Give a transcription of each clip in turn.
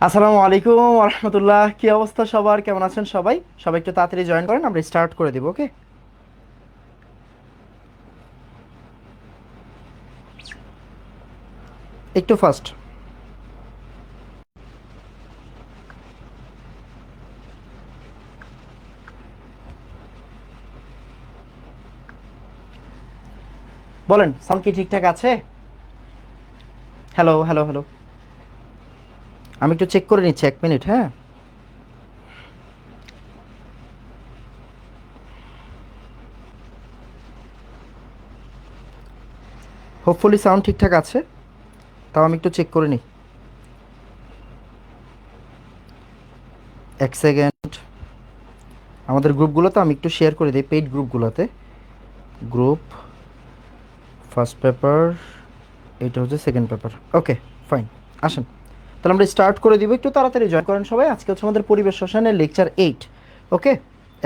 আসসালামু আলাইকুম রহমতুল্লাহ। কি অবস্থা সবার, কেমন আছেন সবাই? সবাই একটু তাড়াতাড়ি জয়েন করেন, আমরা স্টার্ট করে দিব। ওকে, একটু ফাস্ট বলেন। সাউন্ড কি ঠিকঠাক আছে? Hello hello hello. আমি একটু চেক করে নিচ্ছি, 1 মিনিট। হ্যাঁ, হোপফুলি সাউন্ড ঠিকঠাক আছে। তাও আমি একটু চেক করে নিই, 1 সেকেন্ড। আমাদের গ্রুপগুলোতে আমি একটু শেয়ার করে দিই, পেইড গ্রুপগুলোতে। গ্রুপ ফার্স্ট পেপার, এইটা হচ্ছে সেকেন্ড পেপার। ওকে, ফাইন। আসেন, তাহলে আমরা স্টার্ট করে দিব। একটু তাড়াতাড়ি জয়েন করেন সবাই। আজকে হচ্ছে আমাদের পরিবেশ রসায়নের লেকচার 8। ওকে,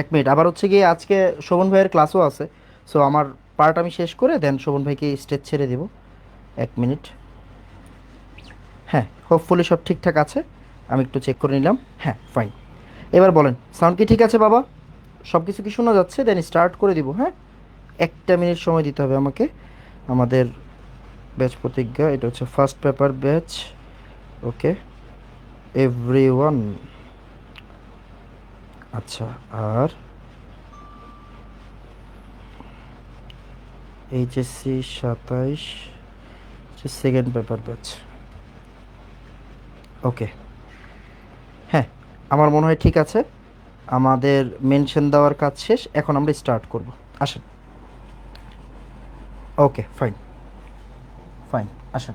1 মিনিট। আবার হচ্ছে গিয়ে আজকে শোভন ভাইয়ের ক্লাসও আছে। সো আমার পার্ট আমি শেষ করে দেন শোভন ভাইকে স্টেজ ছেড়ে দেব। 1 মিনিট। হ্যাঁ, হোপফুলি সব ঠিকঠাক আছে। আমি একটু চেক করে নিলাম। হ্যাঁ, ফাইন। এবার বলেন, সাউন্ড কি ঠিক আছে বাবা? সব কিছু কি শোনা যাচ্ছে? দেন স্টার্ট করে দিব। হ্যাঁ, 1 মিনিট সময় দিতে হবে আমাকে। আমাদের ব্যাচ প্রতিজ্ঞা, এটা হচ্ছে ফার্স্ট পেপার ব্যাচ। ওকে, এভরিওয়ান। আচ্ছা, আর এইচএসসি 27 সেকেন্ড পেপার ব্যাচ। ওকে, হ্যাঁ, আমার মনে হয় ঠিক আছে। আমাদের মেনশন দেওয়ার কাজ শেষ, এখন আমরা স্টার্ট করব। আসেন। ওকে, ফাইন ফাইন। আসেন।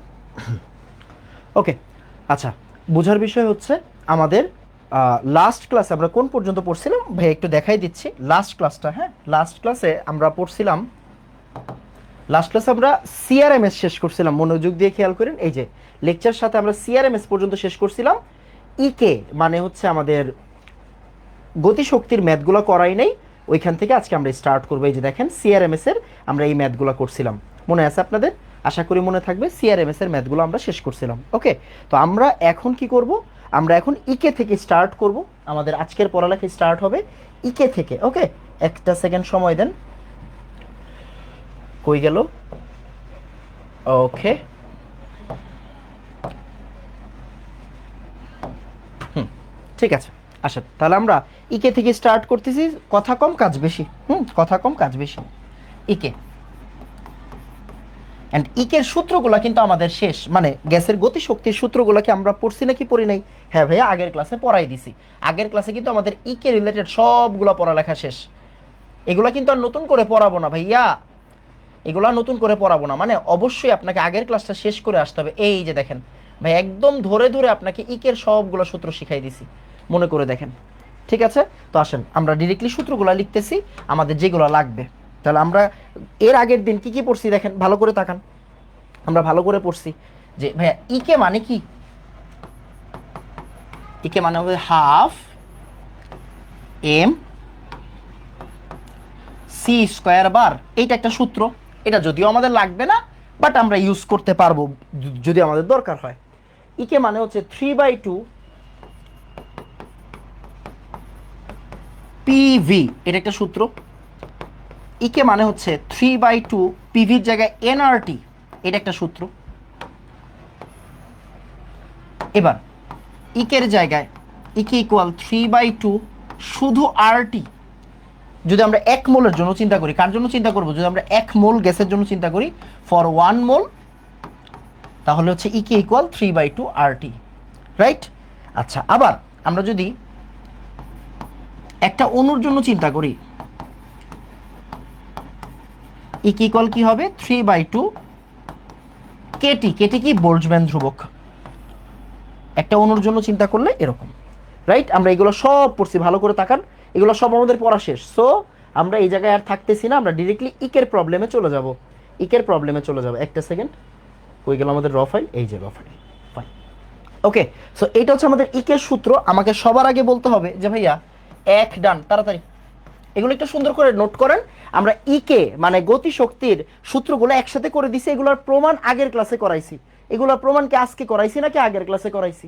ওকে, আচ্ছা। বোঝার বিষয় হচ্ছে আমাদের লাস্ট ক্লাসে আমরা কোন পর্যন্ত পড়ছিলাম ভাই, একটু দেখাই দিচ্ছি লাস্ট ক্লাসটা। হ্যাঁ, লাস্ট ক্লাসে আমরা পড়ছিলাম, লাস্ট ক্লাসে আমরা সিআরএমএস শেষ করছিলাম। মনোযোগ দিয়ে খেয়াল করেন, এই যে লেকচার সাথে আমরা সিআরএমএস পর্যন্ত শেষ করছিলাম। ইকে মানে হচ্ছে আমাদের গতিশক্তির ম্যাথগুলো করাই নেই, ওইখান থেকে আজকে আমরা স্টার্ট করবো। এই যে দেখেন সিআরএমএস এর আমরা এই ম্যাথগুলো করছিলাম, মনে আছে আপনাদের? আশা করি মনে থাকবে। সিআরএমএস এর ম্যাথগুলো আমরা শেষ করছিলাম। ওকে, তো আমরা এখন কি করব? আমরা এখন ইকে থেকে স্টার্ট করব। আমাদের আজকের পড়ালেখা স্টার্ট হবে ইকে থেকে। ওকে, একটা সেকেন্ড সময় দেন। কই গেল? ওকে, ঠিক আছে। আচ্ছা, তাহলে আমরা ইকে থেকে স্টার্ট করতেছি। কথা কম কাজ বেশি। কথা কম কাজ বেশি। ইকে অ্যান্ড ইকের সূত্রগুলো কিন্তু আমাদের শেষ, মানে গ্যাসের গতিশক্তির সূত্রগুলোকে আমরা পড়ছি নাকি পড়ি নাই? হ্যাঁ ভাইয়া, আগের ক্লাসে পড়াই দিছি। আগের ক্লাসে কিন্তু আমাদের ইকে রিলেটেড সবগুলো পড়ালেখা শেষ। এগুলা কিন্তু আর নতুন করে পড়াবো না ভাইয়া, এগুলা নতুন করে পড়াবো না। মানে অবশ্যই আপনাকে আগের ক্লাসটা শেষ করে আসতে হবে। এই যে দেখেন ভাই, একদম ধরে ধরে আপনাকে ইকের সবগুলো সূত্র শিখাই দিছি, মনে করে দেখেন। ঠিক আছে, তো আসেন আমরা ডিরেক্টলি সূত্রগুলো লিখতেছি আমাদের যেগুলো লাগবে। তাহলে আমরা এর আগের দিন কি কি পড়ছি দেখেন, ভালো করে তাকান। আমরা ভালো করে পড়ছি যে ভাইয়া ইকে মানে কি? ইকে মানে হবে হাফ এম সি স্কোয়ার বার। এইটা একটা সূত্র। এটা যদিও আমাদের লাগবে না, বাট আমরা ইউজ করতে পারবো যদি আমাদের দরকার হয়। ইকে মানে হচ্ছে 3/2 পিভি, এটা একটা সূত্র। ইকে মানে হচ্ছে 3/2 পিভির জায়গায় এনআরটি, এটা একটা সূত্র। এবার ইকের জায়গায় ইকে ইকুয়াল 3/2 শুধু আরটি। যদি আমরা 1 মোলের জন্য চিন্তা করি, কার জন্য চিন্তা করবো? যদি আমরা 1 মোল গ্যাসের জন্য চিন্তা করি, ফর 1 মোল, তাহলে হচ্ছে ইকে ইকুয়াল 3/2 আরটি। রাইট? আচ্ছা, আবার আমরা যদি একটা অণুর জন্য চিন্তা করি, ইকে ইকুয়াল কি হবে? 3/2 কেটি। কেটি কি? বোল্টজম্যান ধ্রুবক। একটা অণুর জন্য চিন্তা করলে এরকম। রাইট? আমরা এগুলো সব পড়ছি, ভালো করে তাকান। এগুলো সব আমাদের পড়া শেষ। সো আমরা এই জায়গায় আর থাকতেছি না, আমরা ডিরেক্টলি ইকের প্রবলেমে চলে যাব। ইকের প্রবলেমে চলে যাব। একটা সেকেন্ড, কই গেল আমাদের র ফাইল? এই যে র ফাইল। ফাইন। ওকে, সো এইটা হচ্ছে আমাদের ইকের সূত্র। আমাকে সবার আগে বলতে হবে যে ভাইয়া এক ডান, তাড়াতাড়ি এগুলো একটু সুন্দর করে নোট করেন। আমরা ইকে মানে গতিশক্তির সূত্রগুলো একসাথে করে দিছি। এগুলোর প্রমাণ আগের ক্লাসে করাইছি। এগুলোর প্রমাণ কি আজকে করাইছি নাকি আগের ক্লাসে করাইছি?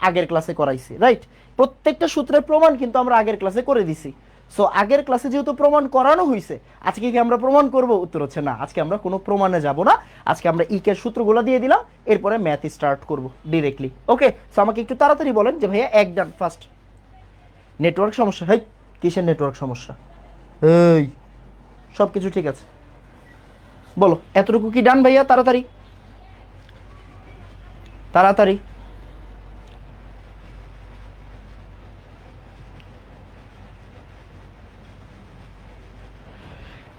আগের ক্লাসে করাইছি, রাইট? প্রত্যেকটা সূত্রের প্রমাণ কিন্তু আমরা আগের ক্লাসে করে দিছি। সো আগের ক্লাসে যেহেতু প্রমাণ করানো হয়েছে, আজকে কি আমরা প্রমাণ করব? উত্তর হচ্ছে না, আজকে আমরা কোনো প্রমাণে যাব না। আজকে আমরা ইকের সূত্রগুলো দিয়ে দিলাম, এরপরে ম্যাথ স্টার্ট করব ডিরেক্টলি। ওকে, সো আমাকে একটু তাড়াতাড়ি বলেন যে ভাইয়া এক ডান ফার্স্ট। নেটওয়ার্ক সমস্যা? হেই, কিসের নেটওয়ার্ক সমস্যা? এই সব কিছু ঠিক আছে, বলো এতটুকু কি ডান ভাইয়া? তাড়াতাড়ি তাড়াতাড়ি।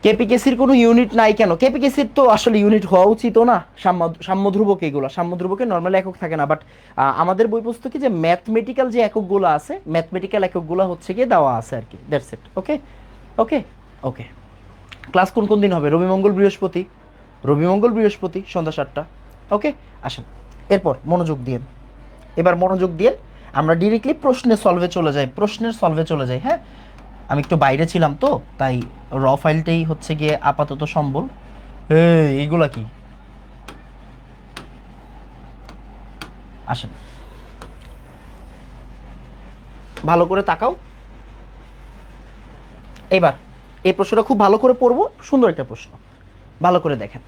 কেপিকেসির কোনো ইউনিট নাই কেন? কেপিকেসির তো আসলে ইউনিট হওয়া উচিত না। সাম্যধ্রুবক, এগুলো সাম্যধ্রুবকে নর্মালি একক থাকে না, বাট আমাদের বই পুস্তকে যে ম্যাথমেটিক্যাল যে এককগুলো আছে, ম্যাথমেটিক্যাল এককগুলো হচ্ছে গিয়ে দেওয়া আছে আর কি, that's it. Okay okay okay. Class কোন কোন দিন হবে? রবি মঙ্গল বৃহস্পতি, রবি মঙ্গল বৃহস্পতি সন্ধ্যা 7টা। ওকে, আসেন এরপর মনোযোগ দিয়ে, এবার মনোযোগ দিয়ে আমরা ডিরেক্টলি প্রশ্নের সলভে চলে যাই, প্রশ্নের সলভে চলে যাই। হ্যাঁ, আমি একটু বাইরে ছিলাম তো, তাই র ফাইলটাই হচ্ছে গিয়ে আপাতত সম্বল। এইগুলা কি? আসেন ভালো করে তাকাও। এবার এই প্রশ্নটা খুব ভালো করে পড়বো, সুন্দর একটা প্রশ্ন, ভালো করে দেখেন।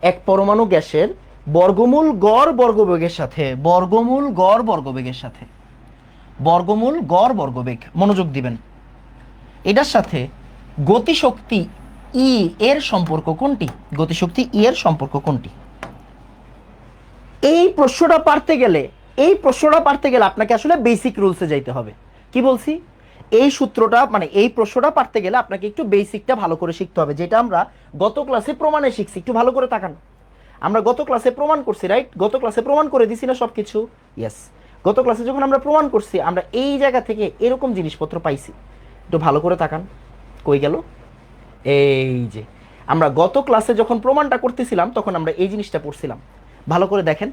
এক পরমাণু গ্যাসের বর্গমূল গড় বর্গবেগের সাথে, বর্গমূল গড় বর্গবেগের সাথে, বর্গমূল গড় বর্গবেগ, মনোযোগ দিবেন, এটার সাথে গতিশক্তি ই এর সম্পর্ক কোনটি? গতিশক্তি ই এর সম্পর্ক কোনটি? এই প্রশ্নটা পারতে গেলে, এই প্রশ্নটা পারতে গেলে আপনাকে আসলে বেসিক রুলসে যাইতে হবে। কি বলছি? এই সূত্রটা মানে এই প্রশ্নটা পারতে গেলে আপনাকে একটু বেসিকটা ভালো করে শিখতে হবে, যেটা আমরা গত ক্লাসে প্রমাণে শিখছি। একটু ভালো করে তাকান, আমরা গত ক্লাসে প্রমাণ করছি, রাইট? গত ক্লাসে প্রমাণ করে দিছি না সব কিছু? ইয়েস, গত ক্লাসে যখন আমরা প্রমাণ করছি, আমরা এই জায়গা থেকে এরকম জিনিসপত্র পাইছি। একটু ভালো করে তাকান, কই গেল? এই যে আমরা গত ক্লাসে যখন প্রমাণটা করতেছিলাম, তখন আমরা এই জিনিসটা পড়ছিলাম। ভালো করে দেখেন,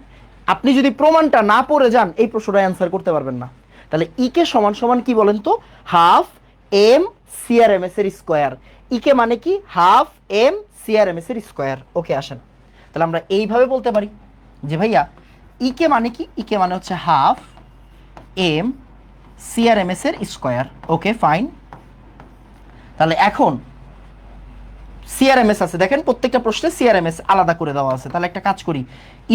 আপনি যদি প্রমাণটা না পড়ে যান, এই প্রশ্নটা অ্যান্সার করতে পারবেন না। তাহলে ইকে সমান সমান কি বলেন তো? হাফ এম সিআরএমএস এর স্কোয়ার। ইকে মানে কি? হাফ এম সিআরএমএস এর স্কোয়ার। ওকে, আসেন তাহলে আমরা এইভাবে বলতে পারি যে ভাইয়া ইকে মানে কি? ইকে মানে হচ্ছে হাফ এম সিআরএমএস এর স্কোয়ার। Okay fine. তাহলে এখন সিআরএমএস আছে, দেখেন প্রত্যেকটা প্রশ্নে সিআরএমএস আলাদা করে দেওয়া আছে। তাহলে একটা কাজ করি,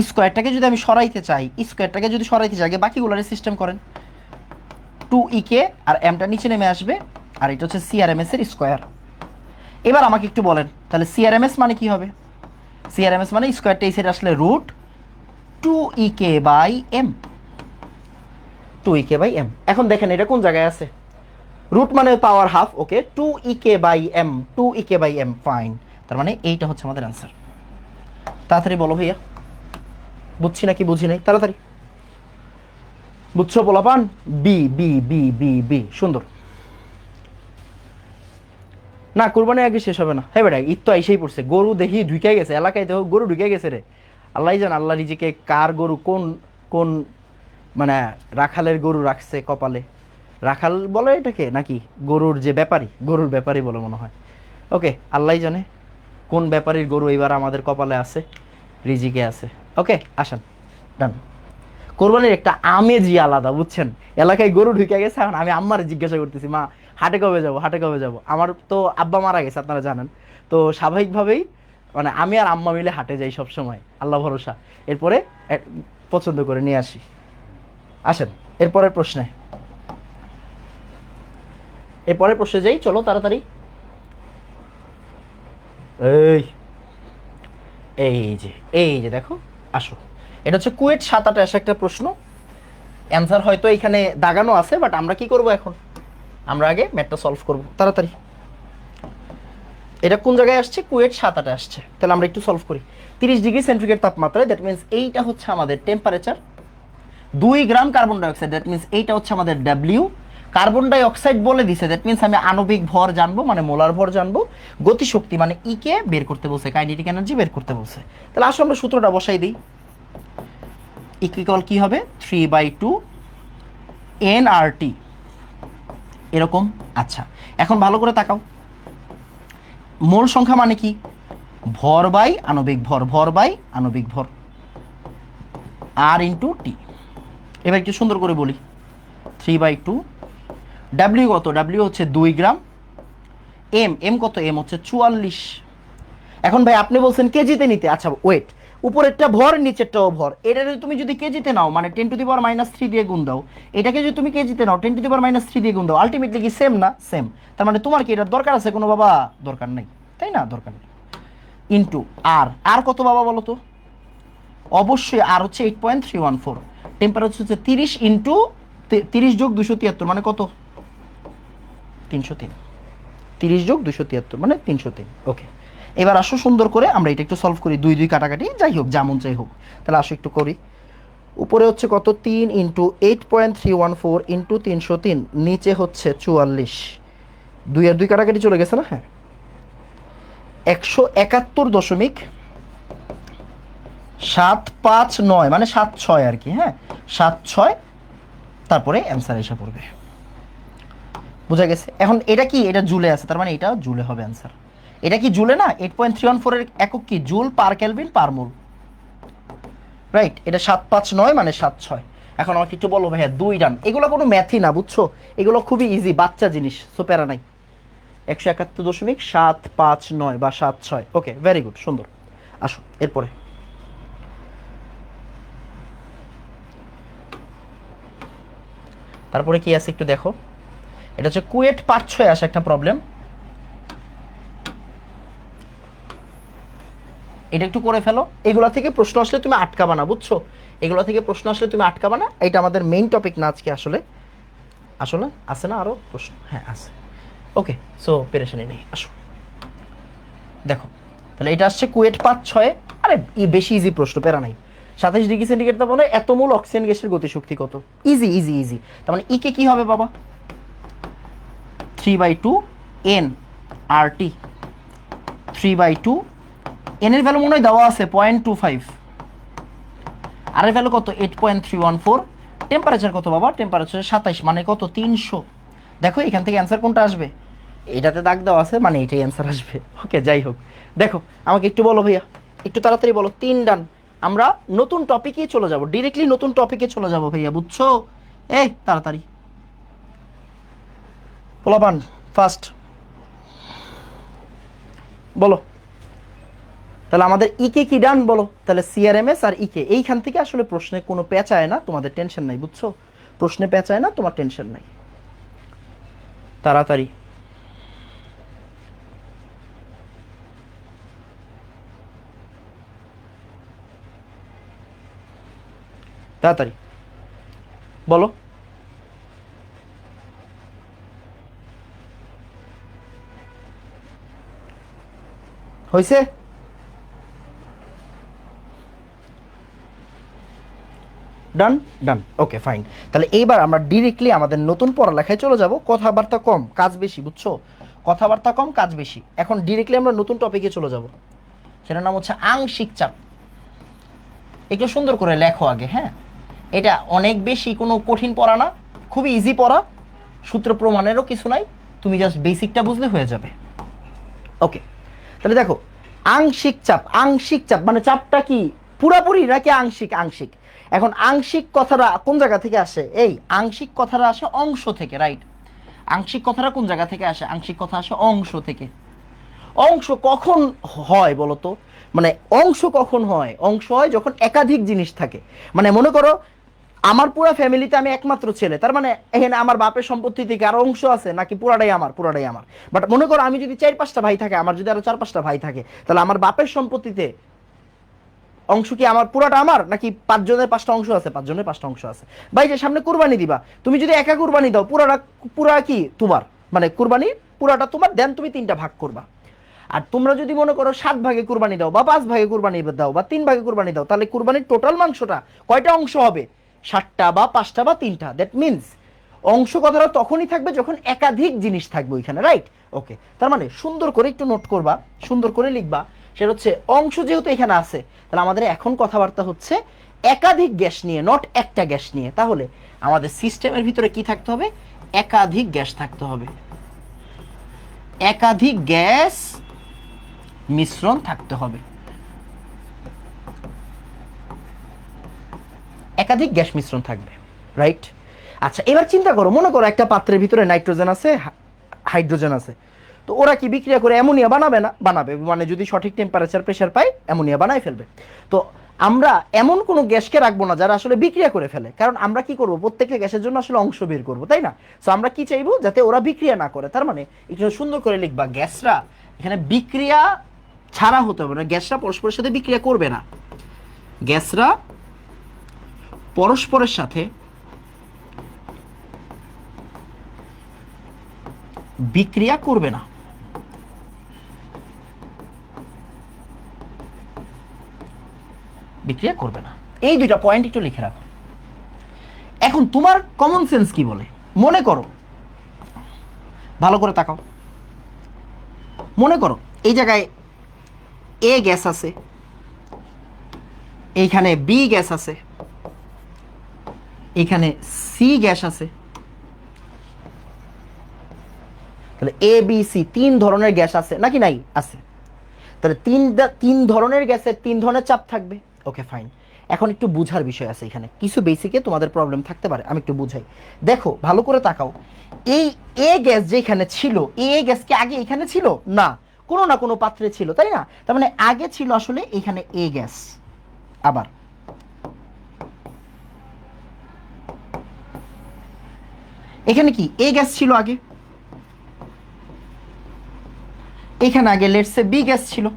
স্কোয়ারটাকে যদি আমি সরাইতে চাই, স্কোয়ারটাকে যদি সরাইতে চাই, আগে বাকিগুলোর সিস্টেম করেন। 2 আর এমটা নিচে নেমে আসবে, আর এটা হচ্ছে সিআরএমএস এর স্কোয়ার। এবার আমাকে একটু বলেন, তাহলে সিআরএমএস মানে কি হবে? সিআরএমএস মানে স্কোয়ারটা এই সাইডে আসলে রুট 2 এম, 2 এম। এখন দেখেন এটা কোন জায়গায় আছে? রুট মানে পাওয়ার হাফ, ওকে, 2 এম, 2 এম, ফাইন। তার মানে এইটা হচ্ছে আমাদের অ্যান্সার। তাড়াতাড়ি বলো ভাইয়া, বুঝছি নাকি বুঝি নাই? তাড়াতাড়ি বুঝছো পোলাপান? বি বি বি বি বি, সুন্দর। না, কোরবানি আগে শেষ হবে না। হ্যাঁ বেটা, ঈদ তো আইসেই পড়ছে, গরু দেখি ঢুকে গেছে এলাকায়, দেখো গরু ঢুকে গেছে রে। আল্লাহ জান, আল্লাহ রিজিকে কার গরু কোন কোন মানে রাখালের গরু রাখছে কপালে। রাখাল বলে এটাকে নাকি গরুর যে ব্যাপারী, গরুর ব্যাপারী বলে মনে হয়। ওকে, আল্লাহ জানে কোন ব্যাপারীর গরু এইবার আমাদের কপালে আছে, রিজিকে আছে। ওকে, আসেন ডান। কোরবানির একটা আমেজই আলাদা, বুঝছেন? এলাকায় গরু ঢুকে গেছে, এখন আমি আম্মার জিজ্ঞাসা করতেছি, মা হাটে কবে যাব, হাটে কবে যাব? আমার তো আব্বা মারা গেছে আপনারা জানেন, তো স্বাভাবিকভাবেই মানে আমি আর আম্মা মিলে হাটে যাই সব সময়, আল্লাহ ভরসা। এরপরে পছন্দ করে নিয়ে আসি। আসেন এরপরের প্রশ্নে, এরপরের প্রশ্নে যাই, চলো তাড়াতাড়ি। এই এই যে এই যে দেখো, আসো, এটা হচ্ছে কুয়েট 7-28 একটা প্রশ্ন। অ্যান্সার হয়তো এখানে দাগানো আছে, বাট আমরা কি করব এখন? আমরা আগে ম্যাথটা সলভ করব তাড়াতাড়ি। এটা কোন জায়গায় আসছে? কুয়েট 7-8 আসছে। তাহলে আমরা একটু সলভ করি। 30 ডিগ্রি সেন্টিগ্রেড তাপমাত্রায়, দ্যাট মিনস এইটা হচ্ছে আমাদের temperature. 2 gram carbon dioxide, that means এইটা হচ্ছে আমাদের ডাব্লিউ। কার্বন ডাই অক্সাইড বলে দিছে, দ্যাট মিনস আমি আণবিক ভর জানবো, মানে মোলার ভর জানবো। গতিশক্তি মানে ই কে বের করতে বলছে, কাইনেটিক এনার্জি বের করতে বলছে। তাহলে আসলে আমরা সূত্রটা বসাই দিই। ইকুয়াল কি হবে? 3/2 nRT, এরকম। আচ্ছা, এখন ভালো করে তাকাও, মোল সংখ্যা মানে কি? ভর বাই আণবিক ভর, ভর বাই আণবিক ভর, আর ইন্টু টি। এবার একটু সুন্দর করে বলি, 3/2। ডাব্লিউ কত? ডাব্লিউ হচ্ছে 2 গ্রাম। এম কত? এম হচ্ছে 44। এখন ভাই আপনি বলছেন কেজিতে নিতে, আচ্ছা ওয়েট, উপরেরটা ভর নিচেরটাও ভর, এটা তুমি যদি কেজিতে নাও মানে 10⁻³ দিয়ে গুণ দাও, এটাকে যদি তুমি কেজিতে নাও 10⁻³ দিয়ে গুণ দাও, আলটিমেটলি কি সেম না? সেম। তার মানে তোমার কি এটার দরকার আছে কোনো বাবা? দরকার নেই, তাই না? দরকার নেই। ইন্টু আর কত বাবা বলো তো? অবশ্যই আর হচ্ছে 8.314। টেম্পারেচার হচ্ছে 30 ইন্টু 30 যোগ 273 মানে কত? 303। 30 যোগ 273 মানে 303। ওকে, এবার আসো সুন্দর করে আমরা এটা একটু সলভ করি, 2 2 কাটাকাটি যাই হোক, যেমন চাই হোক। তাহলে আসো একটু করি। উপরে হচ্ছে কত? 3 ইন্টু 8.314 ইন্টু 303, নিচে হচ্ছে 44। 2 আর 2 কাটাকাটি চলে গেছে না? হ্যাঁ, 171.759 মানে 76 আর কি। হ্যাঁ, 76, তারপরে অ্যান্সার এসে পড়বে। বোঝা গেছে? এখন এটা কি? এটা জুলে আছে, তার মানে এটা জুলে হবে অ্যান্সার। এটা কি জুলে না? 8.314 এর একক কি? জুল পার কেলভিন পার মোল, রাইট? এটা 759 মানে 76। এখন আমাকে একটু বলো ভাইয়া, 2 ডান, এগুলো কোনো ম্যাথই না, বুঝছো? এগুলো খুবই ইজি, বাচ্চা জিনিস, সো প্যারা নাই। 171.759 বা 76। ওকে, ভেরি গুড, সুন্দর। আসো এরপরে। তারপরে কি আছে একটু দেখো। এটা হচ্ছে কুয়েট পার্ট 6 আসে একটা প্রবলেম, এটা একটু করে ফেলো। এগুলা থেকে প্রশ্ন আসলে তুমি আটকাবা না, বুঝছো? এগুলা থেকে প্রশ্ন আসলে তুমি আটকাবা না, এটা আমাদের মেইন টপিক না আজকে আসলে। আসলে আছে না আরো প্রশ্ন? হ্যাঁ আছে। ওকে, সো পেরেশানি নেই, আসো দেখো। তাহলে এটা আসছে কুয়েট পার্ট 6। আরে বেশি ইজি প্রশ্ন, প্যারা নাই। 27 ডিগ্রি সেন্টিগ্রেড তাপমাত্রা এত মোল অক্সিজেন গ্যাসের গতিশক্তি কত? Easy easy easy. তার মানে ইকে কি হবে বাবা? 3/2 এন আর টি। 3/2 এন এর ভ্যালু মনে হয় দেওয়া আছে 0.25, আর এর ভ্যালু কত? 8.314। টেম্পারেচার কত বাবা? টেম্পারেচার 27 মানে কত? 300। দেখো এখান থেকে অ্যান্সার কোনটা আসবে? এটাতে দাগ দেওয়া আছে মানে এটাই অ্যান্সার আসবে। ওকে, যাই হোক, দেখো আমাকে একটু বলো ভাইয়া, একটু তাড়াতাড়ি বলো। 3 ডান। আমরা নতুন টপিকে চলে যাব, ডিরেক্টলি নতুন টপিকে চলে যাব ভাইয়া, বুঝছো? এই তাড়াতাড়ি পোলাপান, ফার্স্ট বলো। তাহলে আমাদের ইকে কি ডান বলো? তাহলে সিআরএমএস আর ইকে, এইখান থেকে আসলে প্রশ্নে কোনো পেঁচায় না, তোমাদের টেনশন নাই, বুঝছো? প্রশ্নে পেঁচায় না, তোমার টেনশন নাই। তাড়াতাড়ি তাড়াতাড়ি বলো। হয়েছে? ডান ডান, ওকে ফাইন। তাহলে এইবার আমরা ডিরেক্টলি আমাদের নতুন পড়ালেখায় চলে যাব। কথাবার্তা কম কাজ বেশি, বুঝছো? কথাবার্তা কম কাজ বেশি। এখন ডিরেক্টলি আমরা নতুন টপিকে চলে যাব, সেটার নাম হচ্ছে আংশিক চাপ। একটু সুন্দর করে লেখো আগে, হ্যাঁ? এটা অনেক বেশি কোনো কঠিন পড়া না, খুবই ইজি পড়া, সূত্র প্রমাণেরও কিছু নাই, তুমি জাস্ট বেসিকটা বুঝলে হয়ে যাবে। ওকে, তাহলে দেখো, আংশিক চাপ। আংশিক চাপ মানে চাপটা কি পুরাপুরি নাকি আংশিক? আংশিক। এখন আংশিক কথাটা কোন জায়গা থেকে আসে? এই আংশিক কথাটা আসে অংশ থেকে, রাইট? আংশিক কথাটা কোন জায়গা থেকে আসে? আংশিক কথা আসে অংশ থেকে। অংশ কখন হয় বলো তো? মানে অংশ কখন হয়? অংশ হয় যখন একাধিক জিনিস থাকে। মানে মনে করো আমার পুরো ফ্যামিলিতে আমি একমাত্র ছেলে, তার মানে এখানে আমার বাপের সম্পত্তি থেকে আরো অংশ আছে নাকি পুরাটাই আমার? পুরাটাই আমার। বাট মনে করো আমি যদি 4-5টা ভাই থাকে, আমার যদি আরো 4-5টা ভাই থাকে, তাহলে আমার বাপের সম্পত্তিতে অংশ কি আমার পুরাটা আমার, নাকি 5 জনের 5টা অংশ আছে? 5 জনের 5টা অংশ আছে। ভাই যে সামনে কুরবানি দিবা, তুমি যদি একা কুরবানি দাও, পুরাটা পুরা কি তোমার? মানে কুরবানি পুরাটা তোমার, দেন তুমি 3টা ভাগ করবা। আর তোমরা যদি মনে করো 7 ভাগে কুরবানি দাও বা 5 ভাগে কুরবানি দাও বা 3 ভাগে কুরবানি দাও, তাহলে কুরবানির টোটাল মাংসটা কয়টা অংশ হবে? 7টা বা 5টা বা 3টা। দ্যাট মিনস অংশ কথাটা তখনই থাকবে যখন একাধিক জিনিস থাকবে ওইখানে, রাইট? ওকে, তার মানে সুন্দর করে একটু নোট করবা, সুন্দর করে লিখবা। সেটা হচ্ছে অংশ যেহেতু এখানে আছে, তাহলে আমাদের এখন কথাবার্তা হচ্ছে একাধিক গ্যাস নিয়ে, নট একটা গ্যাস নিয়ে। তাহলে আমাদের সিস্টেমের ভিতরে কি থাকতে হবে? একাধিক গ্যাস থাকতে হবে, একাধিক গ্যাস মিশ্রণ থাকতে হবে, একাধিক গ্যাস মিশ্রণ থাকবে। রাইট? আচ্ছা এবার চিন্তা করো, মনে করো একটা পাত্রের ভিতরে নাইট্রোজেন আছে, হাইড্রোজেন আছে, তো ওরা কি বিক্রিয়া করে অ্যামোনিয়া বানাবে না? বানাবে, মানে যদি সঠিক টেম্পারেচার প্রেশার পায় অ্যামোনিয়া বানাই ফেলবে। তো আমরা এমন কোনো গ্যাসকে রাখবো না যারা আসলে বিক্রিয়া করে ফেলে, কারণ আমরা কি করব, প্রত্যেকটা গ্যাসের জন্য আসলে অংশ বের করবো, তাই না? সো আমরা কি চাইবো, যাতে ওরা বিক্রিয়া না করে। তার মানে একটু সুন্দর করে লিখবা, গ্যাসরা এখানে বিক্রিয়া ছাড়া হতে হবে না, গ্যাসরা পরস্পরের সাথে বিক্রিয়া করবে না, গ্যাসরা পরস্পরের সাথে বিক্রিয়া করবে না। বিক্রিয়া করবে না, এই দুইটা পয়েন্ট একটু লিখে রাখো। এখন তোমার কমন সেন্স কি বলে, মনে করো, ভালো করে তাকাও, মনে করো এই জায়গায় এ গ্যাস আছে, এইখানে বি গ্যাস আছে, এখানে সি গ্যাস আছে, তাহলে এ বি সি তিন ধরনের গ্যাস আছে নাকি নাই? আছে। তাহলে তিন ধরনের গ্যাসের তিন ধরনের চাপ থাকবে। Okay fine. এখন একটু বুঝার বিষয় আছে, এখানে কিছু বেসিকে তোমাদের প্রবলেম থাকতে পারে, আমি একটু বুঝাই। দেখো ভালো করে তাকাও, এই এ গ্যাস যেখানে ছিল, এ গ্যাস কি আগে এখানে ছিল? না, কোনো না কোনো পাত্রে ছিল, তাই না? তার মানে আগে ছিল আসলে এখানে এ গ্যাস, আবার এখানে কি এ গ্যাস ছিল আগে, এখানে আগে লেটস সে বি গ্যাস ছিল,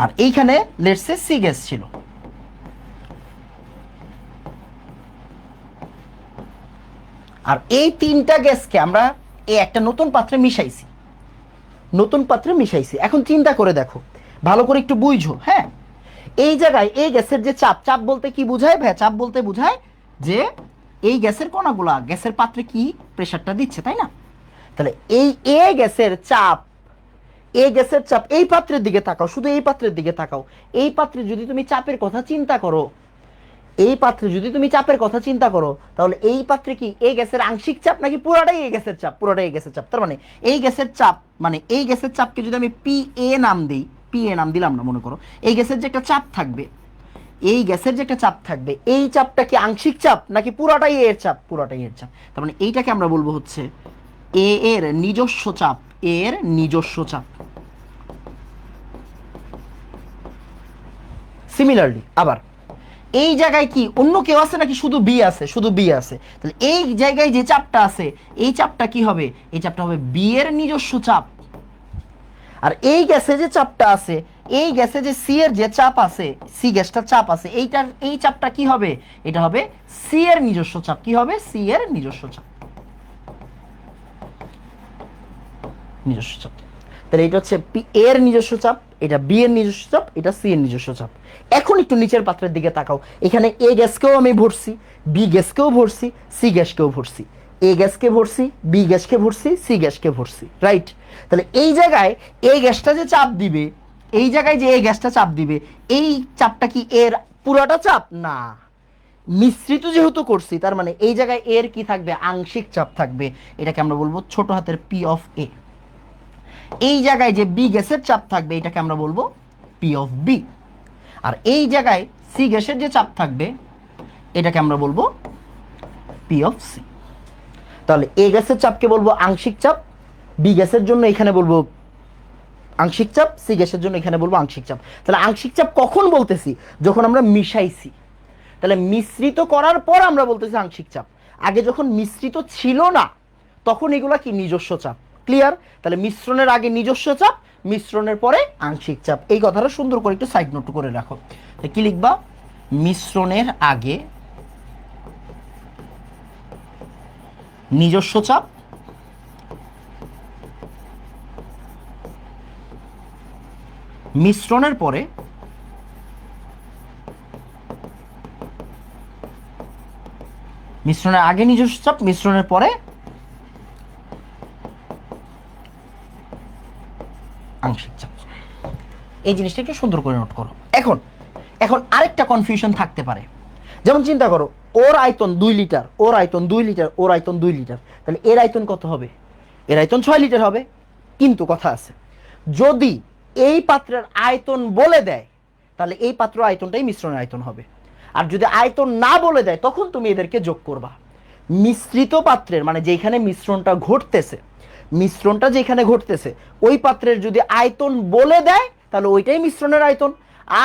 আর এইখানে লেটস সে সি গ্যাস ছিল। আর এই তিনটা গ্যাসকে আমরা এই একটা নতুন পাত্রে মিশাইছি, নতুন পাত্রে মিশাইছি। এখন চিন্তা করে দেখো, ভালো করে একটু বুঝো, হ্যাঁ? এই জায়গায় এই গ্যাসের যে চাপ, চাপ বলতে কি বুঝায় ভাই? চাপ বলতে বুঝায় যে এই গ্যাসের কণাগুলা গ্যাসের পাত্রে কি প্রেসারটা দিচ্ছে, তাই না? তাহলে এই এ গ্যাসের চাপ, এই গ্যাসের চাপ, এই পাত্রের দিকে তাকাও, শুধু এই পাত্রের দিকে তাকাও। এই পাত্রে যদি তুমি চাপের কথা চিন্তা করো, এই পাত্রে যদি তুমি চাপের কথা চিন্তা করো, তাহলে এই পাত্রে কি এই গ্যাসের আংশিক চাপ নাকি পুরোটাই এই গ্যাসের চাপ? পুরোটাই এই গ্যাসের চাপ। তার মানে এই গ্যাসের চাপ, মানে এই গ্যাসের চাপকে যদি আমি পি এ নাম দিই, পি এ নাম দিলাম না, মনে করো এই গ্যাসের যে একটা চাপ থাকবে, এই গ্যাসের যে একটা চাপ থাকবে, এই চাপটা কি আংশিক চাপ নাকি পুরোটাই এর চাপ? পুরোটাই এর চাপ। তার মানে এইটাকে আমরা বলবো হচ্ছে এ এর নিজস্ব চাপ, এর নিজস্ব চাপ। সিমিলারলি আবার এই জায়গায় কি অন্য কেউ আছে নাকি শুধু বি আছে? শুধু বি আছে। তাহলে এই জায়গায় যে চাপটা আছে, এই চাপটা কি হবে? এই চাপটা হবে বি এর নিজস্ব চাপ। আর এই গ্যাসে যে চাপটা আছে, এই গ্যাসে যে সি এর যে চাপ আছে, সি গ্যাসটার চাপ আছে, এইটার এই চাপটা কি হবে? এটা হবে সি এর নিজস্ব চাপ। কি হবে? সি এর নিজস্ব চাপ, নিজস্ব চাপ। তাহলে এটা হচ্ছে পি এর নিজস্ব চাপ, এটা বি এর নিজস্ব চাপ, এটা সি এর নিজস্ব চাপ। এখন একটু নিচের পাত্রের দিকে তাকাও, এখানে এ গ্যাসকেও আমি ভরছি, বি গ্যাসকেও ভরছি, সি গ্যাসকেও ভরছি, এ গ্যাসকে ভরছি, বি গ্যাসকে ভরছি, সি গ্যাসকে ভরছি, রাইট? তাহলে এই জায়গায় এই গ্যাসটা যে চাপ দিবে, এই জায়গায় যে এই গ্যাসটা চাপ দিবে, এই চাপটা কি এর পুরোটা চাপ? না, মিশ্রিত যেহেতু করছি, তার মানে এই জায়গায় এর কি থাকবে? আংশিক চাপ থাকবে। এটাকে আমরা বলবো ছোট হাতের পি অফ এ। এই জায়গায় যে বি গ্যাসের চাপ থাকবে, এটাকে আমরা বলবো পি অফ বি। আর এই জায়গায় সি গ্যাসের যে চাপ থাকবে, এটাকে আমরা বলবো পি অফ সি। তাহলে এ গ্যাসের চাপকে বলবো আংশিক চাপ, বি গ্যাসের জন্য এখানে বলবো আংশিক চাপ, সি গ্যাসের জন্য এখানে বলবো আংশিক চাপ। তাহলে আংশিক চাপ কখন বলতেছি? যখন আমরা মিশাইছি। তাহলে মিশ্রিত করার পর আমরা বলতেছি আংশিক চাপ। আগে যখন মিশ্রিত ছিল না, তখন এগুলা কি নিজস্ব চাপ। ক্লিয়ার? তাহলে মিশ্রণের আগে নিজস্ব চাপ, মিশ্রণের পরে আংশিক চাপ। এই কথাটা সুন্দর করে একটু সাইড নোট করে রাখো। কি লিখবা? মিশ্রণের আগে নিজস্ব চাপ, মিশ্রণের পরে মিশ্রণের আগে নিজস্ব চাপ, মিশ্রণের পরে আংশিক চাপ। এই জিনিসটা একটু সুন্দর করে নোট করো। এখন এখন আরেকটা কনফিউশন থাকতে পারে, যেমন চিন্তা করো ওর আয়তন 2 লিটার, ওর আয়তন 2 লিটার, ওর আয়তন 2 লিটার, তাহলে এর আয়তন কত হবে? এর আয়তন 6 লিটার হবে। কিন্তু কথা আছে, যদি এই পাত্রের আয়তন বলে দেয়, তাহলে এই পাত্র আয়তনটাই মিশ্রণের আয়তন হবে। আর যদি আয়তন না বলে দেয় তখন তুমি এদেরকে যোগ করবা। মিশ্রিত পাত্রের মানে যেখানে মিশ্রণটা যেখানে ঘটতেছে ওই পাত্রের যদি আয়তন বলে দেয় তাহলে ওইটাই মিশ্রণের আয়তন।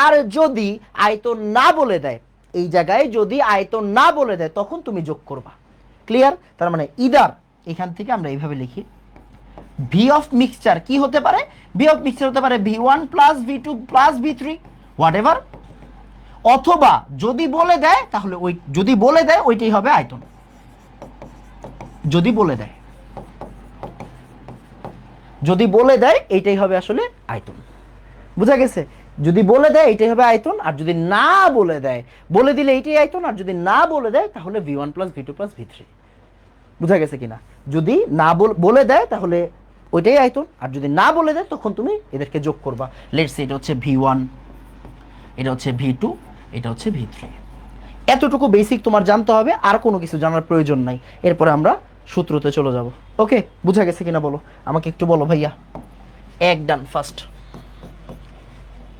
আর যদি আয়তন না বলে দেয়, এই জায়গায় যদি আয়তন না বলে দেয় তখন তুমি যোগ করবা। ক্লিয়ার? তার মানে ইদার এখান থেকে আমরা এইভাবে লিখি ভি অফ মিক্সচার কি হতে পারে, ভি অফ মিক্সচার হতে পারে V1 plus V2 plus V3 what ever, অথবা যদি বলে দেয় তাহলে ওই যদি বলে দেয় ওইটাই হবে আয়তন। যদি বলে দেয় এইটাই হবে আসলে আয়তন। বুঝা গেছে? যদি বলে দেয় এইটাই হবে আয়তন, আর যদি না বলে দেয়, বলে দিলে এইটাই আয়তন, আর যদি না বলে দেয় তাহলে V1 plus V2 plus V3। বুঝা গেছে কিনা? যদি না বলে দেয় তাহলে ওইটাই আয়তন, আর যদি না বলে দেয় তখন তুমি এদেরকে যোগ করবা। লেটস সে এটা হচ্ছে V1, এটা হচ্ছে V2, এটা হচ্ছে V3। এতটুকু বেসিক তোমার জানতে হবে, আর কোনো কিছু জানার প্রয়োজন নাই। এরপরে আমরা সূত্রতে চলে যাব। ওকে, বুঝা গেছে কিনা বলো, আমাকে একটু বলো ভাইয়া। এক ডান ফার্স্ট,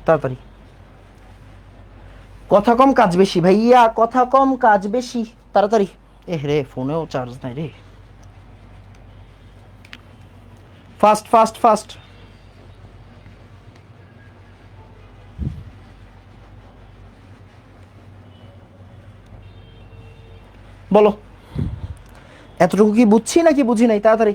তাড়াতাড়ি। কথা কম কাজ বেশি ভাইয়া, কথা কম কাজ বেশি, তাড়াতাড়ি। রে ফোনেও চার্জ নাই রে। Fast fast fast. বলো এতটুকু কি বুঝছি নাকি বুঝি নাই? তাড়াতাড়ি।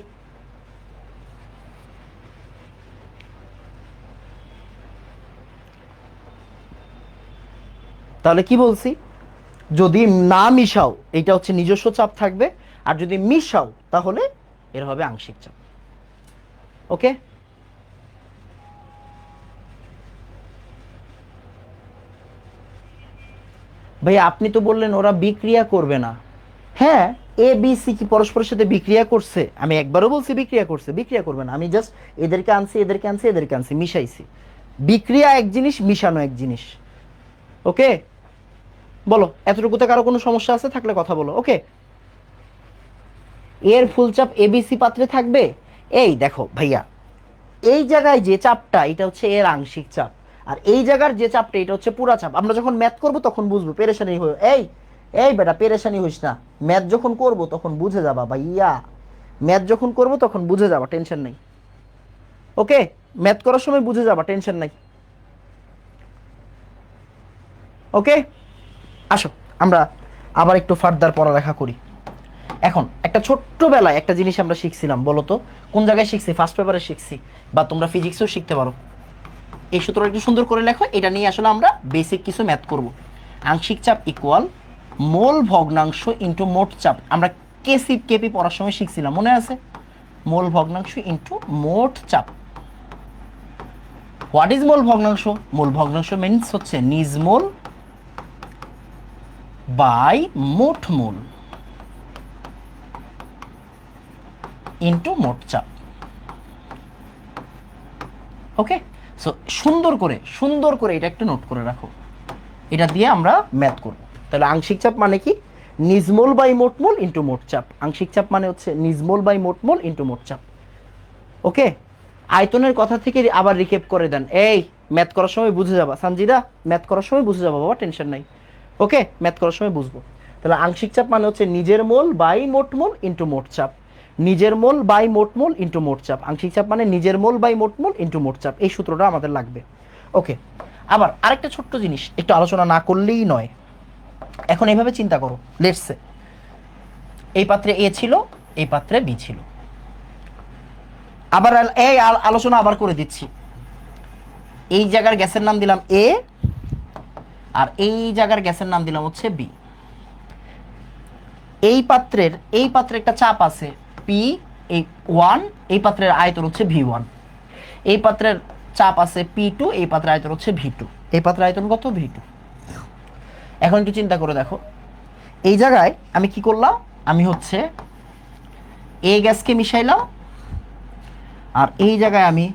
তাহলে কি বলছি, যদি না মিশাও এটা হচ্ছে নিজস্ব চাপ থাকবে, আর যদি মিশাও তাহলে এর হবে আংশিক চাপ। ওকে, ভাই আপনি তো বললেন ওরা বিক্রিয়া করবে না। হ্যাঁ, এ বি সি কি পরস্পরের সাথে বিক্রিয়া করছে? আমি একবারও বলছি বিক্রিয়া করছে? বিক্রিয়া করবে না। আমি জাস্ট এদেরকে আনছি, এদেরকে আনছি, মিশাইছি। বিক্রিয়া এক জিনিস, মিশানো এক জিনিস। ওকে, বলো এতটুকুতে কারো কোনো সমস্যা আছে? থাকলে কথা বলো। ওকে, এর ফুলচাপ এবিসি পাত্রে থাকবে। এই দেখো ভাইয়া, এই জায়গায় যে চাপটা এটা হচ্ছে এর আংশিক চাপ, আর এই জায়গার যে চাপটা এটা হচ্ছে পুরা চাপ। আমরা যখন ম্যাথ করব তখন বুঝবো, পেরেশানি হয়ে এই এই বেটা পেরেশানি হইস না। ম্যাথ যখন করব তখন বুঝে যাবা ভাইয়া, ম্যাথ যখন করব তখন বুঝে যাবা, টেনশন নাই। ওকে, ম্যাথ করার সময় বুঝে যাবা, টেনশন নাই। ওকে, আসো আমরা আবার একটু ফার্দার পড়ালেখা করি। এখন একটা ছোট্টবেলায় একটা জিনিস আমরা শিখছিলাম, বলো তো কোন জায়গায় শিখছি? ফার্স্ট পেপারে শিখছি, বা তোমরা ফিজিক্সেও শিখতে পারো। এই সূত্রটা একটু সুন্দর করে লেখো, এটা নিয়ে আসলে আমরা বেসিক কিছু ম্যাথ করব। আংশিক চাপ ইকুয়াল মোল ভগ্নাংশ ইন্টু মোট চাপ। আমরা কেসি কেপি পড়ার সময় শিখছিলাম, মনে আছে? মোল ভগ্নাংশ ইন্টু মোট চাপ। হোয়াট ইজ মোল ভগ্নাংশ? মোল ভগ্নাংশ মিনস হচ্ছে নিজ মোল বাই মোট মোল ইন্টু মোট চাপ। ওকে, সো সুন্দর করে এটা একটু নোট করে রাখো। এটা দিয়ে আমরা ম্যাথ করব। তাহলে আংশিক চাপ মানে কি? নিজমোল বাই মোট মোল ইন্টু মোট চাপ। আংশিক চাপ মানে হচ্ছে নিজমোল বাই মোট মোল ইন্টু মোট চাপ। ওকে, আয়তনের কথা থেকে আবার রিকেপ করে দেন। এই ম্যাথ করার সময় বুঝে যাবা সানজিদা, ম্যাথ করার সময় বুঝে যাবা বাবা, টেনশন নাই। ওকে, ম্যাথ করার সময় বুঝবো। তাহলে আংশিক চাপ মানে হচ্ছে নিজের মোল বাই মোট মোল ইন্টু মোট চাপ। নিজের মোল বাই মোট মোল ইন্টু মোট চাপ। আংশিক চাপ মানে নিজের মোল বাই মোট মোল ইন্টু মোট চাপ। এই সূত্রটা আমাদের লাগবে। ওকে, আবার আরেকটা ছোট্ট জিনিস একটু আলোচনা না করলেই নয়। এখন এইভাবে চিন্তা করো, লেটস সে এই পাত্রে এ ছিল, এই পাত্রে বি ছিল। আবার এই আলোচনা আবার করে দিচ্ছি। এই জায়গার গ্যাসের নাম দিলাম এ, আর এই জায়গার গ্যাসের নাম দিলাম হচ্ছে বি। এই পাত্রে একটা চাপ আছে P1, এই পাত্রের আয়তন হচ্ছে V1। এই পাত্রের চাপ আছে P2, এই পাত্রের আয়তন হচ্ছে V2। এই পাত্রের আয়তন কত? V2। এখন একটু চিন্তা করে দেখো, এই জায়গায় আমি কি করলাম? আমি হচ্ছে এ গ্যাসকে মিশাইলাম, আর এই জায়গায় আমি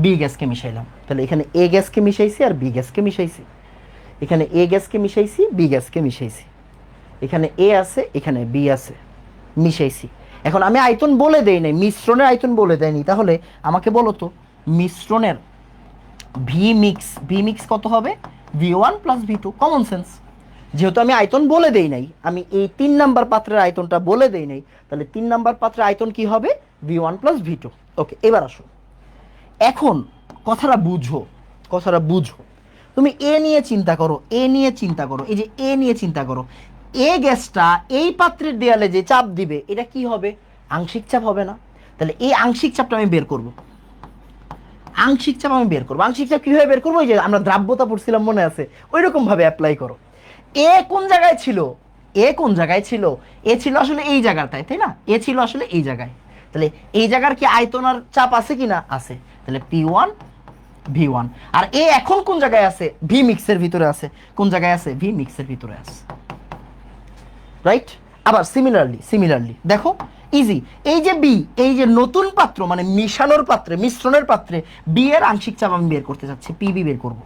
বি গ্যাসকে মিশাইলাম। তাহলে এখানে এ গ্যাসকে মিশাইছি আর বি গ্যাসকে মিশাইছি, এখানে এ গ্যাসকে মিশাইছি, বি গ্যাসকে মিশাইছি, এখানে এ আছে, এখানে বি আছে, মিশাইছি। এখন আমি আয়তন বলে দেই নাই, মিশ্রণের আয়তন বলে দেয়নি। তাহলে আমাকে বলো তো মিশ্রণের ভি মিক্স কত হবে? V1 plus V2, common sense. যেহেতু আমি আয়তন বলে দেই নাই, আমি এই 3 নাম্বার পাত্রের আয়তনটা বলে দেই নাই, তাহলে 3 নাম্বার পাত্রের আয়তন কি হবে? V1 plus V2। ওকে, এবার আসো, এখন কথাটা বুঝো, কথাটা বুঝো। তুমি এ নিয়ে চিন্তা করো, এ নিয়ে চিন্তা করো, এই যে এ নিয়ে চিন্তা করো। এ গ্যাসটা এই পাত্রের দেয়ালে যে চাপ দিবে, এটা কি হবে? আংশিক চাপ হবে না? তাহলে এই আংশিক চাপটা আমি বের করব, আংশিক চাপ আমি বের করবো। আংশিক চাপ কিভাবে বের করবো? ওই যে আমরা দ্রাব্যতা পড়ছিলাম, মনে আছে? ওই রকম ভাবে অ্যাপ্লাই করো। এ কোন জায়গায় ছিল? এ কোন জায়গায় ছিল? এ ছিল আসলে এই জায়গাটায়, তাই না? এ ছিল আসলে এই জায়গায়। তাহলে এই জায়গার কি আয়তন আর চাপ আছে কি না? আছে। তাহলে P1 V1। আর এ এখন কোন জায়গায় আছে? ভি মিক্সের ভিতরে আছে। কোন জায়গায় আছে? ভি মিক্সের ভিতরে আছে, রাইট? আবার সিমিলারলি দেখো, ইজি। এই যে বি, এই যে নতুন পাত্র মানে মিশানোর পাত্রে, মিশ্রণের পাত্রে বি এর আংশিক চাপ আমি বের করতে চাচ্ছি, পিবি বের করব।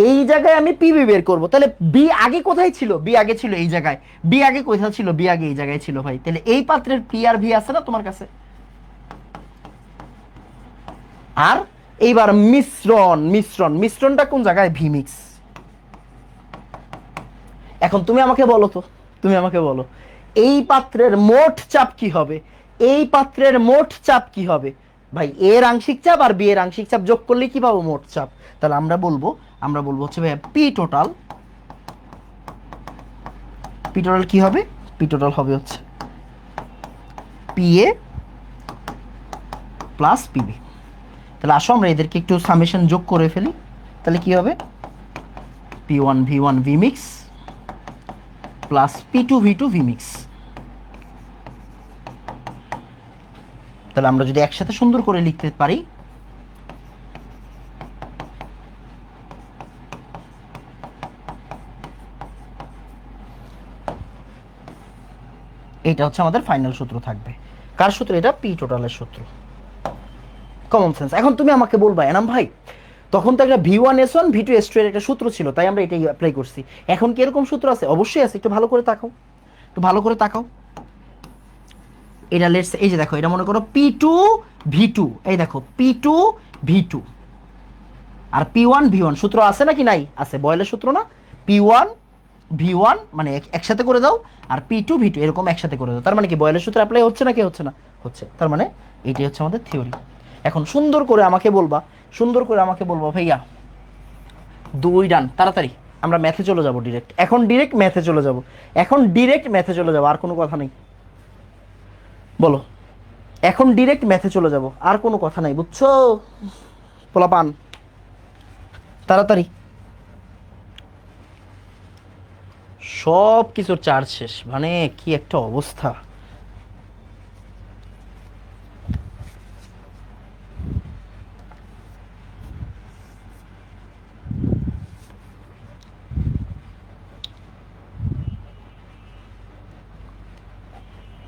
এই জায়গায় আমি পিবি বের করব। তাহলে বি আগে কোথায় ছিল? বি আগে ছিল এই জায়গায়। বি আগে কোথায় ছিল? বি আগে এই জায়গায় ছিল ভাই। তাহলে এই পাত্রের পি আর ভি আছে না তোমার কাছে? আর এইবার মিশ্রণটা কোন জায়গায়? V mix. এখন তুমি আমাকে বলো তো, তুমি আমাকে বলো, এই পাত্রের মোট চাপ কি হবে? এই পাত্রের মোট চাপ কি হবে? ভাই, এর আংশিক চাপ আর বি এর আংশিক চাপ যোগ করলে কি পাবো? মোট চাপ। তাহলে আমরা বলবো হচ্ছে ভাই পি টোটাল কি হবে? পি টোটাল হবে হচ্ছে পি এ প্লাস পিবি। তাহলে আসো আমরা এদেরকে একটু সামেশন যোগ করে ফেলি। তাহলে কি হবে? P1 V1 V mix plus P2 V2 V mix. তাহলে আমরা যদি একসাথে সুন্দর করে লিখতে পারি, এটা হচ্ছে আমাদের ফাইনাল সূত্র থাকবে। কার সূত্র এটা? পি টোটালের সূত্র। Common sense. এখন তুমি আমাকে বলবা, এনাম ভাই, তখন তো একটা V1S1 V2S2 এর একটা সূত্র ছিল, তাই আমরা এটাই অ্যাপ্লাই করছি। এখন কি এরকম সূত্র আছে? অবশ্যই আছে। একটু ভালো করে তাকাও, একটু ভালো করে তাকাও। এটা লেটস, এই যে দেখো, এটা মনে করো P2 V2, এই দেখো P2 V2 আর P1 V1 সূত্র আছে নাকি নাই? আছে, বয়েলের সূত্র না? P1 V1 মানে একসাথে করে দাও, আর P2 V2 এরকম একসাথে করে দাও। তার মানে কি বয়েলের সূত্র অ্যাপ্লাই হচ্ছে নাকি হচ্ছে না? হচ্ছে। তার মানে এটাই হচ্ছে আমাদের থিওরি। এখন সুন্দর করে আমাকে বলবা, সুন্দর করে আমাকে বলবা, ভাইয়া 2 ডান, তাড়াতাড়ি আমরা ম্যাথে চলে যাব ডিরেক্ট। এখন ডিরেক্ট ম্যাথে চলে যাব, এখন ডিরেক্ট ম্যাথে চলে যাব, আর কোনো কথা নেই। বলো, এখন ডিরেক্ট ম্যাথে চলে যাব, আর কোনো কথা নাই, বুঝছো পোলাপান? তাড়াতাড়ি। সব কিছুর চার্জ শেষ, মানে কি একটা অবস্থা।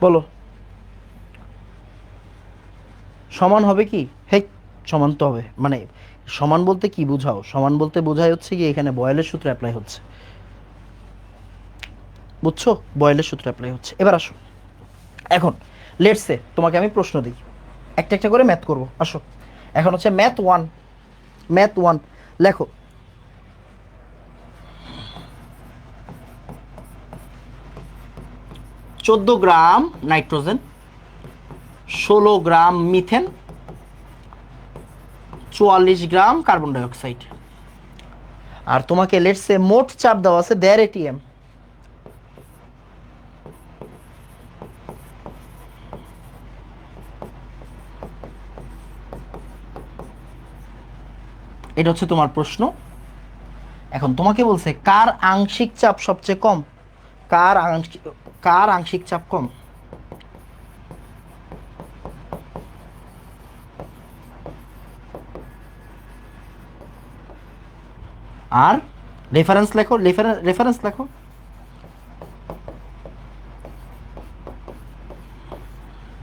বলো, সমান হবে কি? হেই, সমান তো হবে, মানে সমান বলতে কি বুঝাও? সমান বলতে বোঝায় হচ্ছে কি, এখানে বয়েলের সূত্র অ্যাপ্লাই হচ্ছে, বুঝছো? বয়েলের সূত্র অ্যাপ্লাই হচ্ছে। এবার আসো, এখন লেটস সে তোমাকে আমি প্রশ্ন দিই, একটা একটা করে ম্যাথ করব। আসো, এখন হচ্ছে ম্যাথ ওয়ান লেখো। 14 গ্রাম নাইট্রোজেন, 16 গ্রাম মিথেন, 44 গ্রাম কার্বন ডাইঅক্সাইড। আর তোমাকে লেটস সে মোট চাপ দেওয়া আছে 1.5 ATM। এটা হচ্ছে তোমার প্রশ্ন। এখন তোমাকে বলছে কার আংশিক চাপ সবচেয়ে কম? কার আংশিক কার আংশিক চাপ কম? আর রেফারেন্স লেখো, রেফারেন্স লেখো।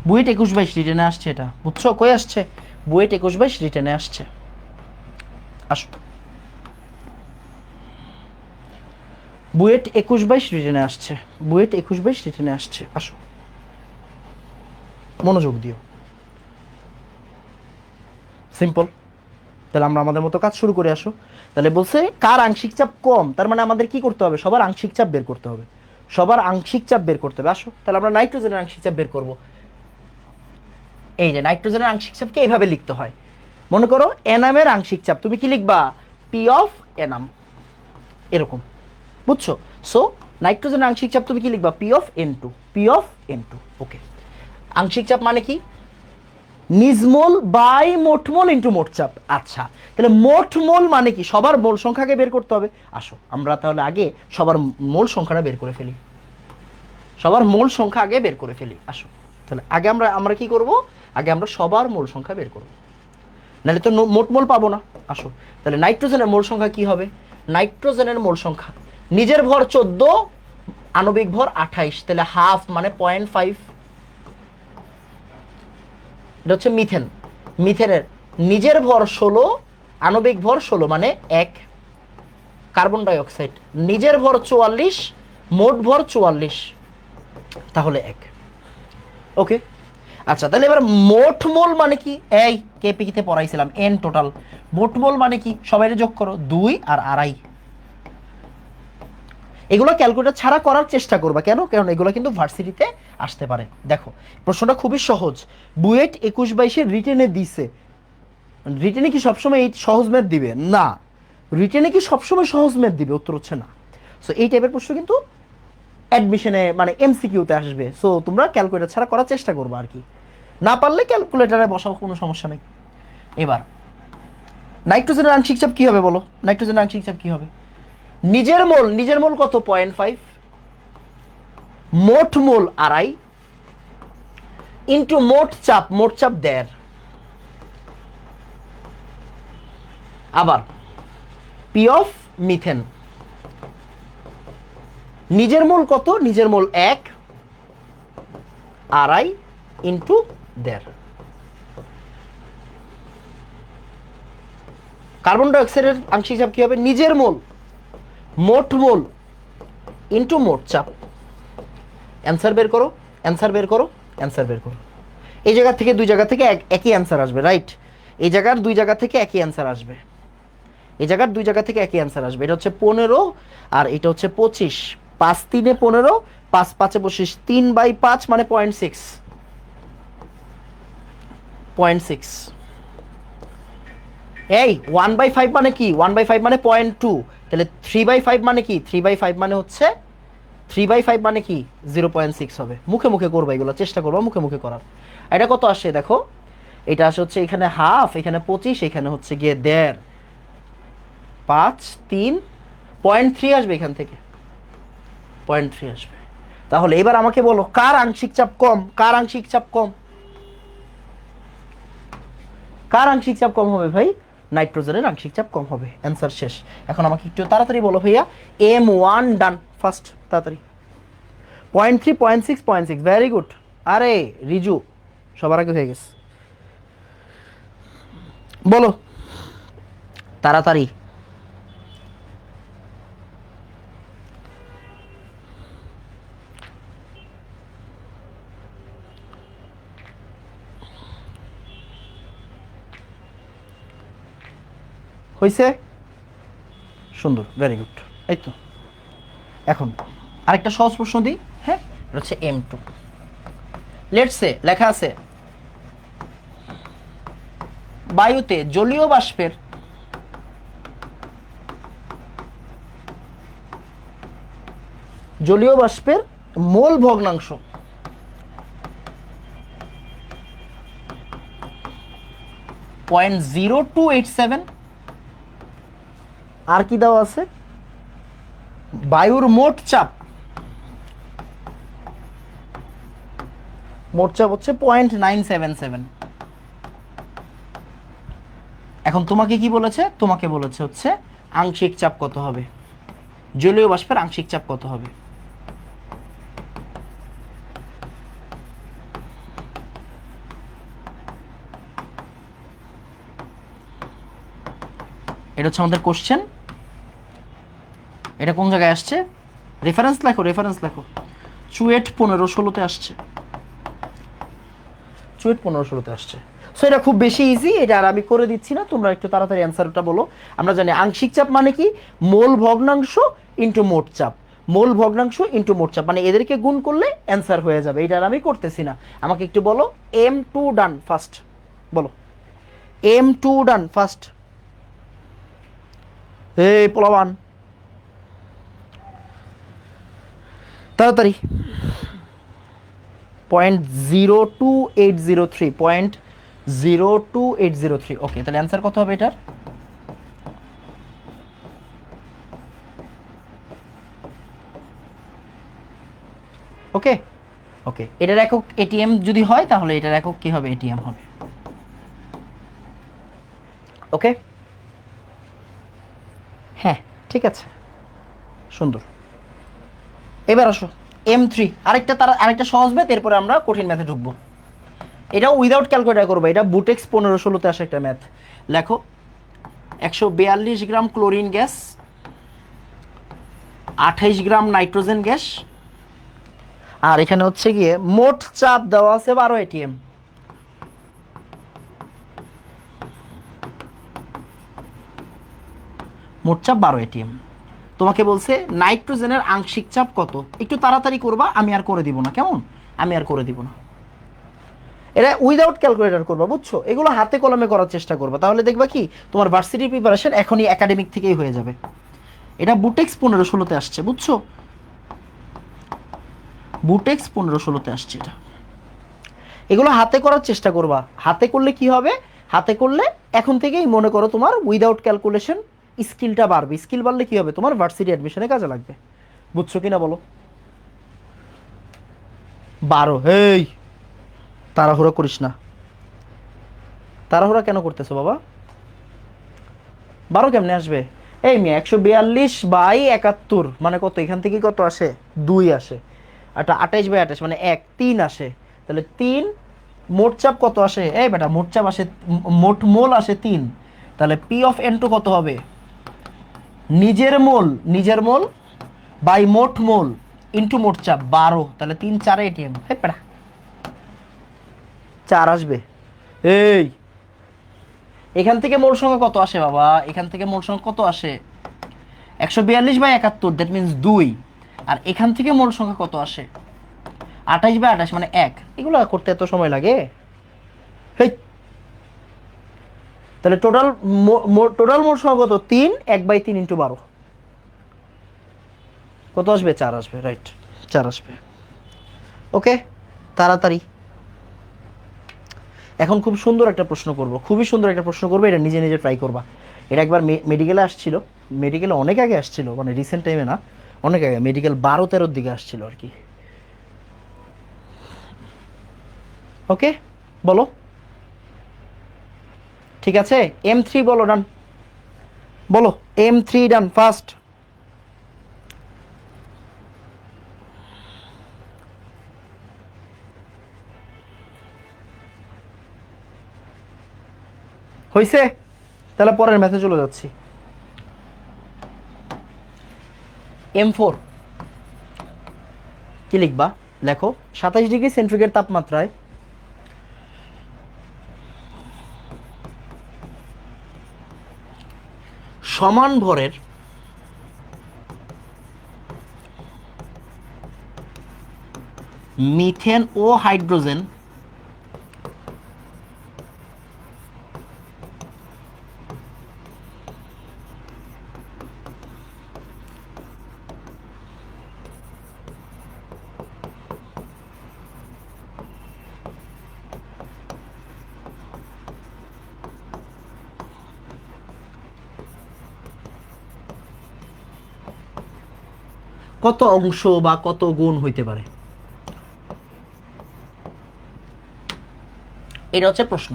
বুয়েট 21-22 রিটেনে আসছে এটা, বুঝছো? কই আসছে? বুয়েট 21-22 রিটেনে আসছে। আসো, বুয়েট 21-22 রিটেনে আসছে, বুয়েট 21-22 রিটেনে আসছে। আসো, মনোযোগ দিও। সিম্পল, তাহলে আমরা আমাদের মতো কাজ শুরু করে আসো। তাহলে বলছে কার আংশিক চাপ কম, তার মানে আমাদের কি করতে হবে, সবার আংশিক চাপ বের করতে হবে, সবার আংশিক চাপ বের করতে হবে। আসো তাহলে আমরা নাইট্রোজেনের আংশিক চাপ বের করব। এই যে নাইট্রোজেনের আংশিক চাপকে এইভাবে লিখতে হয়। মনে করো এনামের আংশিক চাপ, তুমি কি লিখবা, পি অফ এনাম, এরকম, বুঝছো? সো নাইট্রোজেনের আংশিক চাপ তুমি কি লিখবা, p of N two, p of N two. Okay, আংশিক চাপ মানে কি, নিজ মোল বাই মোট মোল ইন্টু মোট চাপ। আচ্ছা, তাহলে মোট মোল মানে কি, সবার মোল সংখ্যাকে বের করতে হবে। আসো আমরা তাহলে আগে সবার মোল সংখ্যাটা বের করে ফেলি, সবার মোল সংখ্যা আগে বের করে ফেলি। আসো তাহলে আগে আমরা আমরা কি করব, আগে আমরা সবার মোল সংখ্যা বের করব, নাহলে তো মোট মোল পাবো না। আসো তাহলে নাইট্রোজেনের মোল সংখ্যা কি হবে, নাইট্রোজেনের মোল সংখ্যা, নিজের ভর 14, আণবিক ভর 28, তাহলে হাফ মানে 0.5। এটা হচ্ছে মিথেন, মিথেনের নিজের ভর 16, আণবিক ভর 16 মানে 1। কার্বন ডাই অক্সাইড নিজের ভর 44, মোট ভর 44, তাহলে 1। ওকে, আচ্ছা তাহলে এবার মোট মোল মানে কি, এই কেপিতে পড়াইছিলাম এন টোটাল, মোট মোল মানে কি, সবাই যোগ করো, 2 আর আড়াই। এগুলো ক্যালকুলেটর ছাড়া করার চেষ্টা করবা, কেন, কারণ এগুলো কিন্তু ভার্সিটিতে আসতে পারে। দেখো প্রশ্নটা খুবই সহজ, বুয়েট 21-22 রিটেনে দিছে, রিটেনে কি সবসময় এই সহজ ম্যাথ দিবে না, রিটেনে কি সবসময় সহজ ম্যাথ দিবে, উত্তর হচ্ছে না। সো এই টাইপের প্রশ্ন কিন্তু অ্যাডমিশনে মানে এমসিকিউতে আসবে। সো তোমরা ক্যালকুলেটর ছাড়া করার চেষ্টা করবে আর কি, না পারলে ক্যালকুলেটরে বসাও, কোনো সমস্যা নেই। এবার নাইট্রোজেনের আংশিক চাপ কি হবে বলো, নাইট্রোজেনের আংশিক চাপ কি হবে, নিজের মোল, নিজের মোল কত, 0.5, মোট মোল আড়াই, ইন্টু মোট চাপ, মোট চাপ 1.5। আবার পি অফ মিথেন, নিজের মোল কত, নিজের মোল 1, আড়াই ইন্টু 1.5। কার্বন ডাই অক্সাইডের আংশিক চাপ কি হবে, নিজের মোল, মোট মোল ইন্টু মোট চাপ। অ্যান্সার বের করো, অ্যান্সার বের করো, অ্যান্সার বের করো। এই জায়গা থেকে দুই জায়গা থেকে একই অ্যান্সার আসবে, রাইট? এই জায়গার দুই জায়গা থেকে একই অ্যান্সার আসবে, এই জায়গার দুই জায়গা থেকে একই অ্যান্সার আসবে। এটা হচ্ছে 15 আর এটা হচ্ছে 25, 5 3 15, 5 5 25, 3/5 মানে 0.6, 0.6। এই 1/5 মানে কি, 1/5 মানে 0.2, তাহলে 3/5 মানে কি, 3/5 মানে হচ্ছে 3/5 মানে কি 0.6 হবে। মুখে মুখে করবা, এগুলো চেষ্টা করবা মুখে মুখে করার। এটা কত আসে দেখো, এটা আসে হচ্ছে এখানে হাফ, এখানে 25, এখানে হচ্ছে গিয়ে 1.5, 5 3, 0.3 আসবে এখান থেকে, 0.3 আসবে। তাহলে এবার আমাকে বলো কার আংশিক চাপ কম, কার আংশিক চাপ কম, কার আংশিক চাপ কম হবে ভাই, নাইট্রোজেনের আংশিক চাপ কম হবে। অ্যান্সার শেষ। এখন আমাকে একটু তাড়াতাড়ি বলো ভাইয়া, M1 ডান, ফার্স্ট তাড়াতাড়ি, 0.3 0.6 0.6, ভেরি গুড। আরে রিজু সবার আগে হয়ে গেছে, বলো তাড়াতাড়ি। হয়েছে, সুন্দর, ভেরি গুড। এই তো এখন আরেকটা সহজ প্রশ্ন দিই, হ্যাঁ, এটা হচ্ছে M2। লেটস সে লেখা আছে বায়ুতে জলীয় বাষ্পের মোল ভগ্নাংশ 0.0287, আর কি দেওয়া আছে, বায়ুর মোট চাপ হচ্ছে 0.977। এখন তোমাকে কি বলেছে, তোমাকে বলেছে হচ্ছে আংশিক চাপ কত হবে, জলীয় বাষ্পের আংশিক চাপ কত হবে। এটা হচ্ছে আমাদের কোশ্চেন, এটা কোন জায়গায় আসছে, রেফারেন্স লেখো, রেফারেন্স লেখো, চুয়েট 15 16-তে আসছে, চুয়েট 15 16-তে আসছে। সো এটা খুব বেশি ইজি, এটা আর আমি করে দিচ্ছি না, তোমরা একটু তাড়াতাড়ি অ্যান্সারটা বলো। আমরা জানি আংশিক চাপ মানে কি, মোল ভগ্নাংশ ইন্টু মোট চাপ, মোল ভগ্নাংশ ইন্টু মোট চাপ, মানে এদেরকে গুণ করলে অ্যান্সার হয়ে যাবে। এটা আর আমি করতেছি না। আমাকে একটু বলো M2 ডান ফার্স্ট, বলো M2 ডান ফার্স্ট। এই পোলাবান তাড়াতাড়ি। 0.02803, 0.02803। ওকে, তাহলে অ্যান্সার কত হবে এটার? ওকে ওকে, এটার একক এটিএম যদি হয় তাহলে এটার একক কি হবে? এটিএম হবে। ওকে, হ্যাঁ ঠিক আছে, সুন্দর। এবার আসো M3, আরেকটা সহজ ম্যাথ, এরপরে আমরা কঠিন ম্যাথে ঢুকবো। এটাও উইদাউট ক্যালকুলেটার করবো, এটা বুটেক্স 1516-তে আসে একটা ম্যাথ। লেখো 142 গ্রাম ক্লোরিন গ্যাস, 28 গ্রাম নাইট্রোজেন গ্যাস, আর এখানে হচ্ছে গিয়ে মোট চাপ দেওয়া আছে 12 এটিএম। মোট চাপ 12 এটিএম। তোমাকে বলছে নাইট্রোজেনের আংশিক চাপ কত। একটু তাড়াতাড়ি করবা, আমি আর করে দিব না, কেমন? আমি আর করে দিব না। এটা উইদাউট ক্যালকুলেটর করবা, বুঝছো? এগুলো হাতে কলমে করার চেষ্টা করবা, তাহলে দেখবা কি তোমার ভার্সিটি প্রিপারেশন এখনই একাডেমিক থেকেই হয়ে যাবে। এটা বুটেক্স 1516-তে আসছে, বুঝছো? বুটেক্স 1516-তে আসছে এটা। এগুলো হাতে করার চেষ্টা করবা, হাতে করলে কি হবে? হাতে করলে এখন থেকেই মনে করো তোমার উইদাউট ক্যালকুলেশন স্কিলটা বাড়বে। স্কিল বাড়লে কি হবে? তোমার ভার্সিটি অ্যাডমিশনে কাজে লাগবে। বুঝছো কিনা বলো? 12, হেই তাড়াহুড়া করিস না। তাড়াহুড়া কেন করতেছো বাবা? 12 কেমনে আসবে? এই মেয়ে 142/71 মানে কত? এখান থেকে কত আসে? 2 আসে। আর 28/28 মানে 3 আসে। তাহলে 3 মোট চাপ কত আসে? এই বেটা মোট চাপ আসে, মোট মোল আসে 3। তাহলে P(N2) কত হবে? নিজের মোল বাই মোট মোল ইন্টু মোট চাপ 12। তাহলে 3 4 এটিএম। হ্যাঁ বেটা 4 আসবে। এই এখান থেকে মোল সংখ্যা কত আসে বাবা? এখান থেকে মোল সংখ্যা কত আসে? 142/71, দ্যাট মিনস 2। আর এখান থেকে মোল সংখ্যা কত আসে? 28/28 মানে 1। এগুলো করতে এত সময় লাগে? হেই, তাহলে টোটাল মোল সংখ্যা কত? 3, 1/3 ইন্টু 12 কত আসবে? 4 আসবে, রাইট, 4 আসবে। ওকে, তাড়াতাড়ি। এখন খুব সুন্দর একটা প্রশ্ন করব, খুবই সুন্দর একটা প্রশ্ন করবো, এটা নিজে নিজে ট্রাই করবা। এটা একবার মেডিকেলে আসছিল, মেডিকেলে অনেক আগে আসছিল, মানে রিসেন্ট টাইমে না, অনেক আগে, মেডিকেল 12-13 দিকে আসছিল আর কি। ওকে, বলো। ঠিক আছে, M3 বলো, ডান বলো। M3 ডান ফার্স্ট। হইছে? তাহলে পরের ম্যাথে চলে যাচ্ছি। M4 কি লিখবা? লেখো 27 ডিগ্রি সেন্টিগ্রেড তাপমাত্রায় সমান ভরের মিথেন ও হাইড্রোজেন কত অংশ বা কত গুণ হইতে পারে? এটা হচ্ছে প্রশ্ন।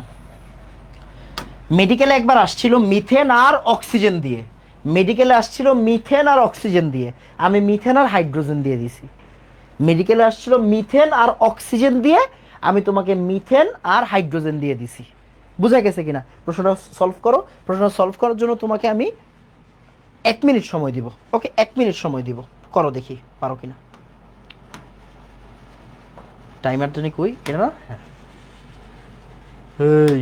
মেডিকেলে একবার আসছিল মিথেন আর অক্সিজেন দিয়ে, মেডিকেলে আসছিল মিথেন আর অক্সিজেন দিয়ে, আমি মিথেন আর হাইড্রোজেন দিয়ে দিছি। মেডিকেলে আসছিল মিথেন আর অক্সিজেন দিয়ে, আমি তোমাকে মিথেন আর হাইড্রোজেন দিয়ে দিছি। বুঝা গেছে কিনা? প্রশ্নটা সলভ করো। প্রশ্নটা সলভ করার জন্য তোমাকে আমি 1 মিনিট সময় দিব। ওকে, 1 মিনিট সময় দিব, করো দেখি পারো কিনা। টাইমার জন্য কই এটা না? হ্যাঁ, এই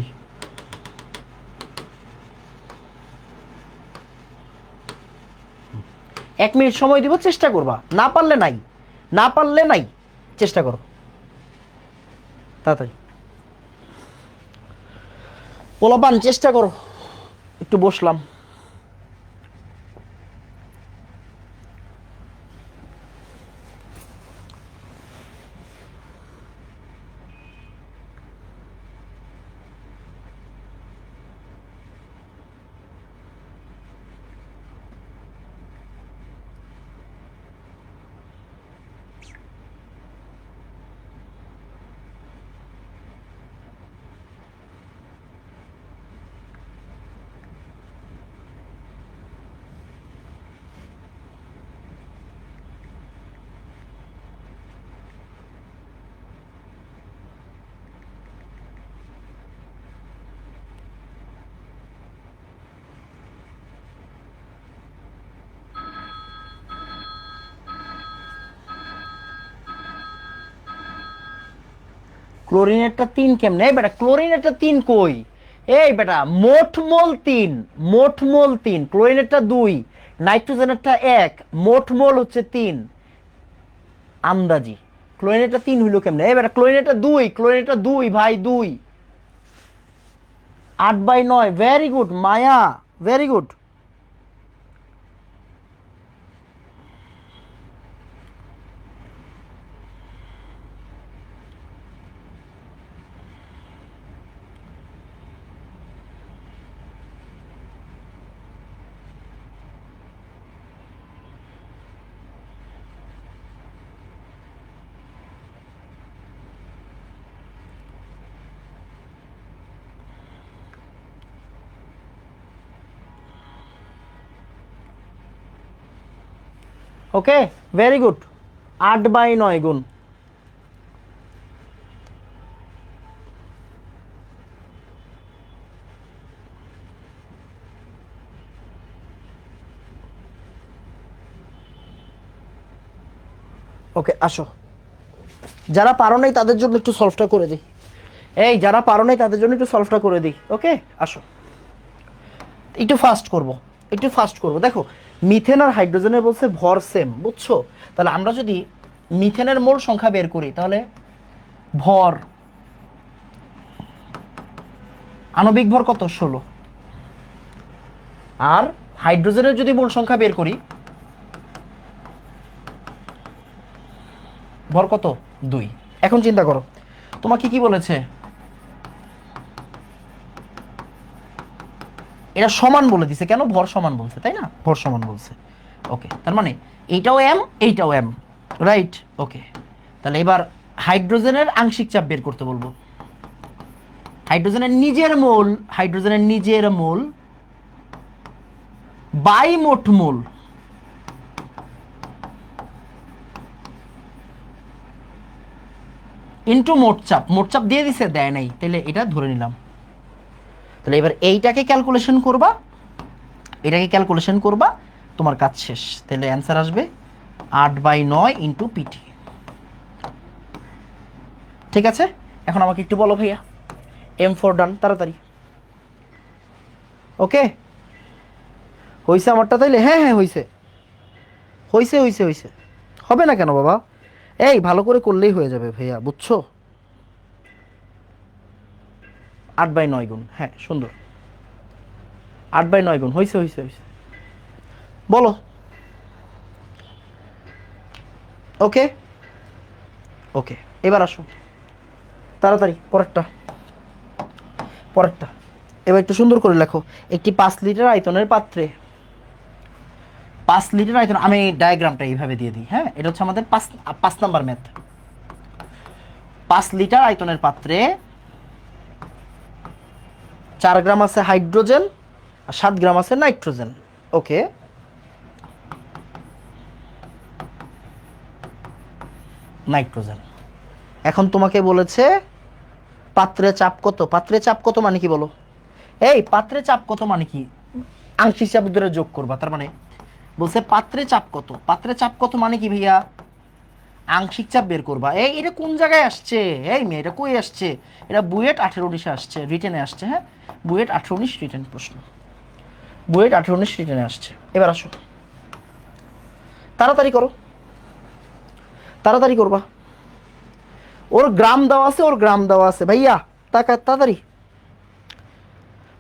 1 মিনিট সময় দিব, চেষ্টা করবা, না পারলে নাই, না পারলে নাই, চেষ্টা করো তাড়াতাড়ি। পোলাপান চেষ্টা করো। একটু বসলাম। ক্লোরিনেরটা 3 কেমনে? এই বেটা ক্লোরিনেরটা 3 কই? এই বেটা মোট মোল 3, মোট মোল 3, ক্লোরিনেরটা 2, নাইট্রোজেনেরটা 1, মোট মোল হচ্ছে 3। আন্দাজি ক্লোরিনেরটা 3 হইলো কেমনে? এই বেটা ক্লোরিনেরটা 2, ক্লোরিনেরটা 2 ভাই, 2। 8/9, ভেরি গুড মায়া, ভেরি গুড। ওকে, ভেরি গুড। 8/9 গুণ। ওকে আসো, যারা পারো নাই তাদের জন্য একটু সলভটা করে দিই। এই যারা পারো নাই তাদের জন্য একটু সলভটা করে দিই। ওকে আসো, একটু ফাস্ট করব, একটু ফাস্ট করব। দেখো মিথেন আর হাইড্রোজেনের বলছে ভর সেম, বুঝছো? তাহলে আমরা যদি মিথেনের মোল সংখ্যা বের করি তাহলে ভর, আণবিক ভর কত? 16। আর হাইড্রোজেনের যদি মোল সংখ্যা বের করি, ভর কত? 2। এখন চিন্তা করো, তোমাকে কি বলেছে? এটা সমান বলে দিছে, কেন? ভর সমান বলছে, তাই না? ভর সমান বলছে। ওকে, তার মানে এইটাও এম, এইটাও এম, রাইট? ওকে, তাহলে এবার হাইড্রোজেনের আংশিক চাপ বের করতে বলবো। হাইড্রোজেনের নিজের মোল, হাইড্রোজেনের নিজের মোল বাই মোট মোল ইন্টু মোট চাপ। মোট চাপ দিয়ে দিছে? দেয় নাই, তাহলে এটা ধরে নিলাম। তাহলে এবার এইটাকে ক্যালকুলেশন করবা, এটাকে ক্যালকুলেশন করবা, তোমার কাজ শেষ। তাহলে অ্যান্সার আসবে 8/9 ইন্টু পিটি। ঠিক আছে, এখন আমাকে একটু বলো ভাইয়া, M4 ডান, তাড়াতাড়ি। ওকে, হয়েছে আমারটা তাইলে? হ্যাঁ হ্যাঁ হয়েছে, হয়েছে হয়েছে হয়েছে। হবে না কেন বাবা? এই ভালো করে করলেই হয়ে যাবে ভাইয়া, বুঝছো? 8/9 গুণ, হ্যাঁ সুন্দর। 8/9 গুণ, হয়েছে হয়েছে হয়েছে। বলো। ওকে ওকে, এবার আসো তাড়াতাড়ি পরেরটা, পরেরটা। এবার একটু সুন্দর করে লেখো। একটি 5 লিটার আয়তনের পাত্রে, 5 লিটার আয়তন, আমি ডায়াগ্রামটা এইভাবে দিয়ে দিই। হ্যাঁ, এটা হচ্ছে আমাদের 5 নাম্বার ম্যাথ। 5 লিটার আয়তনের পাত্রে 4 গ্রাম আছে হাইড্রোজেন আর 7 গ্রাম আছে নাইট্রোজেন। ওকে, নাইট্রোজেন। এখন তোমাকে বলেছে পাত্রে চাপ কত? পাত্রে চাপ কত মানে কি বলো? এই পাত্রে চাপ কত মানে কি? আংশিক চাপ ধরে যোগ করবা, তার মানে বলছে পাত্রে চাপ কত। পাত্রে চাপ কত মানে কি ভাইয়া? আংশিক চাপ বের করবা। এই এটা কোন জায়গায় আসছে? এই মেয়ে এটা কই আসছে? এটা বুয়েট 18-19 আসছে, রিটেনে আসছে। হ্যাঁ, বুয়েট 18-19 রিটেন প্রশ্ন, বুয়েট 18-19 রিটেনে আসছে। এবার আসো, তাড়াতাড়ি করো, তাড়াতাড়ি করবা। ওর গ্রাম দেওয়া আছে, ওর গ্রাম দেওয়া আছে ভাইয়া, তাড়াতাড়ি।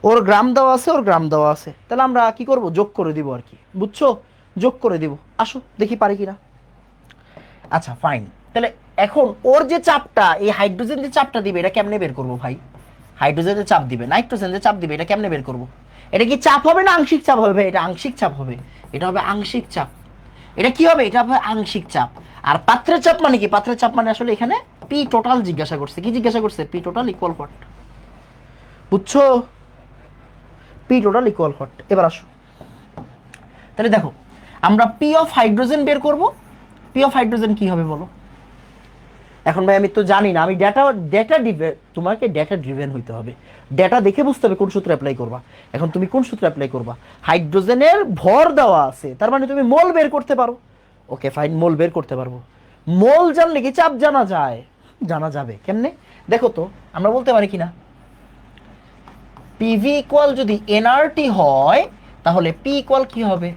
ওর গ্রাম দেওয়া আছে, ওর গ্রাম দেওয়া আছে। তাহলে আমরা কি করব? যোগ করে দিব আর কি, বুঝছো? যোগ করে দিব। আসো দেখি পারি কিনা। আচ্ছা ফাইন। তাহলে এখন ওর যে চাপটা, এই হাইড্রোজেন যে চাপটা দিবে, এটা কেমনে বের করবো ভাই? হাইড্রোজেন যে চাপ দিবে, নাইট্রোজেন যে চাপ দিবে, এটা কেমনে বের করবো? এটা কি চাপ হবে না আংশিক চাপ হবে? এটা আংশিক চাপ হবে, এটা হবে আংশিক চাপ। এটা কি হবে? এটা হবে আংশিক চাপ। আর পাত্রের চাপ মানে কি? পাত্রের চাপ মানে আসলে এখানে পি টোটাল জিজ্ঞাসা করছে। কি জিজ্ঞাসা করছে? পি টোটাল ইকুয়াল হোয়াট, বুঝছো? P total equal what. এবার আসো, তাহলে দেখো আমরা পি অফ হাইড্রোজেন বের করব। পি অফ হাইড্রোজেন কি হবে বলো? এখন ভাই আমি তো জানি না, আমি ডেটা ডেটা তোমাকে ডেটা ড্রিভেন হইতে হবে, ডেটা দেখে বুঝতে হবে কোন সূত্র অ্যাপ্লাই করবা। এখন তুমি কোন সূত্র অ্যাপ্লাই করবা? হাইড্রোজেনের ভর দেওয়া আছে, তার মানে তুমি মোল বের করতে পারো। ওকে ফাইন, মোল বের করতে পারবো। মোল জানলে কি চাপ জানা যায়? জানা যাবে। কেমনে দেখো তো, আমরা বলতে পারি কিনা পিভি ইকুয়াল যদি এনআরটি হয়, তাহলে পি ইকুয়াল কি হবে?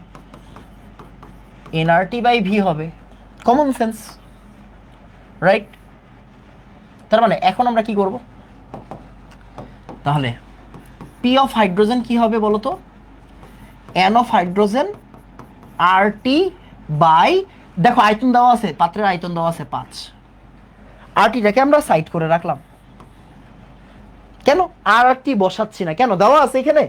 এনআরটি বাই ভি হবে। Common sense, right? তার মানে এখন আমরা কি করব? তাহলে পি অফ হাইড্রোজেন কি হবে বলো তো? N of hydrogen R T by, দেখো আয়তন দেওয়া আছে, পাত্রের আয়তন দেওয়া আছে 5। আর টিটাকে আমরা সাইড করে রাখলাম। কেন আর টি বসাচ্ছি না? কেন? দেওয়া আছে এখানে।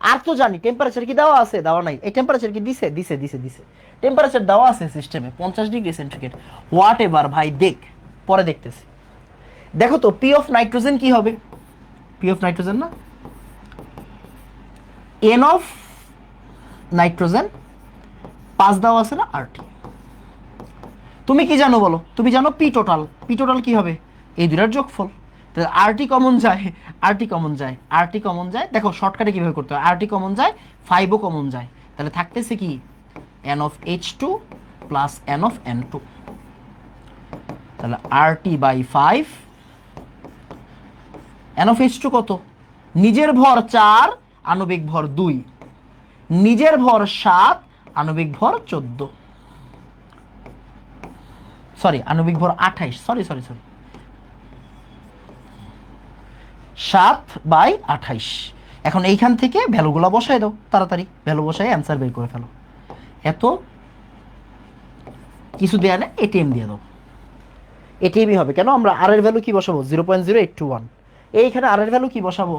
আর তো জানি টেম্পারেচার কি দেওয়া আছে? দেওয়া নাই। এই টেম্পারেচার কি দিছে? দিছে দিছে দিছে। টেম্পারেচার দেওয়া আছে সিস্টেমে 50°C। হোয়াট এভার ভাই, দেখ পরে দেখতেছি। দেখো তো পি অফ নাইট্রোজেন কি হবে? পি অফ নাইট্রোজেন না, এন অফ নাইট্রোজেন 5 দেওয়া আছে না, আরটি। তুমি কি জানো বলো? তুমি জানো পি টোটাল। পি টোটাল কি হবে? এই দুটার যোগফল। তাহলে আরটি কমন যায়, আরটি কমন যায়, আরটি কমন যায়। দেখো শর্টকাটে কিভাবে করতে হয়, আরটি কমন যায়, 5ও কমন যায়। তাহলে থাকতেছে কি? N of H two plus n of N two. তাহলে RT by 5। N of H two কত? নিজের ভর 4, আণবিক ভর 2, নিজের ভর 7, আণবিক ভর 14, সরি আণবিক ভর 28, সরি সরি সরি 7/28। এখন এইখান থেকে ভ্যালুগুলো বসাই দাও, তাড়াতাড়ি ভ্যালু বসাই অ্যান্সার বের করে ফেলো। এত কিছু দেয়া নেই, এটিএম দিয়ে দাও। এটিএমই হবে। কেন? আমরা আর এর ভ্যালু কি বসাবো? 0.0821। এইখানে আর এর ভ্যালু কি বসাবো?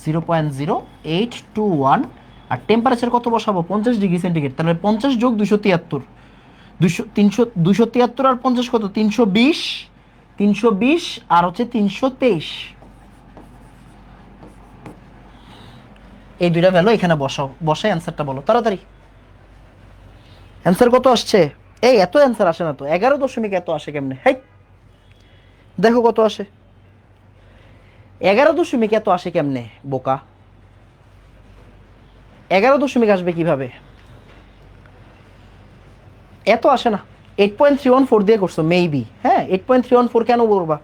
0.0821। আর টেম্পারেচার কত বসাবো? 50°C। তাহলে 50 যোগ 273, 273 আর 50 কত? 320, 320 আর হচ্ছে 323। এই দুইটা ভ্যালু এখানে বসাও, বসাই অ্যান্সারটা বলো তাড়াতাড়ি। অ্যান্সার কত আসছে? এই এত অ্যান্সার আসে না তো, 11 এত আসে কেমনে? হেই দেখো কত আসে। 11 এত আসে কেমনে বোকা? 11 আসবে কিভাবে? এত আসে না। 8.314 দিয়ে করছো মেবি। হ্যাঁ 8.314 কেন বলবা?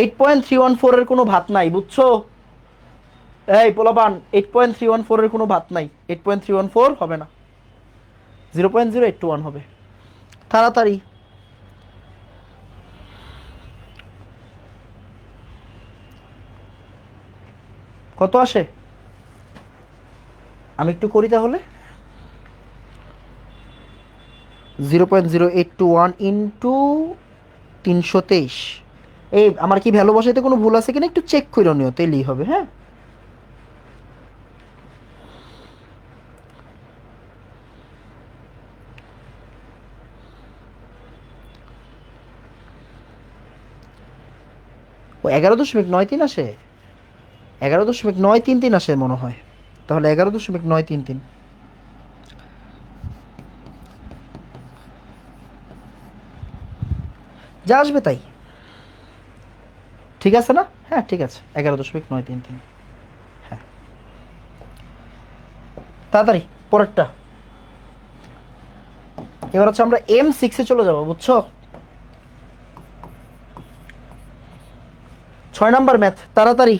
8.314 এর কোনো ভাত নাই, বুঝছো? এই পোলাপান, 8.314 এর কোনো ভাত নাই। 8.314 হবে না, 0.0821 হবে। তাড়াতাড়ি। কত আসে? আমি একটু করি তাহলে। 0.0821 ইন্টু 323। এই আমার কি ভ্যালু বসাইতে কোনো ভুল আছে কিনা একটু চেক করে নিও, তাইলেই হবে। হ্যাঁ ও 11.93 আসে, 11.933 আসে মনে হয়। তাহলে 11.933 যা আসবে তাই। ঠিক আছে না? হ্যাঁ ঠিক আছে, 11.933। হ্যাঁ তাড়াতাড়ি পরেরটা। এবার হচ্ছে আমরা M6-এ চলে যাবো, বুঝছো? 6 নাম্বার ম্যাথ, তাড়াতাড়ি।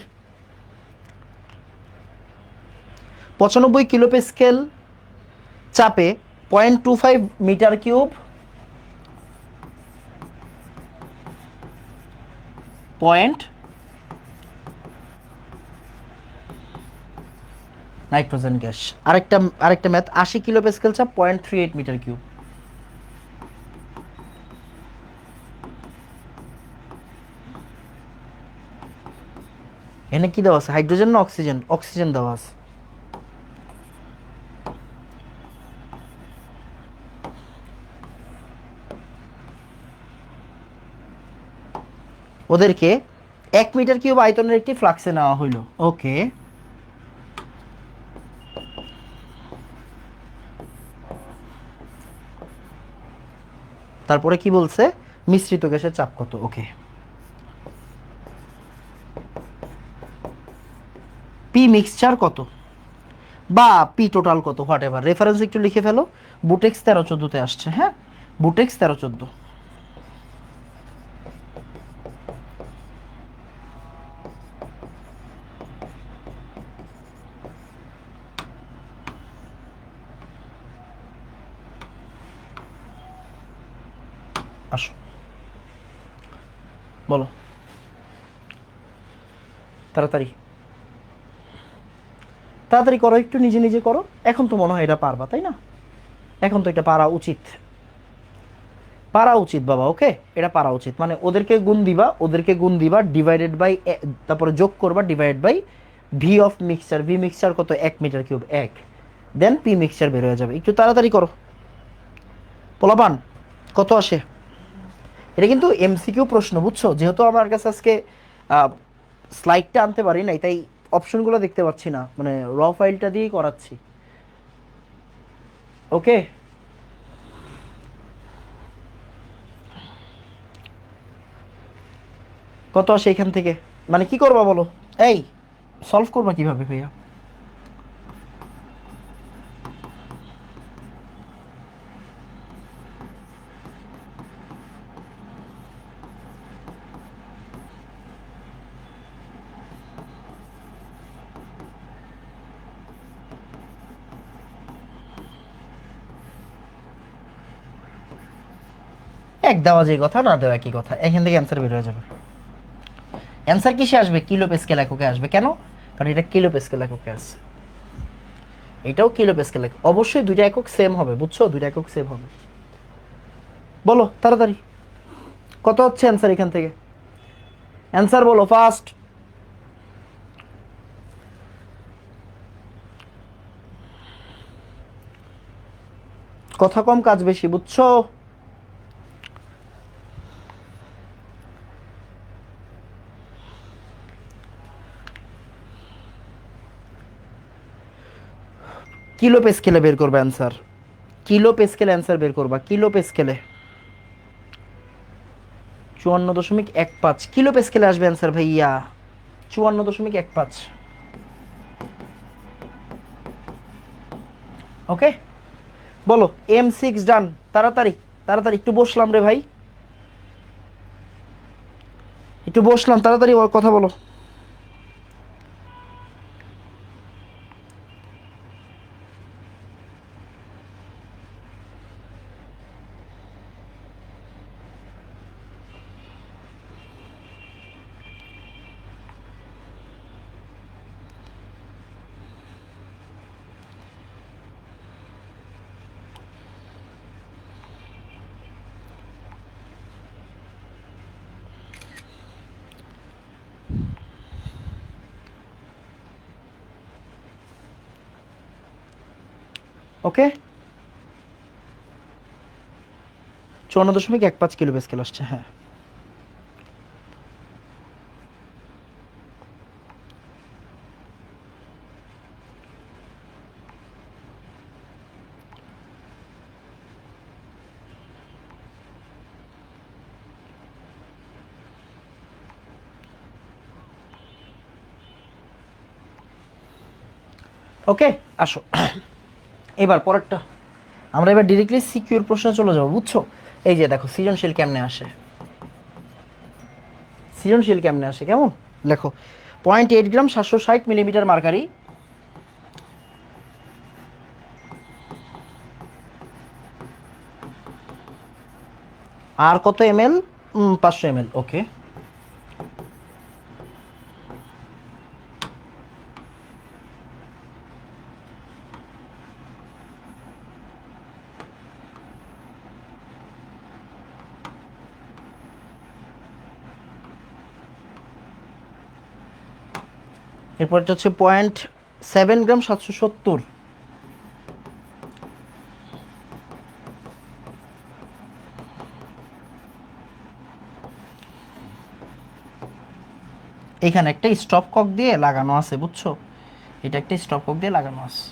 95 কিলো প্যাসকেল চাপে 0.25 metre cube point nitrogen gas. আরেকটা আরেকটা ম্যাথ, 80 কিলো প্যাসকেল চাপ 0.38 মিটার কিউব। এখানে কি দেওয়া আছে, হাইড্রোজেন না অক্সিজেন? অক্সিজেন দেওয়া আছে। ওদেরকে 1 মিটার কিউব আয়তনের একটি ফ্লাক্সে নেওয়া হইল। ওকে, তারপরে কি বলছে, মিশ্রিত গ্যাসের চাপ কত? ওকে, পি মিক্সচার কত বা পি টোটাল কত, হোয়াট এভার, রেফারেন্স একটু লিখে ফেলো। বুটেক্স 13-14-তে আসছে, হ্যাঁ, বুটেক্স 13-14। আসো, বলো তাড়াতাড়ি, তাড়াতাড়ি করো, একটু নিজে নিজে করো। এখন তো মনে হয় এটা পারবা, তাই না? এখন তো এটা পারা উচিত, পারা উচিত বাবা। ওকে, এটা পারা উচিত। মানে ওদেরকে গুণ দিবা, ওদেরকে গুণ দিবা, ডিভাইডেড বাই, তারপরে যোগ করবা, divide by V of mixture. V mixture কত? 1 metre cube, 1। Then P mixture বের হয়ে যাবে। একটু তাড়াতাড়ি করো পোলাপান, কত আসে? এটা কিন্তু এমসিকিউ প্রশ্ন, বুঝছো? যেহেতু আমার কাছে আজকে স্লাইডটা আনতে পারি নাই, তাই অপশনগুলো দেখতে পাচ্ছি না, মানে র ফাইলটা দিয়েই করাচ্ছি। ওকে, কত আসে এখান থেকে? মানে কি করবা বলো? এই, সলভ করবা কিভাবে ভাইয়া? এক দেওয়া যে কথা, না দেওয়া একই কথা, এখান থেকে অ্যান্সার বের হয়ে যাবে। অ্যান্সার কিসে আসবে? কিলো প্যাসকেল এককে আসবে। কেন? কারণ এটা কিলো প্যাসকেল এককে আছে, এটাও কিলো প্যাসকেল একক। অবশ্যই দুইটা একক সেম হবে, বুঝছো? দুইটা একক সেম হবে। বলো তাড়াতাড়ি, কত হচ্ছে অ্যান্সার এখান থেকে? অ্যান্সার বলো ফাস্ট। কথা কম কাজ বেশি, বুঝছো? কিলো প্যাসকেলে বের করবে অ্যান্সার, কিলো প্যাসকেলে অ্যান্সার বের করবা, কিলো প্যাসকেলে। 54.15 কিলো প্যাসকেলে আসবে অ্যান্সার ভাইয়া, 54.15। ওকে, বলো M6 ডান। তাড়াতাড়ি, তাড়াতাড়ি, একটু বসলাম রে ভাই, একটু বসলাম, তাড়াতাড়ি ওর কথা বলো। ওকে, 54.15 কিলো প্যাসকেল আসছে, হ্যাঁ। ওকে, আসো এবার পরেরটা। আমরা এবার ডিরেক্টলি সিকিউর প্রশ্নে চলে যাবো, বুঝছো? এই যে দেখো সৃজনশীল কেমনে আসে, সৃজনশীল কেমনে আসে, কেমন লেখো। 0.8 গ্রাম 760 মিলিমিটার মার্কারি, আর কত ml? 500 ml। ওকে, এরপর এটা হচ্ছে 0.7 গ্রাম 770। এখানে একটা স্টপ কক দিয়ে লাগানো আছে, বুঝছো? এটা একটা স্টপ কক দিয়ে লাগানো আছে।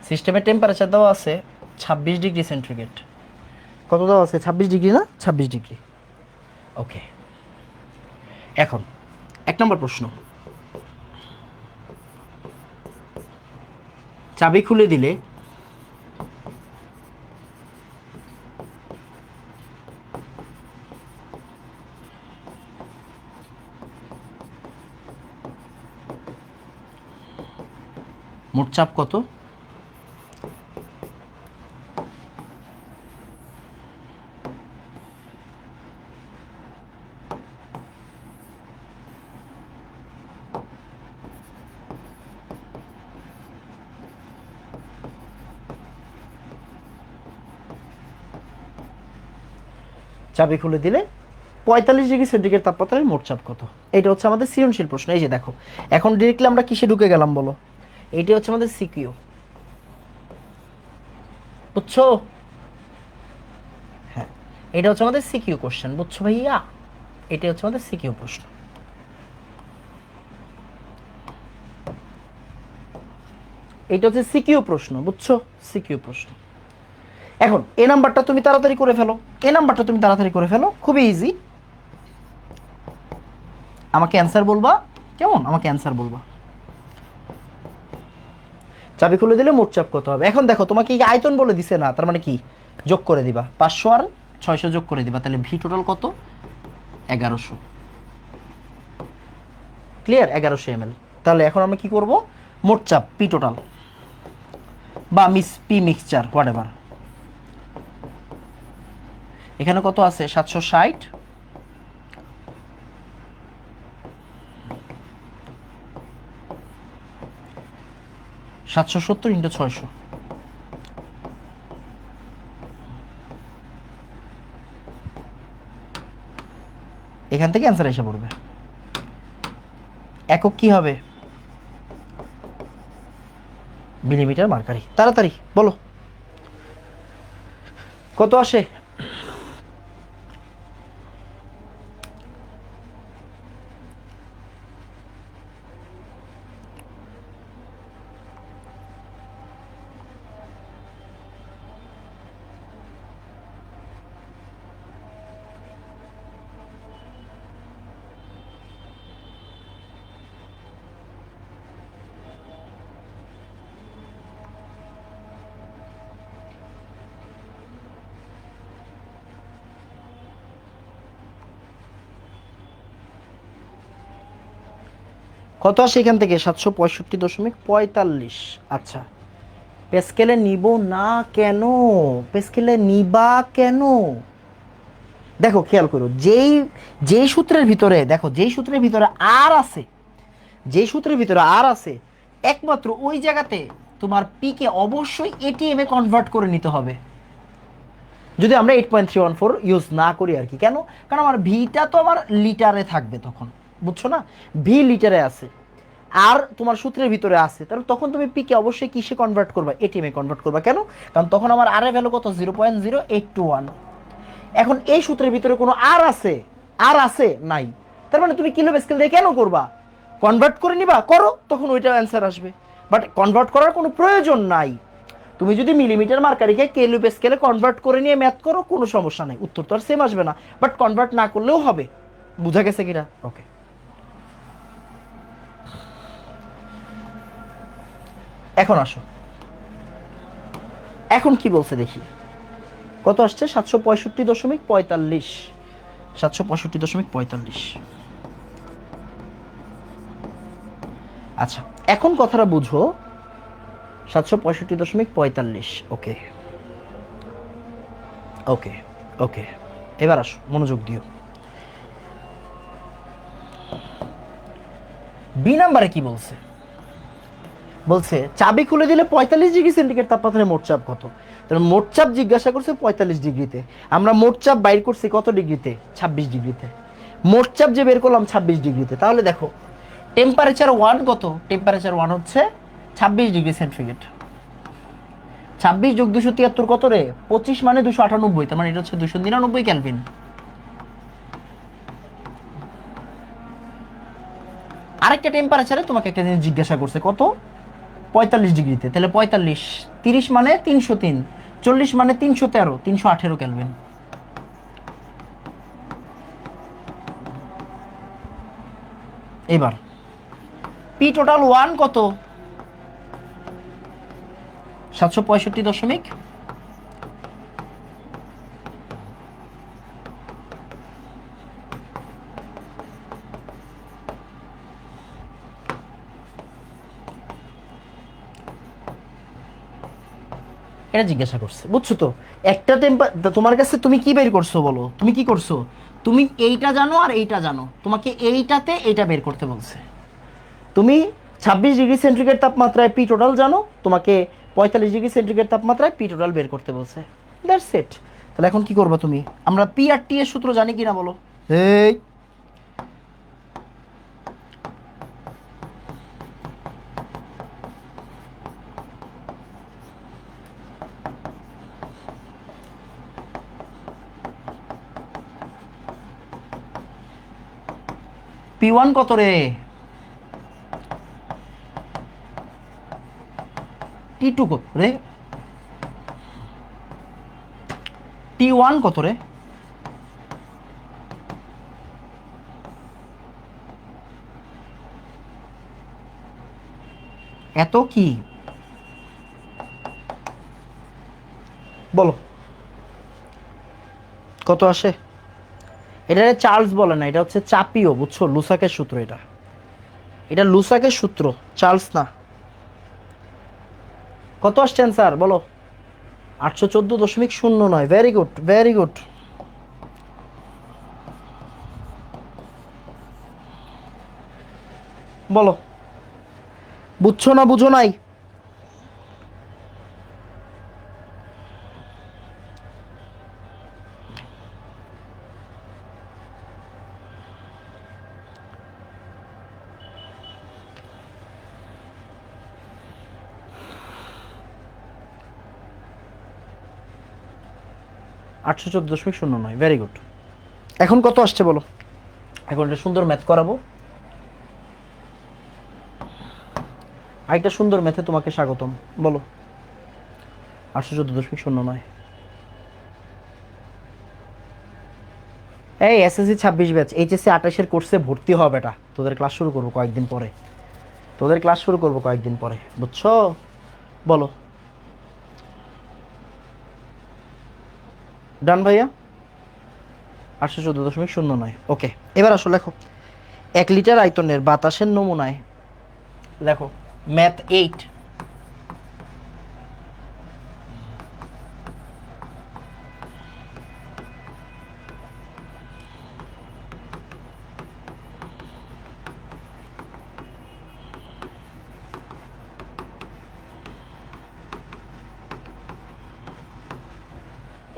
সিস্টেমের টেম্পারেচার দেওয়া আছে 26 ডিগ্রি সেন্টিগ্রেড। কত দেওয়া আছে? 26 ডিগ্রি না? 26 ডিগ্রি। ওকে, এখন 1 নম্বর প্রশ্ন, চাবি খুলে দিলে মোট চাপ কত? চাবি খুলে দিলে 45 ডিগ্রি সেন্টিগ্রেড তাপমাত্রায় মোট চাপ কত? এটা হচ্ছে আমাদের সৃজনশীল প্রশ্ন। এই যে দেখো, এখন ডিরেক্টলি আমরা কিসে ঢুকে গেলাম বলো? এইটা হচ্ছে আমাদের সিকিউ, বুঝছো? হ্যাঁ, এটা হচ্ছে আমাদের সিকিউ কোশ্চেন, বুঝছো ভাইয়া? এটা হচ্ছে আমাদের সিকিউ প্রশ্ন। এটা হচ্ছে সিকিউ প্রশ্ন, বুঝছো? সিকিউ প্রশ্ন। এখন এ নাম্বারটা তুমি তাড়াতাড়ি করে ফেলো, এ নাম্বারটা তুমি তাড়াতাড়ি করে ফেলো, খুবই ইজি। আমাকে অ্যান্সার বলবা, কেমন? আমাকে অ্যান্সার বলবা। চাবি খুলে দিলে মোট চাপ কত হবে? এখন দেখো, তোমাকে কি আয়তন বলে দিছে না, তার মানে কি যোগ করে দিবা, 500 আর 600 যোগ করে দিবা, তাহলে ভি টোটাল কত? 1100। ক্লিয়ার? 1100 ml। তাহলে এখন আমরা কি করব? মোট চাপ পি টোটাল বা পি মিক্সচার হোয়াট এভার, এখানে কত আছে? 760, 770 ইন্টু 600। এখান থেকে অ্যান্সার এসে পড়বে। একক কি হবে? Millimetre mercury. তাড়াতাড়ি বলো কত আসে? কত আসে এখান থেকে? 765.45। আচ্ছা, পেস্কেলে নিব না কেন? পেস্কেলে নিবা কেন? দেখো খেয়াল করো, যেই সূত্রের ভিতরে, দেখো যেই সূত্রের ভিতরে আর আছে, যেই সূত্রের ভিতরে আর আছে, একমাত্র ওই জায়গাতে তোমার পি কে অবশ্যই এটিএম এ কনভার্ট করে নিতে হবে। যদি আমরা 8.314 ইউজ না করি আর কি। কেন? কারণ আমার ভিটা তো আমার লিটারে থাকবে তখন, বুঝছো না? ভি লিটারে আছে, আর তোমার সূত্রের ভিতরে আছে, তাহলে তখন তুমি পি কে অবশ্যই কিসে কনভার্ট করবা? এটিএম এ কনভার্ট করবা। কেন? কারণ তখন আমার আর এর ভ্যালু কত? 0.0821। এখন এই সূত্রের ভিতরে কোনো আর আছে? আর আছে? নাই। তার মানে তুমি কিলো স্কেল দিয়ে কেন করবা? কনভার্ট করে নিবা, করো, তখন ওইটা অ্যান্সার আসবে। বাট কনভার্ট করার কোনো প্রয়োজন নাই। তুমি যদি মিলিমিটার মার্কারিকে কিলো স্কেলে কনভার্ট করে নিয়ে ম্যাথ করো, কোনো সমস্যা নেই, উত্তর তো আর সেম আসবে না, বাট কনভার্ট না করলেও হবে। বুঝা গেছে কিনা? ওকে, এখন আসো, এখন কি বলছে দেখি, কত আসছে? 765.45, 765.45। আচ্ছা, এখন কথাটা বুঝো, 765.45। ওকে, ওকে, ওকে, এবার আসো, মনোযোগ দিও। বি নাম্বারে কি বলছে? বলছে চাবি খুলে দিলে 45 ডিগ্রি সেন্টিগ্রেড তাপমাত্রায় মোট চাপ কত? তাহলে মোট চাপ জিজ্ঞাসা করছে 45 ডিগ্রিতে, আমরা মোট চাপ বাইর করছি কত ডিগ্রিতে? 26 ডিগ্রিতে। মোট চাপ যে বের করলাম 26 ডিগ্রিতে। তাহলে দেখো টেম্পারেচার ওয়ান কত? টেম্পারেচার ওয়ান হচ্ছে 26 ডিগ্রি সেন্টিগ্রেড। 26 যোগ 273 কত রে? 25 মানে 298, তার মানে এটা হচ্ছে 299 কেলভিন। আরেকটা টেম্পারেচারে তোমাকে একটা জিনিস জিজ্ঞাসা করছে কত? 45 ডিগ্রিতে। তাহলে 45, 30 মানে 303, 40 মানে 313, 318 কেলভিন। এবার পি টোটাল ওয়ান কত? 765 দশমিক, এটা জিজ্ঞাসা করছে, বুঝছো তো? একটা তোমার কাছে তুমি কি বের করছো বলো, তুমি কি করছো? তুমি এইটা জানো আর এইটা জানো, তোমাকে এইটাতে এইটা বের করতে বলছে। তুমি 26 ডিগ্রি সেন্টিগ্রেড তাপমাত্রায় পি টোটাল জানো, তোমাকে 45 ডিগ্রি সেন্টিগ্রেড তাপমাত্রায় পি টোটাল বের করতে বলছে। That's it. তাহলে এখন কি করবা তুমি? আমরা পি আর টি এর সূত্র জানি কিনা বলো? এই পি ওয়ান কত রে? টি টু কত রে? টি ওয়ান কত রে? এত কি বলো, কত আসে? এটা চার্লস বলে না, এটা হচ্ছে চাপিও, বুঝছো? লুসাকের সূত্র এটা, এটা লুসাকের সূত্র, চার্লস না। কত আসছে অ্যান্সার বলো? 814.09। Very good, very good. বলো, বুঝছো না বুঝো নাই? $814.09। Very good. এখন কত আসছে বলো? এখন একটা সুন্দর ম্যাথ করাবো, আরেকটা সুন্দর ম্যাথে তোমাকে স্বাগতম। বলো, 814.09। এই এসএসসি 26 ব্যাচ, এইচএসসি 28-এর কোর্সে ভর্তি হবে। এটা তোদের ক্লাস শুরু করবো কয়েকদিন পরে, তোদের ক্লাস শুরু করবো কয়েকদিন পরে, বুঝছো? বলো, ডান ভাইয়া? 814.09। ওকে, এবার আসো লেখো, 1 লিটার আয়তনের বাতাসের নমুনায়, দেখো ম্যাথ 8,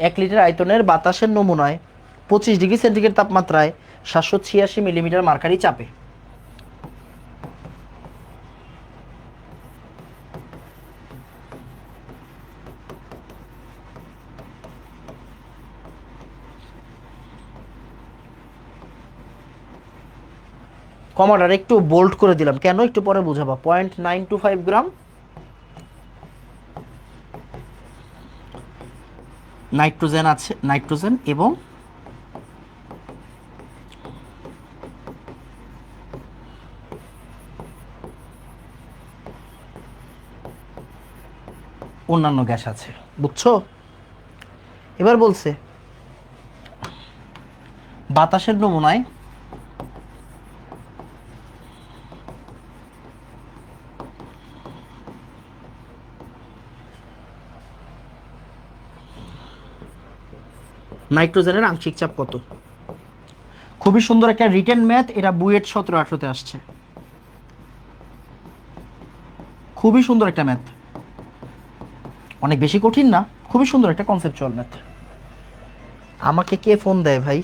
1 লিটার আয়তনের বাতাসের নমুনায় 25 ডিগ্রি সেন্টিগ্রেড তাপমাত্রায় 786 মিলিমিটার মার্কারি চাপে কমাটার একটু বোল্ড করে দিলাম কেন, একটু পরে বুঝাবা। 0.925 গ্রাম নাইট্রোজেন আছে, নাইট্রোজেন এবং অন্যান্য গ্যাস আছে, বুঝছো? এবার বলছে বাতাসের নমুনায় নাইট্রোজেনের আংশিক চাপ কত? খুবই সুন্দর একটা রিটেন ম্যাথ, এটা বুয়েট 17-18-তে আসছে। খুবই সুন্দর একটা ম্যাথ, অনেক বেশি কঠিন না, খুবই সুন্দর একটা কনসেপচুয়াল ম্যাথ। আমাকে কে ফোন দেয় ভাই?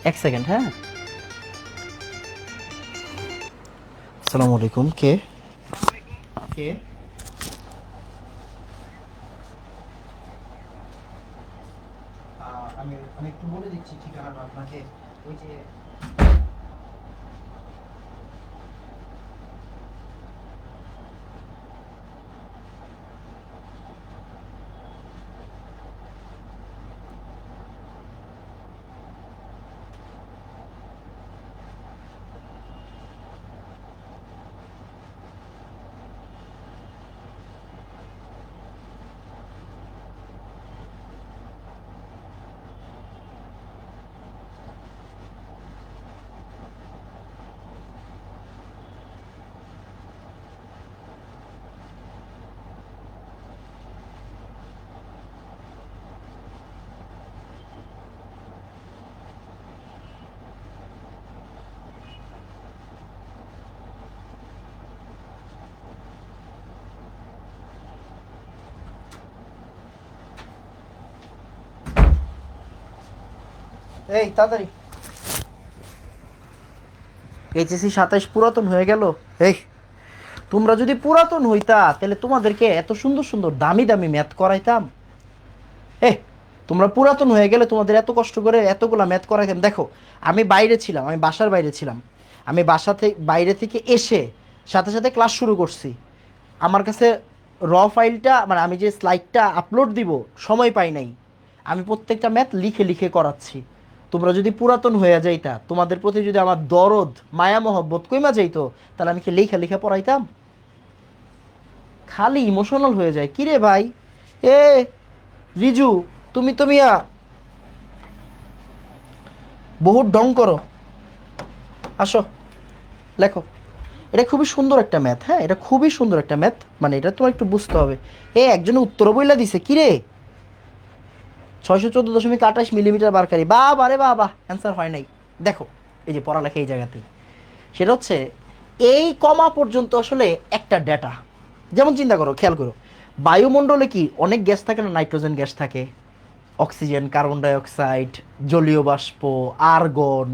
এক সেকেন্ড, হ্যাঁ। আসসালামু আলাইকুম, কে? কে? আমি আমি একটু বলে দিচ্ছি ঠিকানাটা আপনাকে। ওই যে এই তাড়াতাড়ি, এইচএসসি 27 পুরাতন হয়ে গেল। এই তোমরা যদি পুরাতন হইতা তাহলে তোমাদেরকে এত সুন্দর সুন্দর দামি দামি ম্যাথ করাইতাম। এ তোমরা পুরাতন হয়ে গেলে তোমাদের এত কষ্ট করে এতগুলা ম্যাথ করাইতাম। দেখো আমি বাইরে ছিলাম, আমি বাসার বাইরে ছিলাম, আমি বাসা থেকে বাইরে থেকে এসে সাথে সাথে ক্লাস শুরু করছি। আমার কাছে র ফাইলটা মানে আমি যে স্লাইডটা আপলোড দিব সময় পাই নাই, আমি প্রত্যেকটা ম্যাথ লিখে লিখে করাচ্ছি। তোমরা যদি পুরাতন হয়ে যাইতা, তোমাদের প্রতি যদি আমার দরদ মায়া মহব্বত কইমা যাইতো, তাহলে আমি কি লেখা লেখা পড়াইতাম? খালি ইমোশনাল হয়ে যায়। কিরে ভাই, এ রিজু, তুমি তো মিয়া বহুত ডং করো। আসো, লেখো। এটা খুবই সুন্দর একটা ম্যাথ, হ্যাঁ, এটা খুবই সুন্দর একটা ম্যাথ, মানে এটা তোমার একটু বুঝতে হবে। একজনে উত্তর বইলা দিছে, কিরে 614.28 মিলিমিটার বারকারি, বাবা রে বাবা, অ্যান্সার হয় নাই। দেখো এই যে পড়ালেখা এই জায়গাতেই, সেটা হচ্ছে এই কমা পর্যন্ত আসলে একটা ডেটা। যেমন চিন্তা করো, খেয়াল করো, বায়ুমণ্ডলে কি অনেক গ্যাস থাকে না? নাইট্রোজেন গ্যাস থাকে, অক্সিজেন, কার্বন ডাইঅক্সাইড, জলীয় বাষ্প, আর্গন,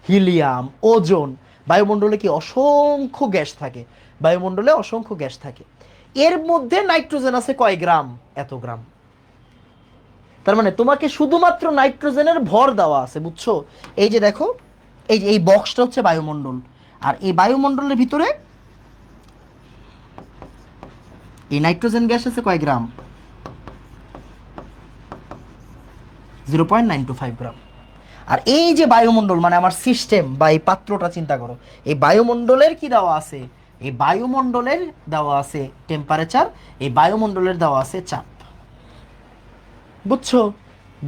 হিলিয়াম, ওজোন। বায়ুমণ্ডলে কি অসংখ্য গ্যাস থাকে, বায়ুমণ্ডলে অসংখ্য গ্যাস থাকে। এর মধ্যে নাইট্রোজেন আছে কয় গ্রাম? এত গ্রাম। তার মানে তোমাকে শুধুমাত্র নাইট্রোজেনের ভর দেওয়া আছে, বুঝছো? এই যে দেখো, এই যে এই বক্সটা হচ্ছে বায়ুমণ্ডল, আর এই বায়ুমণ্ডলের ভিতরে এই নাইট্রোজেন গ্যাস আছে কয় গ্রাম? 0.925 গ্রাম। আর এই যে বায়ুমণ্ডল মানে আমার সিস্টেম বা এই পাত্রটা চিন্তা করো, এই বায়ুমণ্ডলের কি দেওয়া আছে? এই বায়ুমণ্ডলের দেওয়া আছে টেম্পারেচার, এই বায়ুমণ্ডলের দেওয়া আছে চাপ, বুঝছো?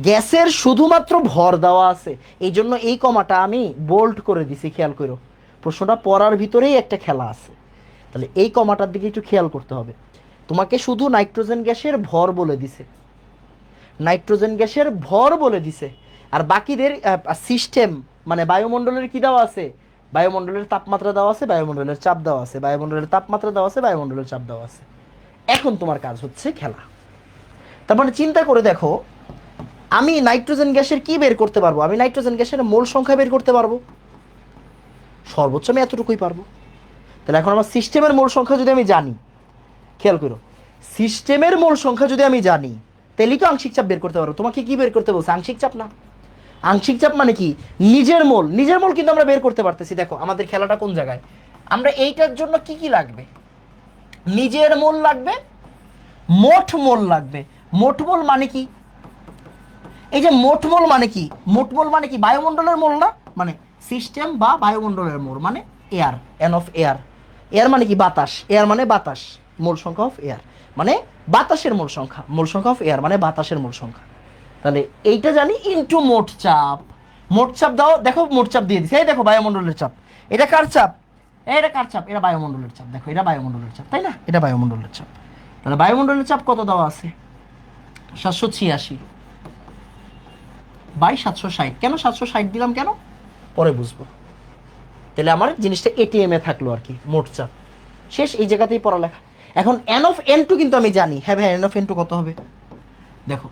গ্যাসের শুধুমাত্র ভর দেওয়া আছে, এই জন্য এই কমাটা আমি বোল্ড করে দিছি, খেয়াল করো। প্রশ্নটা পড়ার ভিতরেই একটা খেলা আছে, তাহলে এই কমাটার দিকে একটু খেয়াল করতে হবে। তোমাকে শুধু নাইট্রোজেন গ্যাসের ভর বলে দিছে, নাইট্রোজেন গ্যাসের ভর বলে দিছে, আর বাকিদের সিস্টেম মানে বায়ুমণ্ডলের কি দেওয়া আছে? বায়ুমণ্ডলের তাপমাত্রা দেওয়া আছে, বায়ুমণ্ডলের চাপ দেওয়া আছে, বায়ুমণ্ডলের তাপমাত্রা দেওয়া আছে, বায়ুমণ্ডলের চাপ দেওয়া আছে। এখন তোমার কাজ হচ্ছে খেলা। তার মানে চিন্তা করে দেখো, আমি নাইট্রোজেন গ্যাসের কি বের করতে পারবো? আমি নাইট্রোজেন গ্যাসের মোল সংখ্যা বের করতে পারবো, সর্বোচ্চ আমি এতটুকুই পারবো। তাহলে এখন আমার সিস্টেমের মোল সংখ্যা যদি আমি জানি, খেয়াল করো, সিস্টেমের মোল সংখ্যা যদি আমি জানি, তাহলেই তো আংশিক চাপ বের করতে পারবো। তোমাকে কি বের করতে বলছে? আংশিক চাপ না? আংশিক চাপ মানে কি? নিজের মোল। নিজের মোল কিন্তু আমরা বের করতে পারতেছি। দেখো আমাদের খেলাটা কোন জায়গায়, আমরা এইটার জন্য কি কি লাগবে? নিজের মোল লাগবে, মোট মোল লাগবে। মোট মোল মানে কি? এই যে মোট মোল মানে কি? মোট মোল মানে কি? বায়ুমণ্ডলের মোল না, মানে সিস্টেম বা বায়ুমণ্ডলের মোল মানে air, N of air. Air মানে কি? বাতাস। এয়ার মানে বাতাস, মোল সংখ্যা অফ এয়ার। মানে বাতাসের মোল সংখ্যা অফ এয়ার মানে বাতাসের মোল সংখ্যা। তাহলে এইটা জানি ইনটু মোট চাপ। মোট চাপ দাও, দেখো মোট চাপ দিয়ে দিছে, এই দেখো বায়ুমণ্ডলের চাপ। এটা কার চাপ? এটা কার চাপ? এটা বায়ুমণ্ডলের চাপ। দেখো এটা বায়ুমণ্ডলের চাপ, তাই না? এটা বায়ুমণ্ডলের চাপ। তাহলে বায়ুমণ্ডলের চাপ কত দেওয়া আছে? 786 বাই 760। কেন 760 দিলাম কেন পরে বুঝবো। তাহলে আমার জিনিসটা এটিএম এ থাকলো আর কি, মোট চাপ। শেষ, এই জায়গাতেই পড়ালেখা। এখন এন অফ এন টু কিন্তু আমি জানি। হ্যাঁ ভাই, এন অফ এন টু কত হবে? দেখো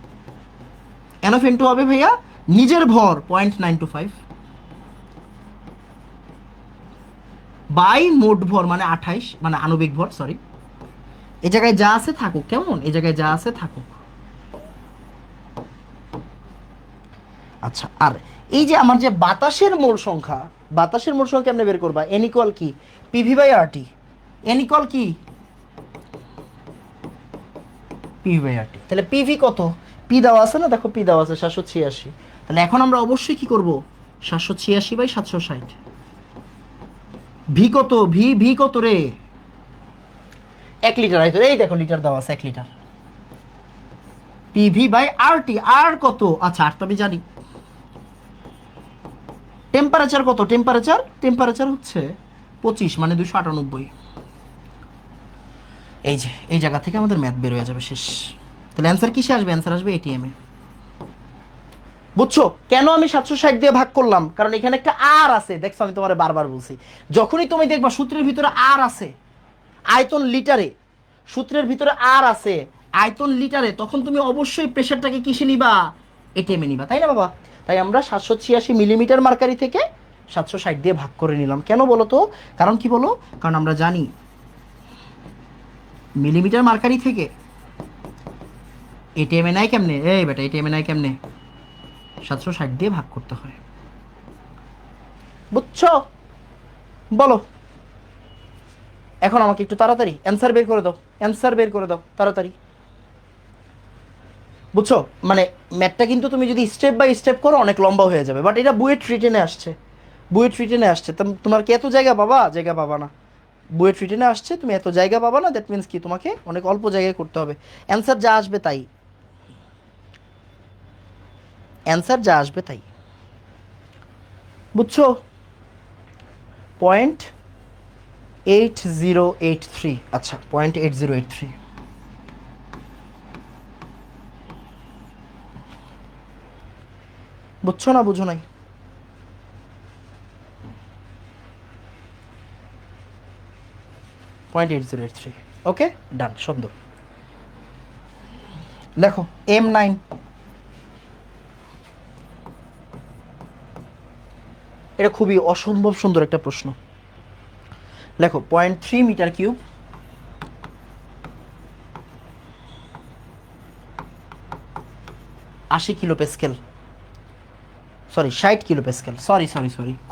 এন অফ এন টু হবে ভাইয়া নিজের ভর 0.925 বাই মোট ভর মানে 28, মানে আণবিক ভর, সরি। এই জায়গায় যা আছে থাকুক, কেমন? এই জায়গায় যা আছে থাকুক। আচ্ছা, আর এই যে আমার যে বাতাসের মোল সংখ্যা, বাতাসের মোল সংখ্যা কেমনে বের করবা? এন ইকুয়াল কি? PV by RT. N equal কি? PV by RT. তাহলে পিভি কত? পি দেওয়া আছে না, দেখো পি দেওয়া আছে 786। তাহলে এখন আমরা অবশ্যই কি করব? 786 বাই 760। ভি কত? ভি ভি কত রে? 1 লিটার। এই দেখো লিটার দেওয়া আছে, 1 লিটার। PV by RT. আর কত? আচ্ছা, আর তো আমি জানি। টেম্পারেচার কত? টেম্পারেচার হচ্ছে 25 মানে 298। এই যে এই জায়গা থেকে আমাদের ম্যাথ বের হয়ে যাবে, শেষ। তাহলে অ্যান্সার কিসে আসবে? অ্যান্সার আসবে এটিএম এ। বুঝছো কেন আমি 760 দিয়ে ভাগ করলাম? কারণ এখানে একটা আর আছে, দেখছো আমি তোমারে বারবার বলছি। যখনই তুমি দেখবা সূত্রের ভিতরে আর আছে, আয়তন লিটারে, সূত্রের ভিতরে আর আছে আয়তন লিটারে, তখন তুমি অবশ্যই প্রেশারটাকে কিসে নিবা? এটিএম এ নিবা, তাই না বাবা? তাই আমরা 786 মিলিমিটার মার্কারি থেকে 760 দিয়ে ভাগ করে নিলাম। কেন বলো তো? কারণ কি বলো? কারণ আমরা জানি মিলিমিটার মার্কারি থেকে এটিএম এ নাই কেমনে? এই বেটা, এটিএম এ নাই কেমনে? 760 দিয়ে ভাগ করতে হয়। বুঝছো? বলো এখন আমাকে একটু তাড়াতাড়ি অ্যান্সার বের করে দাও, অ্যান্সার বের করে দাও তাড়াতাড়ি। বুঝছো? মানে ম্যাথটা কিন্তু তুমি যদি স্টেপ বাই স্টেপ করো অনেক লম্বা হয়ে যাবে, বাট এটা বুয়েট রিটেনে আসছে। বুয়েট রিটেনে আসছে, তোমার কি এত জায়গা পাবা? জায়গা পাবা না। বুয়েট রিটেনে আসছে, তুমি এত জায়গা পাবা না। দ্যাট মিনস কি তোমাকে অনেক অল্প জায়গায় করতে হবে। অ্যান্সার যা আসবে তাই, অ্যান্সার যা আসবে তাই। বুঝছো? 0.8083। আচ্ছা, 0.8083। বুঝছো না বুঝো নাই? .8083। ওকে, ডান, সুন্দর। লেখো M9। এটা খুবই অসম্ভব সুন্দর একটা প্রশ্ন। লেখো 0.3 metre cube, 80 kilo pascal, sorry 60 kilo pascal, sorry.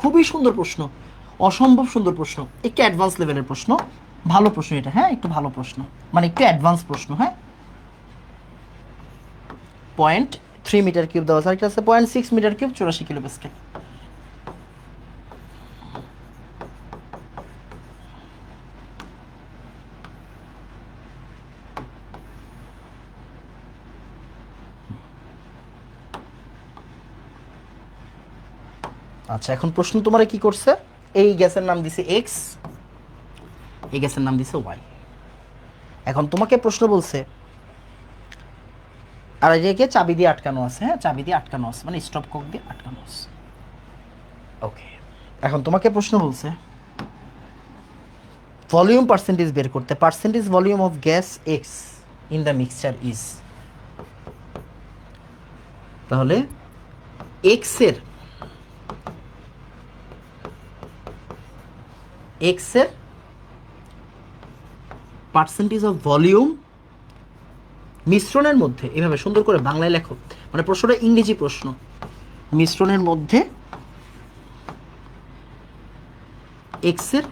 খুবই সুন্দর প্রশ্ন, অসম্ভব সুন্দর প্রশ্ন, একটু অ্যাডভান্স লেভেলের প্রশ্ন। ভালো প্রশ্ন এটা, হ্যাঁ একটু ভালো প্রশ্ন, মানে একটু অ্যাডভান্স প্রশ্ন। হ্যাঁ, 0.3 মিটার কিউব দেওয়া আছে, আরেকটা আছে 0.6 মিটার কিউব, 84 কিলো প্যাসকেল। আচ্ছা, এখন প্রশ্ন তোমার কি করছে? এই গ্যাসের নাম দিছে এক্স, এই গ্যাসের নাম দিছে ওয়াই। এখন তোমাকে প্রশ্ন বলছে, আর এটাকে চাবি দিয়ে আটকানো আছে। হ্যাঁ, চাবি দিয়ে আটকানো আছে মানে স্টপ কক দিয়ে আটকানো আছে। ওকে, এখন তোমাকে প্রশ্ন বলছে ভলিউম পার্সেন্টেজ বের করতে। Percentage volume of gas x in the mixture is. তাহলে এক্সের পার্সেন্টেজ অফ ভলিউম মিশ্রণের মধ্যে, এভাবে সুন্দর করে বাংলায় লেখো, মানে প্রশ্নটা ইংরেজি প্রশ্ন। মিশ্রণের মধ্যে এক্সের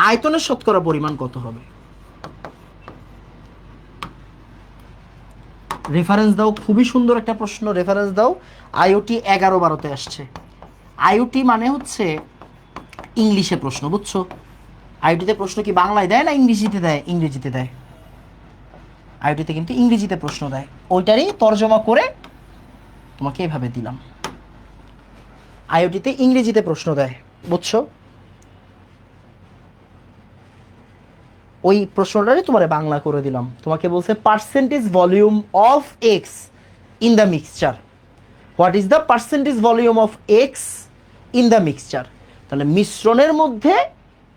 আয়তনের শতকরা পরিমাণ কত হবে? রেফারেন্স দাও, খুবই সুন্দর একটা প্রশ্ন, রেফারেন্স দাও। আইওটি 11-12-তে আসছে। আইওটি মানে হচ্ছে ইংলিশে প্রশ্ন, বুঝছো? আইওটিতে প্রশ্ন কি বাংলায় দেয় না ইংরেজিতে দেয়? ইংরেজিতে দেয়। আইওটিতে কিন্তু ইংরেজিতে প্রশ্ন দেয়, ওইটারই তর্জমা করে তোমাকে এভাবে দিলাম। আইওটিতে ইংরেজিতে প্রশ্ন দেয়, বুঝছো? ওই প্রশ্নটারই তোমার বাংলা করে দিলাম। তোমাকে বলছে percentage volume of x in the mixture, what is the percentage volume of x in the mixture. তাহলে মিশ্রণের মধ্যে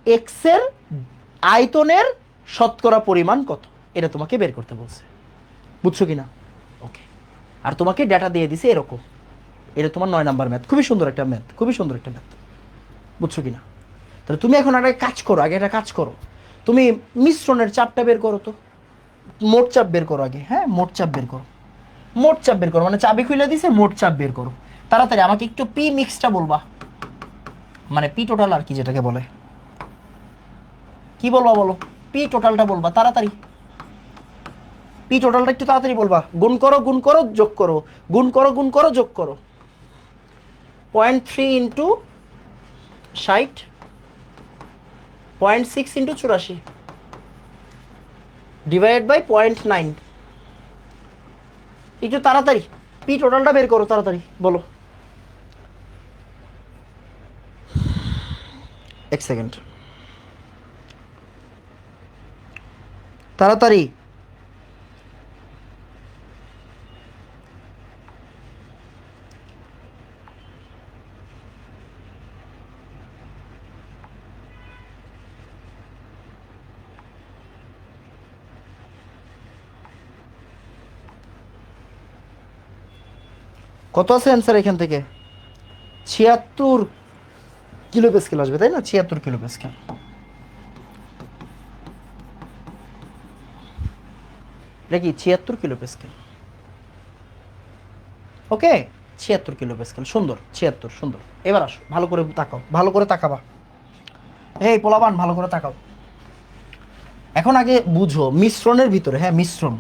এক্সের আয়তনের শতকরা পরিমাণ কত, এটা তোমাকে বের করতে বলছে। বুঝছো কিনা? ওকে। আর তোমাকে ডেটা দিয়ে দিছে এরকম। এটা তোমার 9 নাম্বার ম্যাথ, খুবই সুন্দর একটা ম্যাথ, খুবই সুন্দর একটা ম্যাথ। বুঝছো কিনা? তাহলে তুমি এখন একটা কাজ করো, আগে একটা কাজ করো, তুমি মিশ্রণের চাপটা বের করো তো, মোট চাপ বের করো আগে। হ্যাঁ, মোট চাপ বের করো, মোট চাপ বের করো, মানে চাবি খুলে দিছে, মোট চাপ বের করো তাড়াতাড়ি। আমাকে একটু পি মিক্সটা বলবা, মানে পি টোটাল আর কি যেটাকে বলে, কি বলবা বলো? পি টোটালটা বলবা তাড়াতাড়ি, পি টোটালটা একটু তাড়াতাড়ি বলবা। গুণ করো, গুণ করো, যোগ করো, গুণ করো, গুণ করো, যোগ করো। 0.3 ইন্টু 60, 0.6 ইন্টু 84 ডিভাইড বাই 0.9। একটু তাড়াতাড়ি পি টোটালটা বের করো, তাড়াতাড়ি বলো। 1 সেকেন্ড, তাড়াতাড়ি। কত আছে অ্যান্সার এখান থেকে? 76 কিলো পেস্কেল আসবে, তাই না? 76 কিলো পেস্কেল। এটা কি 76 কিলো পেস্কেল? ওকে, 76 কিলো পেস্কেল, সুন্দর, 76 সুন্দর। এবার আসো, ভালো করে তাকাও, ভালো করে তাকাবা। এই পোলাপান, ভালো করে তাকাও। এখন আগে বুঝো মিশ্রণের ভিতরে, হ্যাঁ মিশ্রণ,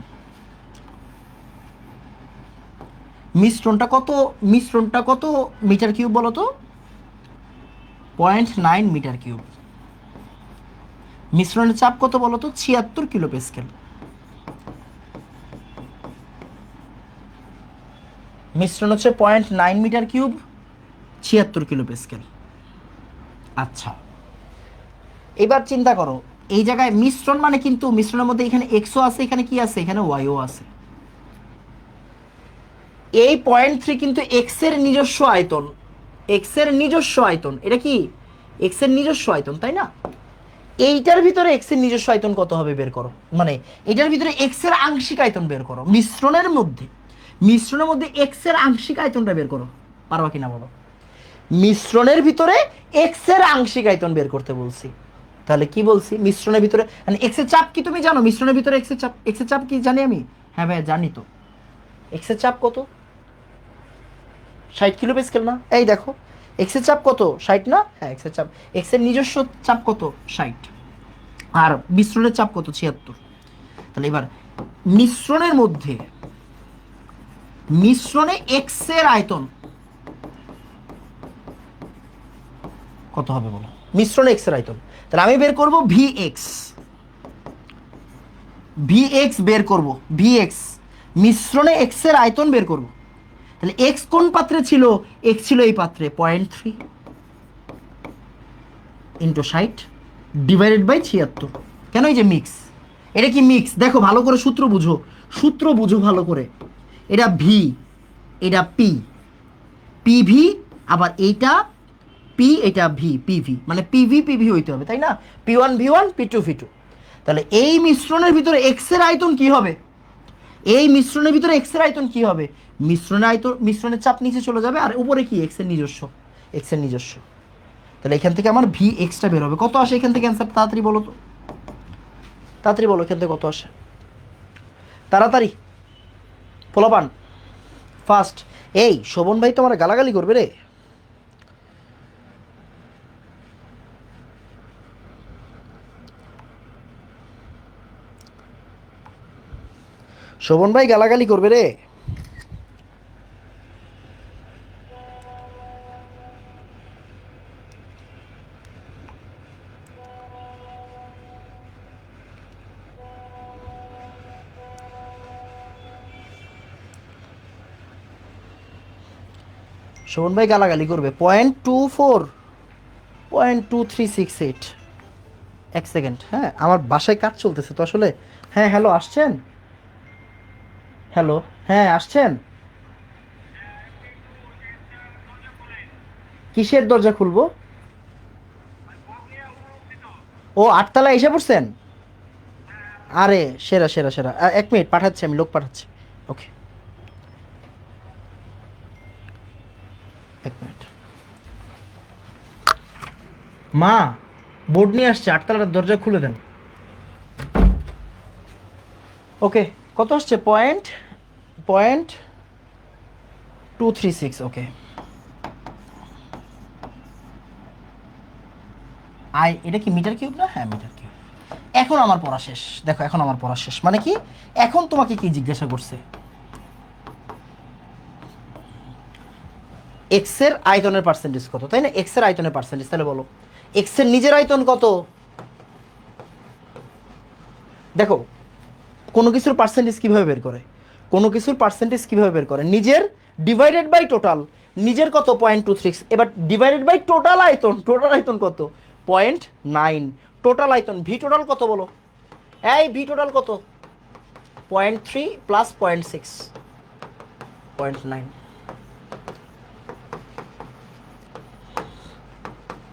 মিশ্রণটা কত, মিশ্রণটা কত মিটার কিউব বলো তো? 0.9 মিটার কিউব। মিশ্রণের চাপ কত বলো তো? 76 কিলো পেস্কেল। মিশ্রণ হচ্ছে 0.9 মিটার কিউব, 76 কিলো পেস্কেল। আচ্ছা, এবার চিন্তা করো, এই জায়গায় মিশ্রণ মানে কিন্তু মিশ্রণের মধ্যে এখানে এক্সও আছে, এখানে কি আছে, এখানে ওয়াইও আছে। এই 0.3 কিন্তু এক্স এর নিজস্ব আয়তন, এক্স এর নিজস্ব আয়তন, এটা কি এক্স এর নিজস্ব আয়তন, তাই না? এইটার ভিতরে এক্স এর নিজস্ব আয়তন কত হবে বের করো, মানে এটার ভিতরে এক্স এর আংশিক আয়তন বের করো। মিশ্রণের মধ্যে, মিশ্রণের মধ্যে এক্স এর আংশিক আয়তনটা বের করো, পারবা কিনা বলো? মিশ্রণের ভিতরে এক্স এর আংশিক আয়তন বের করতে বলছি। তাহলে কি বলছি? মিশ্রণের ভিতরে মানে এক্স এর চাপ কি তুমি জানো? মিশ্রণের ভিতরে এক্স এর চাপ, এক্স এর চাপ কি জানি আমি? হ্যাঁ ভাই জানি তো। এক্স এর চাপ কত? 60 কিলো পেস্কেল না? এই দেখো, এক্স এর চাপ কত? 60 না? হ্যাঁ, এক্স এর চাপ, এক্স এর নিজস্ব চাপ কত? 60। আর মিশ্রণের চাপ কত? 76। তাহলে এবার মিশ্রণের মধ্যে, মিশ্রণে এক্স এর আয়তন কত হবে বলো? মিশ্রণে এক্স এর আয়তন, তাহলে আমি বের করব ভি এক্স, ভি এক্স বের করব, ভি এক্স মিশ্রণে এক্স এর আয়তন বের করব। তাহলে এক্স কোন পাত্রে ছিল? এক্স ছিল এই পাত্রে, 0.3 ইন্টু 60 ডিভাইডেড বাই 76। কেন? এই যে মিক্স, এটা কি মিক্স? দেখো ভালো করে সূত্র বুঝো, সূত্র বুঝো ভালো করে। এটা ভি, এটা পি, পিভি, আবার এইটা পি, এটা ভি, পিভি, মানে পিভি পিভি হইতে হবে, তাই না? P one V one, P two V two. তাহলে এই মিশ্রণের ভিতরে এক্স এর আয়তন কি হবে? এই মিশ্রণের ভিতরে এক্স এর আয়তন কি হবে? মিশ্রণের আয়তন, মিশ্রণের চাপ নিচে চলে যাবে, আর উপরে কি এক্স এর নিজস্ব, এক্স এর নিজস্ব। তাহলে এখান থেকে আমার ভি এক্সটা বের হবে। কত আসে এখান থেকে অ্যান্সার? তাড়াতাড়ি বলো তো, তাড়াতাড়ি বলো এখান থেকে কত আসে, তাড়াতাড়ি পোলাপান, ফার্স্ট। এই শোভন ভাই তো আমার গালাগালি করবে রে। শোভন ভাই গালাগালি করবে রে। শোভন ভাই গালাগালি করবে। 0.24, 0.2368। এক সেকেন্ড, হ্যাঁ আমার বাসায় কাজ চলতেছে তো আসলে। হ্যাঁ হ্যালো, আসছেন? হ্যালো, হ্যাঁ আসছেন? কিসের দরজা খুলবো? ও আটতলায় এসে পড়ছেন? আরে সেরা সেরা সেরা, এক মিনিট পাঠাচ্ছি, আমি লোক পাঠাচ্ছি। ওকে, এক মিনিট। মা, বোর্ড নিয়ে আসছে, আটতলার দরজা খুলে দেন। ওকে, কত আসছে? পয়েন্ট 236। ওকে, এটা কি মিটার কিউব না? হ্যাঁ মিটার কিউব। এখন আমার পড়া শেষ, দেখো এখন আমার পড়া শেষ মানে কি, এখন তোমাকে কি জিজ্ঞাসা করছে? এক্স এর আয়তনের পার্সেন্টেজ কত, তাই না? এক্স এর আয়তনের পার্সেন্টেজ, তাহলে বলো এক্স এর নিজের আয়তন কত? দেখো, কোনো কিছুর পার্সেন্টেজ কিভাবে বের করে, কোনো কিছুর পার্সেন্টেজ কিভাবে বের করে, নিজের ডিভাইডেড বাই টোটাল। নিজের কত? 0.26। এবার ডিভাইডেড বাই টোটাল আয়তন, টোটাল আয়তন কত? 0.9। টোটাল আয়তন ভি টোটাল কত বলো? এই ভি টোটাল কত? 0.3 প্লাস 0.6, 0.9।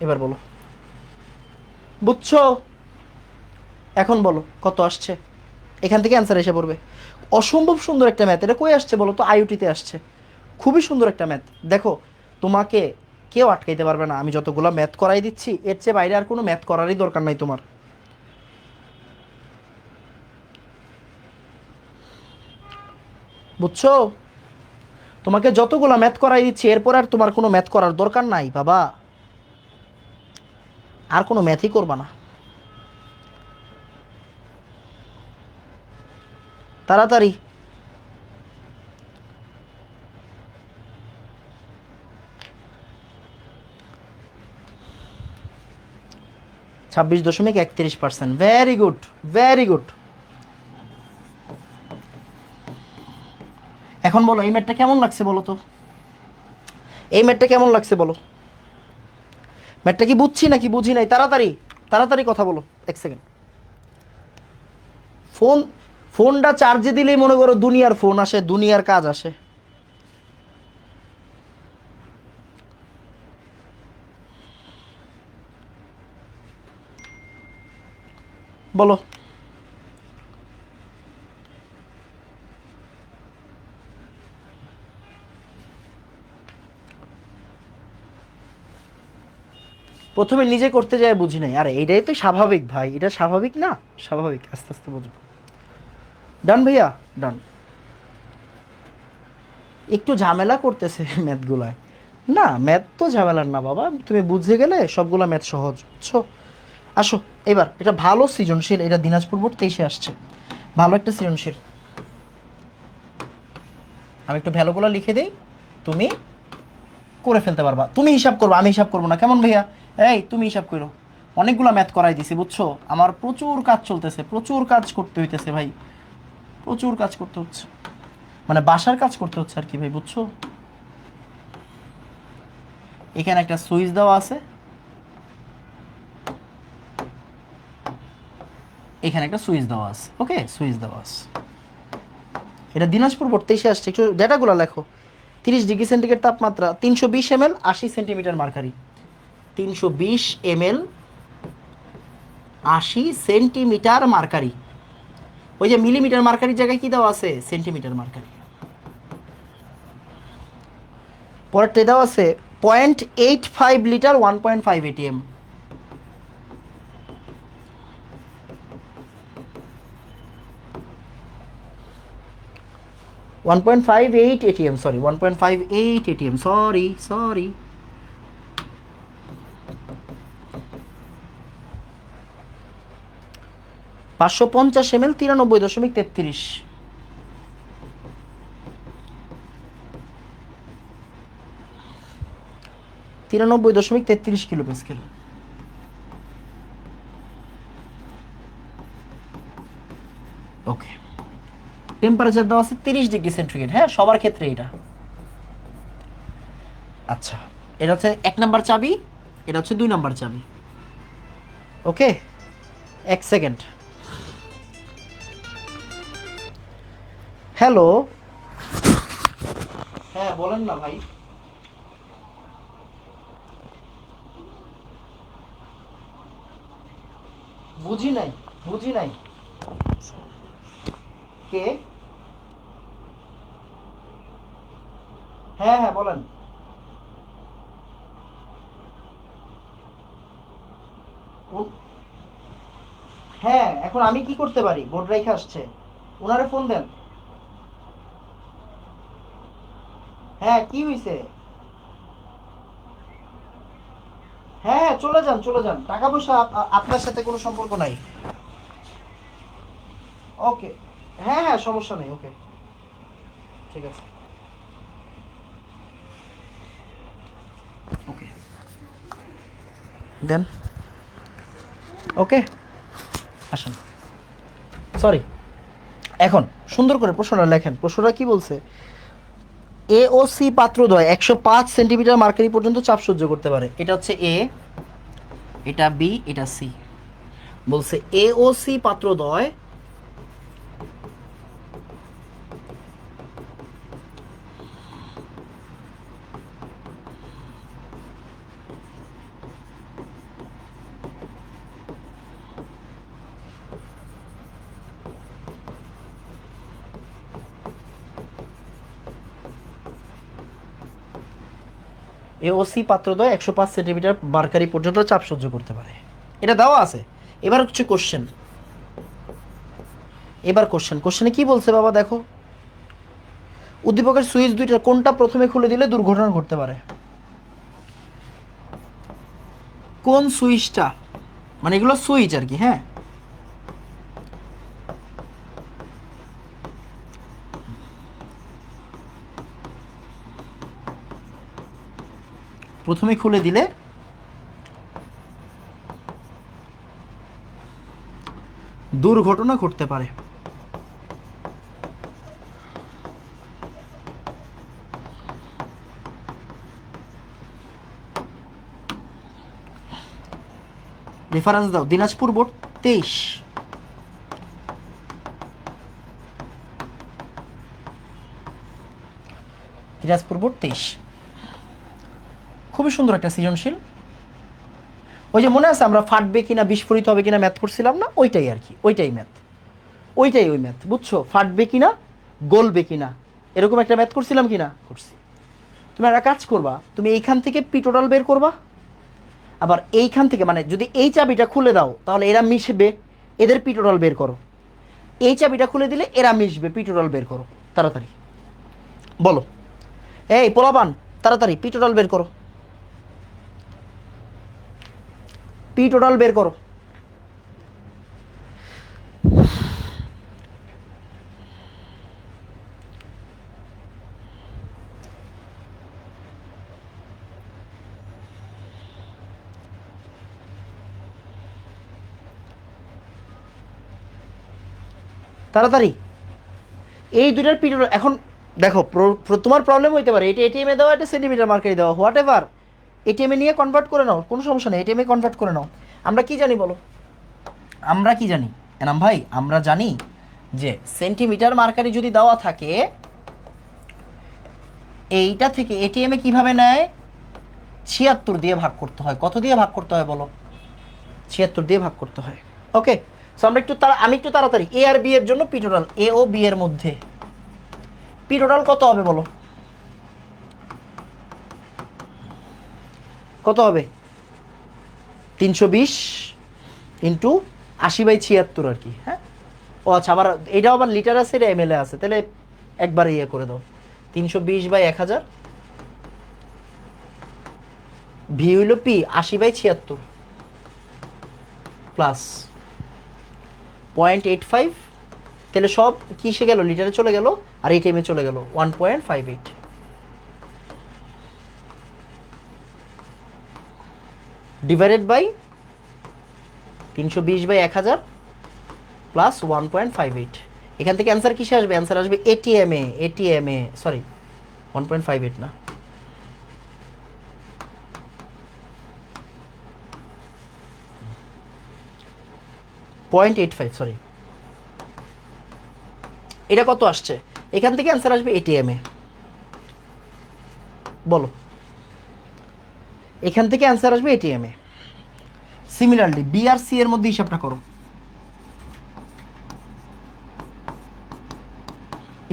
এবার বলো, বুঝছো? এখন বলো কত আসছে, এখান থেকে অ্যান্সার এসে পড়বে। অসম্ভব সুন্দর একটা ম্যাথ, এটা কই আসছে বলো তো? আইওটিতে আসছে। খুবই সুন্দর একটা ম্যাথ। দেখো, তোমাকে কেউ আটকাইতে পারবে না, আমি যতগুলো ম্যাথ করাই দিচ্ছি এর চেয়ে বাইরে আর কোনো ম্যাথ করারই দরকার নাই তোমার। বুঝছো? তোমাকে যতগুলো ম্যাথ করাই দিচ্ছি এরপর আর তোমার কোনো ম্যাথ করার দরকার নাই বাবা, আর কোনো ম্যাথই করবা না। তাড়াতাড়ি। 26.31%। Very good, very good. এখন বলো এই ম্যাথটা কেমন লাগছে বলো তো? এই ম্যাথটা কেমন লাগছে বলো? ম্যাথটা কি বুঝছি নাকি বুঝি নাই? তাড়াতাড়ি, তাড়াতাড়ি কথা বলো। এক সেকেন্ড। ফোন, ফোনটা চার্জে দিলেই মনে করো দুনিয়ার ফোন আসে, দুনিয়ার কাজ আসে। বলো। প্রথমে নিজে করতে যায় বুঝি নাই, আরে এইটাই তো স্বাভাবিক ভাই, এটা স্বাভাবিক না? স্বাভাবিক, আস্তে আস্তে বুঝবো। ডান ভাইয়া, ডান। একটু ঝামেলা করতেছে ম্যাথগুলায়। না ম্যাথ তো ঝামেলার না বাবা, তুমি বুঝে গেলে সবগুলা ম্যাথ সহজ, বুঝছো? আসো, এবার এটা ভালো সৃজনশীল, এটা দিনাজপুর বোর্ড 23-এ আসছে, ভালো একটা সৃজনশীল। আমি একটু ভ্যালুগুলো লিখে দিই, তুমি করে ফেলতে পারবা। তুমি হিসাব করবা, আমি হিসাব করবো না, কেমন ভাইয়া? এই তুমি হিসাব করো। অনেকগুলো ম্যাথ করাই দিছি বুঝছো, আমার প্রচুর কাজ চলতেছে, প্রচুর কাজ করতে হইতেছে ভাই, প্রচুর কাজ করতে হচ্ছে, মানে বাসার কাজ করতে হচ্ছে আর কি ভাই, বুঝছো? এখানে একটা সুইচ দেওয়া আছে, এখানে একটা সুইচ দেওয়া আছে, ওকে সুইচ দেওয়া আছে। এটা দিনাজপুর বোর্ড 23-এ আসছে, একটু ডেটাগুলো লেখো। 30 ডিগ্রি সেন্টিগ্রেড তাপমাত্রা, 320 ml, 80 centimetre mercury. 320 ml, 80 centimetre mercury. ওই যে মিলিমিটার মার্কারির জায়গায় কি দেওয়া আছে? Centimetre mercury. পরেরটা দেওয়া আছে 0.85 litre, 1.5 ATM। 1.58 ATM, sorry 1.58 ATM, sorry sorry. 550 ml, 93.33। 93.33 kilo pascal. Okay, temperature দেওয়া আছে 30 ডিগ্রি সেন্টিগ্রেড, হ্যাঁ সবার ক্ষেত্রে এটা। আচ্ছা, এটা হচ্ছে 1 নাম্বার চাবি, এটা হচ্ছে 2 নাম্বার চাবি। ওকে, 1 সেকেন্ড। হ্যালো, হ্যাঁ বলেন না ভাই। বুঝি নাই, বুঝি নাই। কে? হ্যাঁ হ্যাঁ বলেন। উ- হ্যাঁ, এখন আমি কি করতে পারি? বোর্ড রেখে আসছে, ওনারে ফোন দেন। হ্যাঁ কি হয়েছে? হ্যাঁ হ্যাঁ চলে যান, চলে যান, টাকা পয়সা আপনার সাথে কোনো সম্পর্ক নাই। ওকে, হ্যাঁ হ্যাঁ সমস্যা নেই, ওকে ঠিক আছে। ওকে দেন, ওকে আসেন। সরি, এখন সুন্দর করে প্রশ্নটা লেখেন। প্রশ্নটা কি বলছে? এ ও সি পাত্রদ্বয় 105 সেন্টিমিটার মার্কারি পর্যন্ত চাপ সহ্য করতে পারে। এটা হচ্ছে এ, এটা বি, এটা সি। বলছে এ ও সি পাত্রদ্বয় এওসি পাত্রদ্বয় 105 সেন্টিমিটার মার্কারি পর্যন্ত চাপ সহ্য করতে পারে। এটা দেওয়া আছে। এবার হচ্ছে কোশ্চেন। এবার কোশ্চেনে কি বলছে বাবা দেখো, উদ্দীপকের সুইচ দুইটা কোনটা প্রথমে খুলে দিলে দুর্ঘটনা ঘটতে পারে? কোন সুইচটা, মানে এগুলো সুইচ আর কি। হ্যাঁ, প্রথমে খুলে দিলে দুর্ঘটনা ঘটতে পারে। রেফারেন্স দাও, দিনাজপুর বোর্ড 23। দিনাজপুর বোর্ড 23। খুবই সুন্দর একটা সৃজনশীল। ওই যে মনে আছে আমরা ফাটবে কিনা বিস্ফোরিত হবে কিনা ম্যাথ করছিলাম না, ওইটাই আর কি, ওইটাই ম্যাথ, ওইটাই ওই ম্যাথ, বুঝছো? ফাটবে কিনা, গলবে কিনা, এরকম একটা ম্যাথ করছিলাম কিনা, করছি। তুমি একটা কাজ করবা, তুমি এইখান থেকে পি টোটাল বের করবা, আবার এইখান থেকে মানে যদি এই চাবিটা খুলে দাও তাহলে এরা মিশবে, এদের পি টোটাল বের করো। এই চাবিটা খুলে দিলে এরা মিশবে, পি টোটাল বের করো তাড়াতাড়ি। বলো, এই পোলাপান তাড়াতাড়ি পি টোটাল বের করো, পি টোটাল বের করো। তাড়াতাড়ি এই দুইটার পি টোটাল। এখন দেখো তোমার প্রবলেম হইতে পারে এটা এটিএম এ দেওয়া, এটা সেন্টিমিটার মার্কারি দেওয়া, হোয়াট এভার, এটিএম এ নিয়ে কনভার্ট করে নাও, কোনো সমস্যা নেই, এটিএম এ কনভার্ট করে নাও। আমরা কি জানি বলো, আমরা কি জানি এনাম ভাই? আমরা জানি যে সেন্টিমিটার মার্কারি যদি দেওয়া থাকে, এইটা থেকে এটিএম এ কিভাবে নেয়? 76 দিয়ে ভাগ করতে হয়। কত দিয়ে ভাগ করতে হয় বলো? 76 দিয়ে ভাগ করতে হয়। ওকে, সো আমরা একটু আমি একটু তাড়াতাড়ি এ আর বি এর জন্য পি টোটাল, এ ও বি এর মধ্যে পি টোটাল কত হবে বলো? কত হবে? 320 ইন্টু 80/76 আর কি। হ্যাঁ, ও আচ্ছা, আবার এটাও আবার লিটার আছে, এটা এমএলএ আছে, তাহলে একবার ইয়ে করে দাও। 320/1000, ভি হইল পি 80/76 প্লাস 0.85, তাহলে সব কিসে গেল? লিটারে চলে গেল, আর এটিএমে চলে গেল 1.58 ডিভাইডেড বাই 320/1000 প্লাস 1.58। এখান থেকে অ্যান্সার কিসে আসবে? অ্যান্সার আসবে এটিএমে, এটিএমে, সরি 1.58 না, 0.85, সরি, এটা কত আসছে? এখান থেকে অ্যান্সার আসবে এটিএম এ। বলো, এখান থেকে অ্যান্সার আসবে এটিএম এ। সিমিলারলি বি আর সি এর মধ্যে হিসাবটা করো,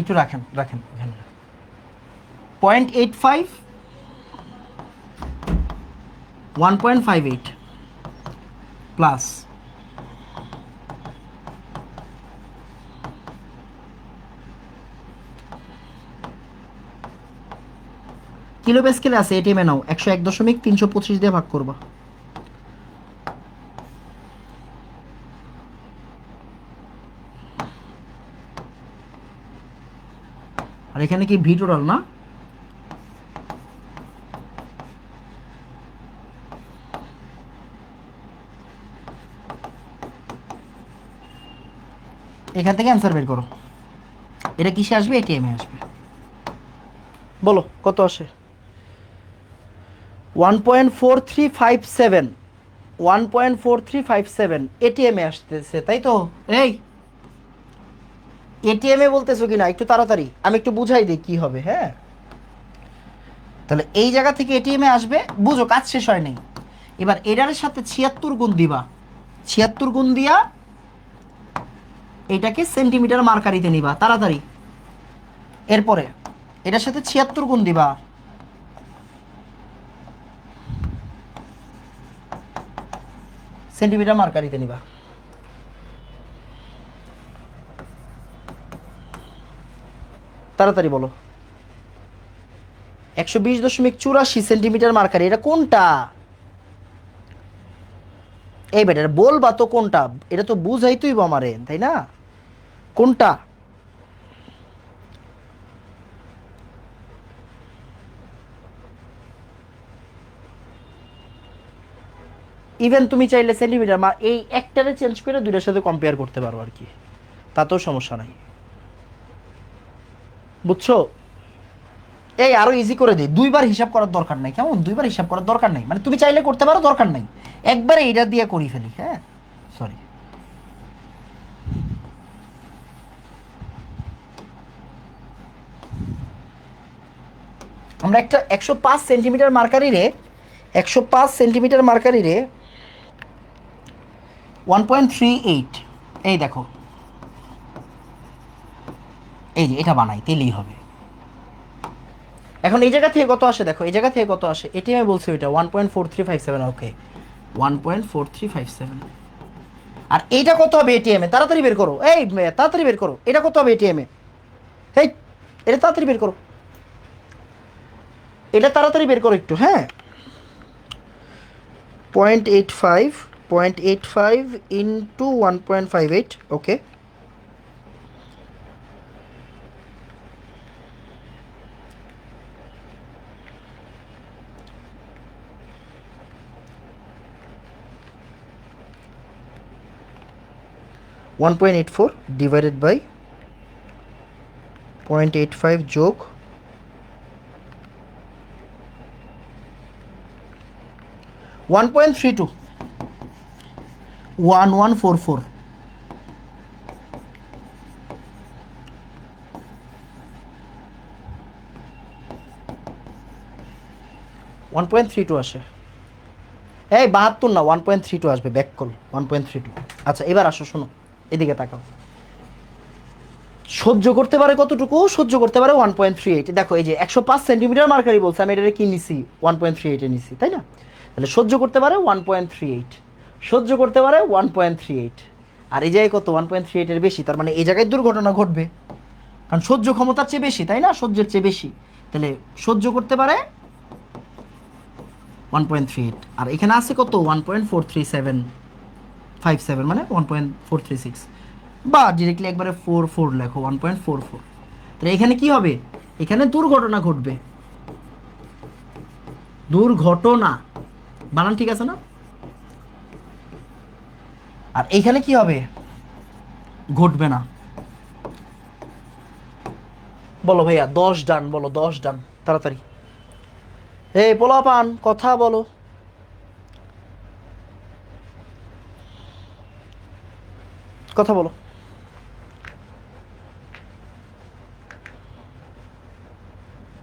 একটু রাখেন রাখেন এখানে। 0.85, 1.58 প্লাস কিলো পে স্কেলে আছে, এটিএম এ নাও, 101.325 দিয়ে ভাগ করবা। আর এখানে কি ভি টোটাল না? এখান থেকে অ্যান্সার বের করো, এটা কিসে আসবে? এটিএম এ আসবে। বলো কত আসে? 1.4357, 1.4357 এটিএম এ আসতেছে, তাই তো? এই এটিএম এ বলতেছো কিনা একটু তাড়াতাড়ি, আমি একটু বুঝাই দিই কি হবে। হ্যাঁ, তাহলে এই জায়গা থেকে এটিএম এ আসবে, বুঝো কাজ শেষ হয় নাই। এবার এটার সাথে 76 গুণ দিবা, 76 গুণ দিয়া এটাকে সেন্টিমিটার মার্কারিতে নিবা তাড়াতাড়ি। এরপরে এটার সাথে 76 গুণ দিবা, সেন্টিমিটার মার্কারিতে নিবা। তাড়াতাড়ি বলো। 120.84 সেন্টিমিটার মার্কারি, এটা কোনটা? এই বেটা এটা বলবা তো কোনটা, এটা তো বুঝাইতেই আমারে, তাই না? কোনটা? ইভেন তুমি চাইলে সেন্টিমিটার এই একটারে চেঞ্জ করে দুইটার সাথে কম্পেয়ার করতে পারো আর কি, তাতেও সমস্যা নাই। বুঝছো? এই আরো ইজি করে দিই, দুইবার হিসাব করার দরকার নাই, কেমন? দুইবার হিসাব করার দরকার নাই, মানে তুমি চাইলে করতে পারো, দরকার নাই, একবারে এটা দিয়ে করি ফেলি। হ্যাঁ, সরি, আমরা একটা 105 সেন্টিমিটার মার্কারিরে, 105 সেন্টিমিটার মার্কারিরে 1.38, এই দেখো, এই যে এটা বানাই তেলেই হবে। এখন এই জায়গা থেকে কত আসে দেখো, এই জায়গা থেকে কত আসে, এটি আমি বলছি ওইটা 1.4357। ওকে, 1.4357। আর এইটা কত হবে এটিএম এ? তাড়াতাড়ি বের করো, এই তাড়াতাড়ি বের করো, এটা কত হবে এটিএম এ? এই এটা তাড়াতাড়ি বের করো, এটা তাড়াতাড়ি বের করো একটু। হ্যাঁ, 0.85, 0.85 ইন্টু 1.58। ওকে, 1.84 ডিভাইডেড বাই 0.85 যোগ 1.32, 1144। 1.32 আসে। এই 72 না, 1.32 আসবে, ব্যাক কল 1.32। আচ্ছা এবার আসো, শোনো এদিকে তাকাও। সহ্য করতে পারে কতটুকু? সহ্য করতে পারে 1.38। দেখো এই যে 105 সেন্টিমিটার মার্কারি বলছে, আমি এটা কি নিছি? 1.38 এ নিছি, তাই না? তাহলে সহ্য করতে পারে 1.38, সহ্য করতে পারে 1.38। আর এই জায়গায় কত? 1.38 এর বেশি, তার মানে এই জায়গায় দুর্ঘটনা ঘটবে, কারণ সহ্য ক্ষমতার চেয়ে বেশি, তাই না? সহ্যের চেয়ে বেশি, তাহলে সহ্য করতে পারে 1.38। আর এখানে আছে কত? 1.43757, মানে 1.436, বা ডিরেক্টলি একবারে 44 লেখো, 1.44। তাহলে এখানে কি হবে? এখানে দুর্ঘটনা ঘটবে, দুর্ঘটনা, বানান ঠিক আছে না? আর এইখানে কি হবে? ঘটবে না। বলো ভাইয়া 10 ডান, বলো 10 ডান, তাড়াতাড়ি। এই পোলাপান কথা বলো। কথা বলো।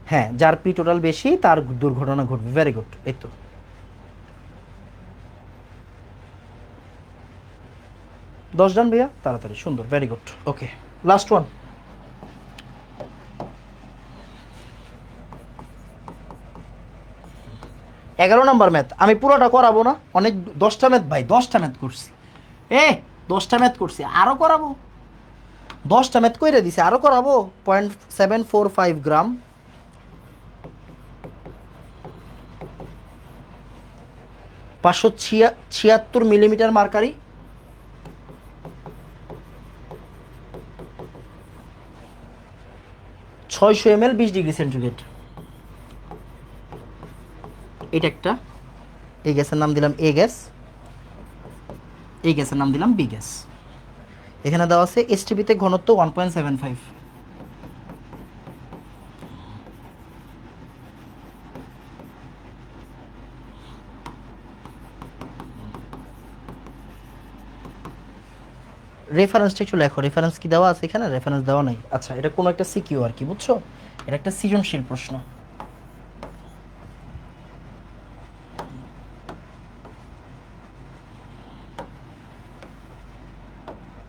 হ্যাঁ, যার পি টোটাল বেশি তার দুর্ঘটনা ঘটবে। ভেরি গুড, এই তো 10 ডান ভাইয়া, তাড়াতাড়ি, সুন্দর, ভেরি গুড। ওকে, লাস্ট ওয়ান। 11 নম্বর ম্যাথ। আমি পুরোটা করাবো না, অনেক 10টা ম্যাথ ভাই, 10টা ম্যাথ করছি। এ 10টা ম্যাথ করছি, আরো করাবো। 10টা ম্যাথ কইরে দিছে, আরো করাবো। 0.745 গ্রাম, 576 millimetre mercury, 600 ml, 20 degree centigrade. এটা একটা, এই গ্যাসের নাম দিলাম এ গ্যাস, এই গ্যাসের নাম দিলাম বি গ্যাস। এখানে দেওয়া আছে এসটিপিতে ঘনত্ব 1.75। রেফারেন্সটা একটু লেখো, রেফারেন্স কি দেওয়া আছে এখানে? রেফারেন্স দেওয়া নাই। আচ্ছা, এটা কোনো একটা সিকিউ আর কি, বুঝছো? এটা একটা সৃজনশীল প্রশ্ন।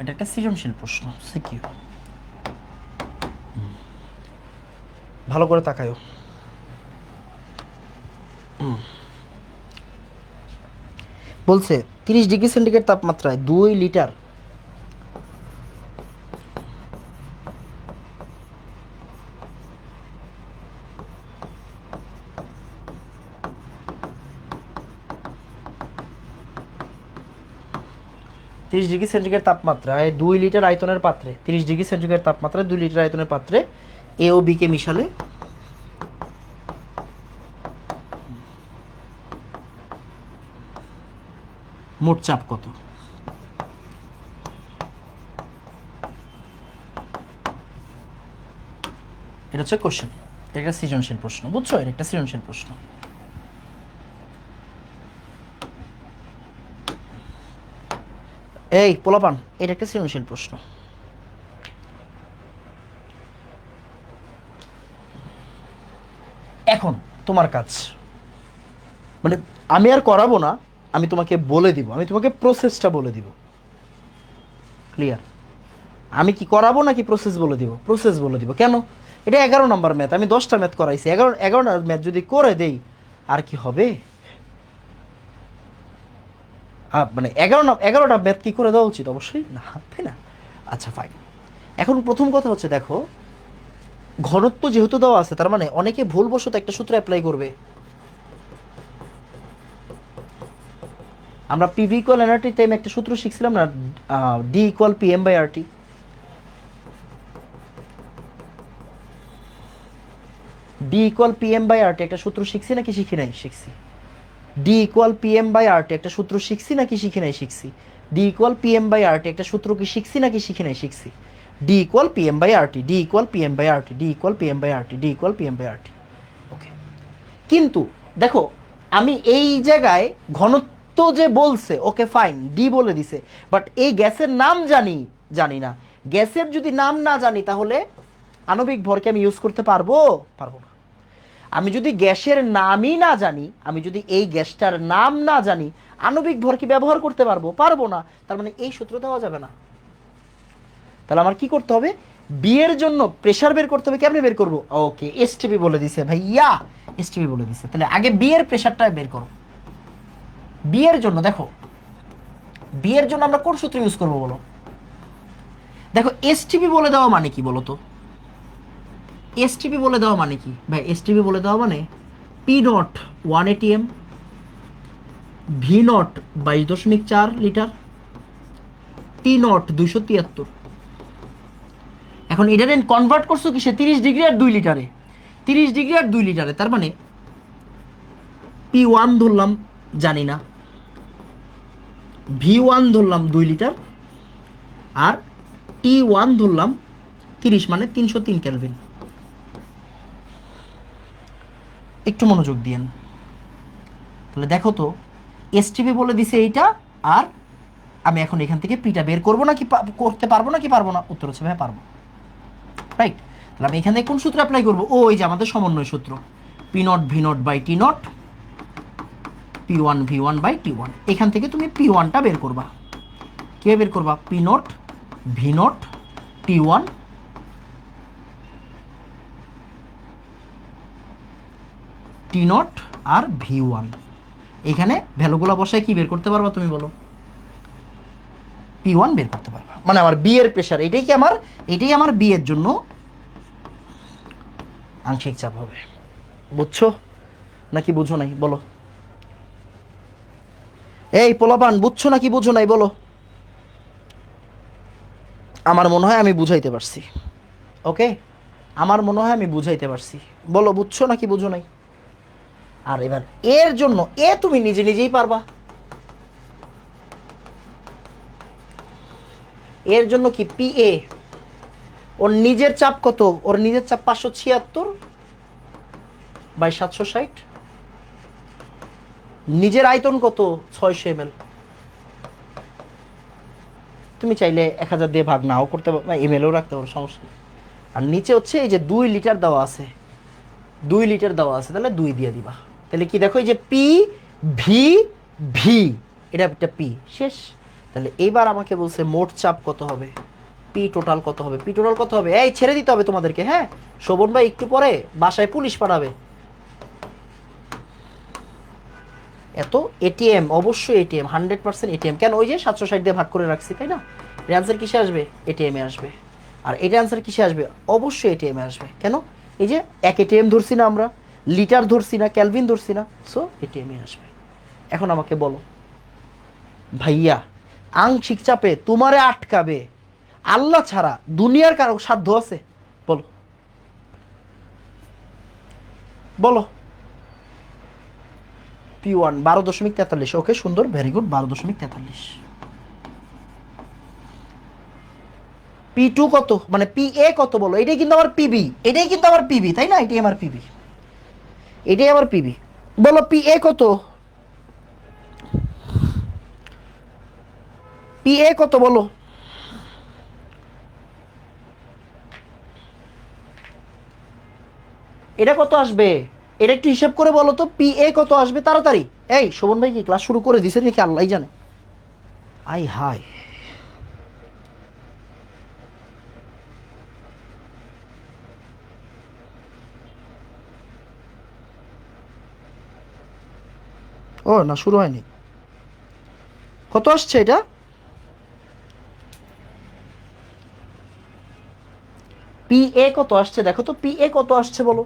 এটা একটা সৃজনশীল প্রশ্ন, সিকিউ। ভালো করে তাকায়ো। বলছে 30 ডিগ্রি সেন্টিগ্রেড তাপমাত্রায় 2 লিটার তাপমাত্রায় 2 লিটার আয়তনের পাত্রে, 30 ডিগ্রি সেন্টিগ্রেড তাপমাত্রায় 2 লিটার আয়তনের পাত্রে এ ও বি কে মিশালে মোট চাপ কত? এটা হচ্ছে কোশ্চেন। এটা একটা সৃজনশীল প্রশ্ন, বুঝছো? এটা একটা সৃজনশীল প্রশ্ন। এই পোলাপান, এটা একটা সৃজনশীল প্রশ্ন। এখন তোমার কাজ, মানে আমি আর করাবো না, আমি তোমাকে বলে দিব, আমি তোমাকে প্রসেসটা বলে দিব। ক্লিয়ার? আমি কি করাবো নাকি প্রসেস বলে দিব? প্রসেস বলে দিব। কেন? এটা 11 নম্বর ম্যাথ, আমি 10টা ম্যাথ করাইছি। 11টা ম্যাথ যদি করে দেই আর কি হবে? মানে 11টা ম্যাথ কি করে দেওয়া উচিত? অবশ্যই না, তাই না? আচ্ছা ফাইন। এখন প্রথম কথা হচ্ছে, দেখো ঘনত্ব যেহেতু দেওয়া আছে, তার মানে অনেকে ভুলবশত একটা সূত্র অ্যাপ্লাই করবে। আমরা পিভি ইকুয়াল এনআরটি টাইম একটা সূত্র শিখছিলাম না, d equal PM by RT. D equal PM by RT একটা সূত্র শিখছি নাকি শিখি নাই? শিখছি। D equal PM by RT একটা সূত্র শিখছি নাকি শিখি নাই? শিখছি। D equal PM by RT একটা সূত্র কি শিখছি নাকি শিখি নাই? শিখছি। D equal PM by RT, d equal PM by RT, d equal PM by RT, d equal PM by RT. Okay, কিন্তু দেখো আমি এই জায়গায় ঘনত্ব যে বলছে, ওকে ফাইন, ডি বলে দিছে, বাট এই গ্যাসের নাম জানি জানি না। গ্যাসের যদি নাম না জানি তাহলে আণবিক ভরকে আমি ইউজ করতে পারবো? পারবো না। আমি যদি গ্যাসের নামই না জানি, আমি যদি এই গ্যাসটার নাম না জানি, আণবিক ভর কি ব্যবহার করতে পারবো? পারবো না। তার মানে এই সূত্র দেওয়া যাবে না। তাহলে আমার কি করতে হবে? বি এর জন্য প্রেসার বের করতে হবে। কেমনে বের করবো? ওকে, এসটিপি বলে দিছে ভাইয়া, এসটিপি বলে দিছে। তাহলে আগে বি এর প্রেসারটা বের করো। বি এর জন্য দেখো, বি এর জন্য আমরা কোন সূত্র ইউজ করবো বলো? দেখো এসটিপি বলে দেওয়া মানে কি বলো তো? এসটিপি বলে দেওয়া মানে কি ভাই? এসটিপি বলে দেওয়া মানে P not 180 m, V naught 22.4 litre, T not 273। এখন এটা কনভার্ট করছো কিসে? 30 ডিগ্রি আর 2 লিটারে। 30 ডিগ্রি আর 2 লিটারে, তার মানে পি ওয়ান ধরলাম জানি না, ভি ওয়ান ধরলাম 2 লিটার, আর টি ওয়ান ধরলাম 30, মানে 303 কেলভিন। একটু মনোযোগ দিয়েন। তাহলে দেখো তো, এসটিপি বলে দিছে এইটা, আর আমি এখন এখান থেকে পিটা বের করবো নাকি করতে পারবো নাকি পারবো না? উত্তর হচ্ছে ভাই পারবো। রাইট, তাহলে আমি এখানে কোন সূত্র অ্যাপ্লাই করবো? ওই যে আমাদের সমন্বয় সূত্র, P naught V naught by T naught P one V one by T one. এখান থেকে তুমি পি ওয়ানটা বের করবা। কে বের করবা? P naught V naught T one T naught আর ভি ওয়ান। এখানে ভ্যালুগুলো বসায় কি বের করতে পারবা তুমি বলো? পি ওয়ান বের করতে পারবা। মানে আমার বি এর প্রেশার, এটাই আমার বি এর জন্য আংশিক চাপ হবে। বুঝছো নাকি বুঝো নাই বলো? এই পোলাপান, বুঝছো নাকি বুঝো নাই বলো? আমার মনে হয় আমি বুঝাইতে পারছি। ওকে, আমার মনে হয় আমি বুঝাইতে পারছি। বলো বুঝছো নাকি বুঝো নাই? আর এবার এর জন্য তুমি নিজে নিজেই পারবা। এর জন্য কি পি এ, ওর নিজের চাপ কত? ওর নিজের চাপ 576 বাই 760। নিজের আয়তন কত? 600 ml। তুমি চাইলে 1000 দিয়ে ভাগ নাও করতে পারো, এমএলও রাখতে পারো, সমস্যা নেই। আর নিচে হচ্ছে এই যে 2 লিটার দেওয়া আছে, 2 লিটার দেওয়া আছে, তাহলে 2 দিয়ে দিবা। তাহলে কি দেখো, এই যে পি ভি ভি, এটা একটা পি শেষ। তাহলে এইবার আমাকে বলছে মোট চাপ কত হবে, পি টোটাল কত হবে? পি টোটাল কত হবে? এই ছেড়ে দিতে হবে তোমাদেরকে, হ্যাঁ। শোভন ভাই একটু পরে বাসায় পুলিশ পাঠাবে। এত এটিএম, অবশ্যই এটিএম, 100% এটিএম। কেন? ওই যে 760 দিয়ে ভাগ করে রাখছি, তাই না? এর অ্যান্সার কিসে আসবে? এটিএমে আসবে। আর এটা অ্যান্সার কিসে আসবে? অবশ্যই এটিএমে আসবে। কেন? এই যে এক এটিএম ধরছি না আমরা, লিটার ধরছি না, ক্যালভিন ধরছি না, সো এটিএমে আসবে। এখন আমাকে বলো ভাইয়া, আংশিক চাপে তোমারে আটকাবে আল্লাহ ছাড়া দুনিয়ার কারো সাধ্য আছে? বলো বলো। P one 12.43। ওকে, সুন্দর, ভেরি গুড, 12.43। পি টু কত, মানে পি এ কত বলো? এটাই কিন্তু আমার পিবি, এটাই কিন্তু আমার পিবি, তাই না? এটাই আমার পিবি, এটাই আমার পিবি। বলো পি এ কত? পি এ কত বলো? এটা কত আসবে? এটা একটু হিসাব করে বলো তো, পি এ কত আসবে তাড়াতাড়ি। এই শোভন ভাই কি ক্লাস শুরু করে দিছে নাকি আল্লাহ জানে। আই হাই, ও না, শুরু হয়নি। কত আসছে এটা? পি এ কত আসছে দেখো তো, পি এ কত আসছে বলো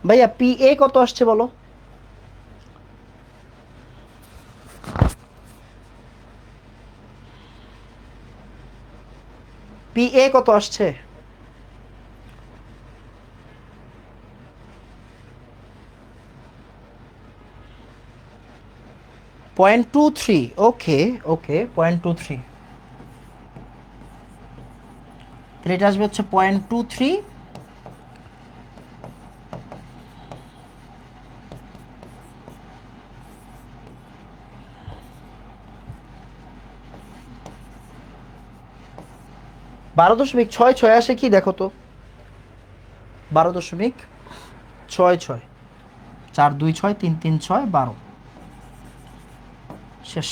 ভাইয়া, পি এ কত আসছে বলো? পি এ কত আসছে? 0.23। ওকে ওকে, 0.23। তাহলে এটা আসবে হচ্ছে 0.23। বারো দশমিক ছয় ছয় আসে কি দেখো তো, 12.66। 4 2 6 3 3 6 12। শেষ।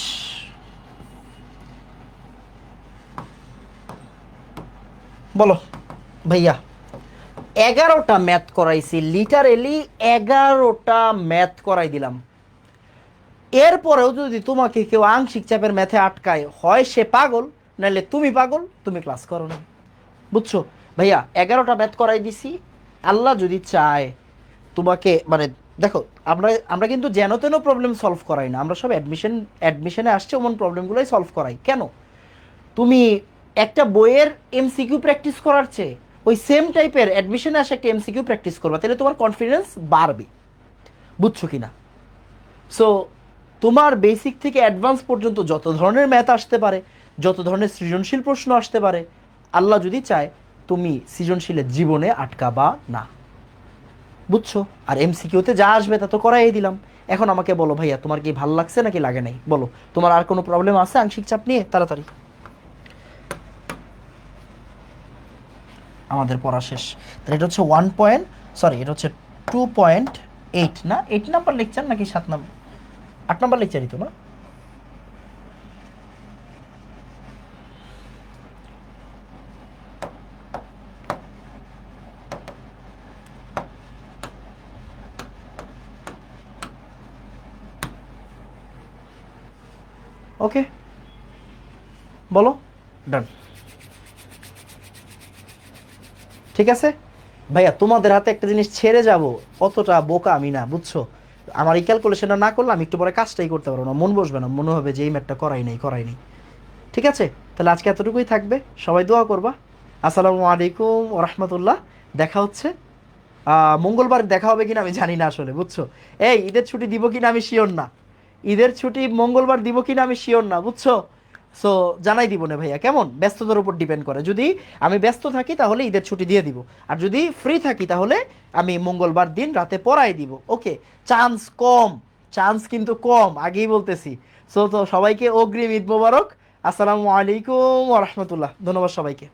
বলো ভাইয়া, 11টা ম্যাথ করাইছি, লিটারেলি 11টা ম্যাথ করাই দিলাম। এরপরেও যদি তোমাকে কেউ আংশিক চাপের ম্যাথে আটকায়, হয় সে পাগল, নাহলে তুমি পাগল, তুমি ক্লাস করো না। বুঝছো ভাইয়া? 11টা ম্যাথ করাই দিছি। আল্লাহ যদি চায় তোমাকে, মানে দেখো, আমরা আমরা কিন্তু যেন তেন প্রবলেম সলভ করাই না, আমরা সব অ্যাডমিশনে আসছে ওমন প্রবলেমগুলোই সলভ করাই। কেন? তুমি একটা বইয়ের এমসিকিউ প্র্যাকটিস করার চেয়ে ওই সেম টাইপের অ্যাডমিশনে আসে একটা এমসিকিউ প্র্যাকটিস করবা, তাহলে তোমার কনফিডেন্স বাড়বে। বুঝছো কি না? সো তোমার বেসিক থেকে অ্যাডভান্স পর্যন্ত যত ধরনের ম্যাথ আসতে পারে, যত ধরনের সৃজনশীল প্রশ্ন আসতে পারে, আল্লাহ যদি চায় তুমি সৃজনশীলের জীবনে আটকাবা না। বুঝছো? আর এমসিকিউতে যা আসবে তা তো করাই দিলাম। এখন আমাকে বলো ভাইয়া তোমার কি ভালো লাগছে নাকি লাগে নাই, বলো তোমার আর কোনো প্রবলেম আছে আংশিক চাপ নিয়ে, তাড়াতাড়ি। আমাদের পড়া শেষ। তাহলে এটা হচ্ছে 1 পয়েন্ট, এটা হচ্ছে 2.8 না, 8 নাম্বার লেকচার নাকি 7 নাম্বার, 8 নাম্বার লেকচারই তো না? ওকে, বলো, ডান। ঠিক আছে ভাইয়া, তোমাদের হাতে একটা জিনিস ছেড়ে যাব, অতটা বোকা আমি না, বুঝছো? আমার এই ক্যালকুলেশনটা না করলে আমি একটু পরে কাজটাই করতে পারবো না, মন বসবে না, মনে হবে যে এই ম্যাথটা করাই নাই। ঠিক আছে, তাহলে আজকে এতটুকুই থাকবে, সবাই দোয়া করবা। আসসালামু আলাইকুম ওয়া রাহমাতুল্লাহ। দেখা হচ্ছে মঙ্গলবার, দেখা হবে কিনা আমি জানি না আসলে, বুঝছো? এই ঈদের ছুটি দিব কিনা আমি শিওর না, ঈদের ছুটি মঙ্গলবার দিব কিনা আমি শিওর না, বুঝছো? সো জানাই দিব না ভাইয়া, কেমন, ব্যস্ততার উপর ডিপেন্ড করে। যদি আমি ব্যস্ত থাকি তাহলে ঈদের ছুটি দিয়ে দিব, আর যদি ফ্রি থাকি তাহলে আমি মঙ্গলবার দিন রাতে পড়াই দিব। ওকে, চান্স কম, চান্স কিন্তু কম, আগেই বলতেছি। সো তো সবাইকে অগ্রিম ঈদ মোবারক। আসসালামু আলাইকুম ওয়া রাহমাতুল্লাহ, ধন্যবাদ সবাইকে।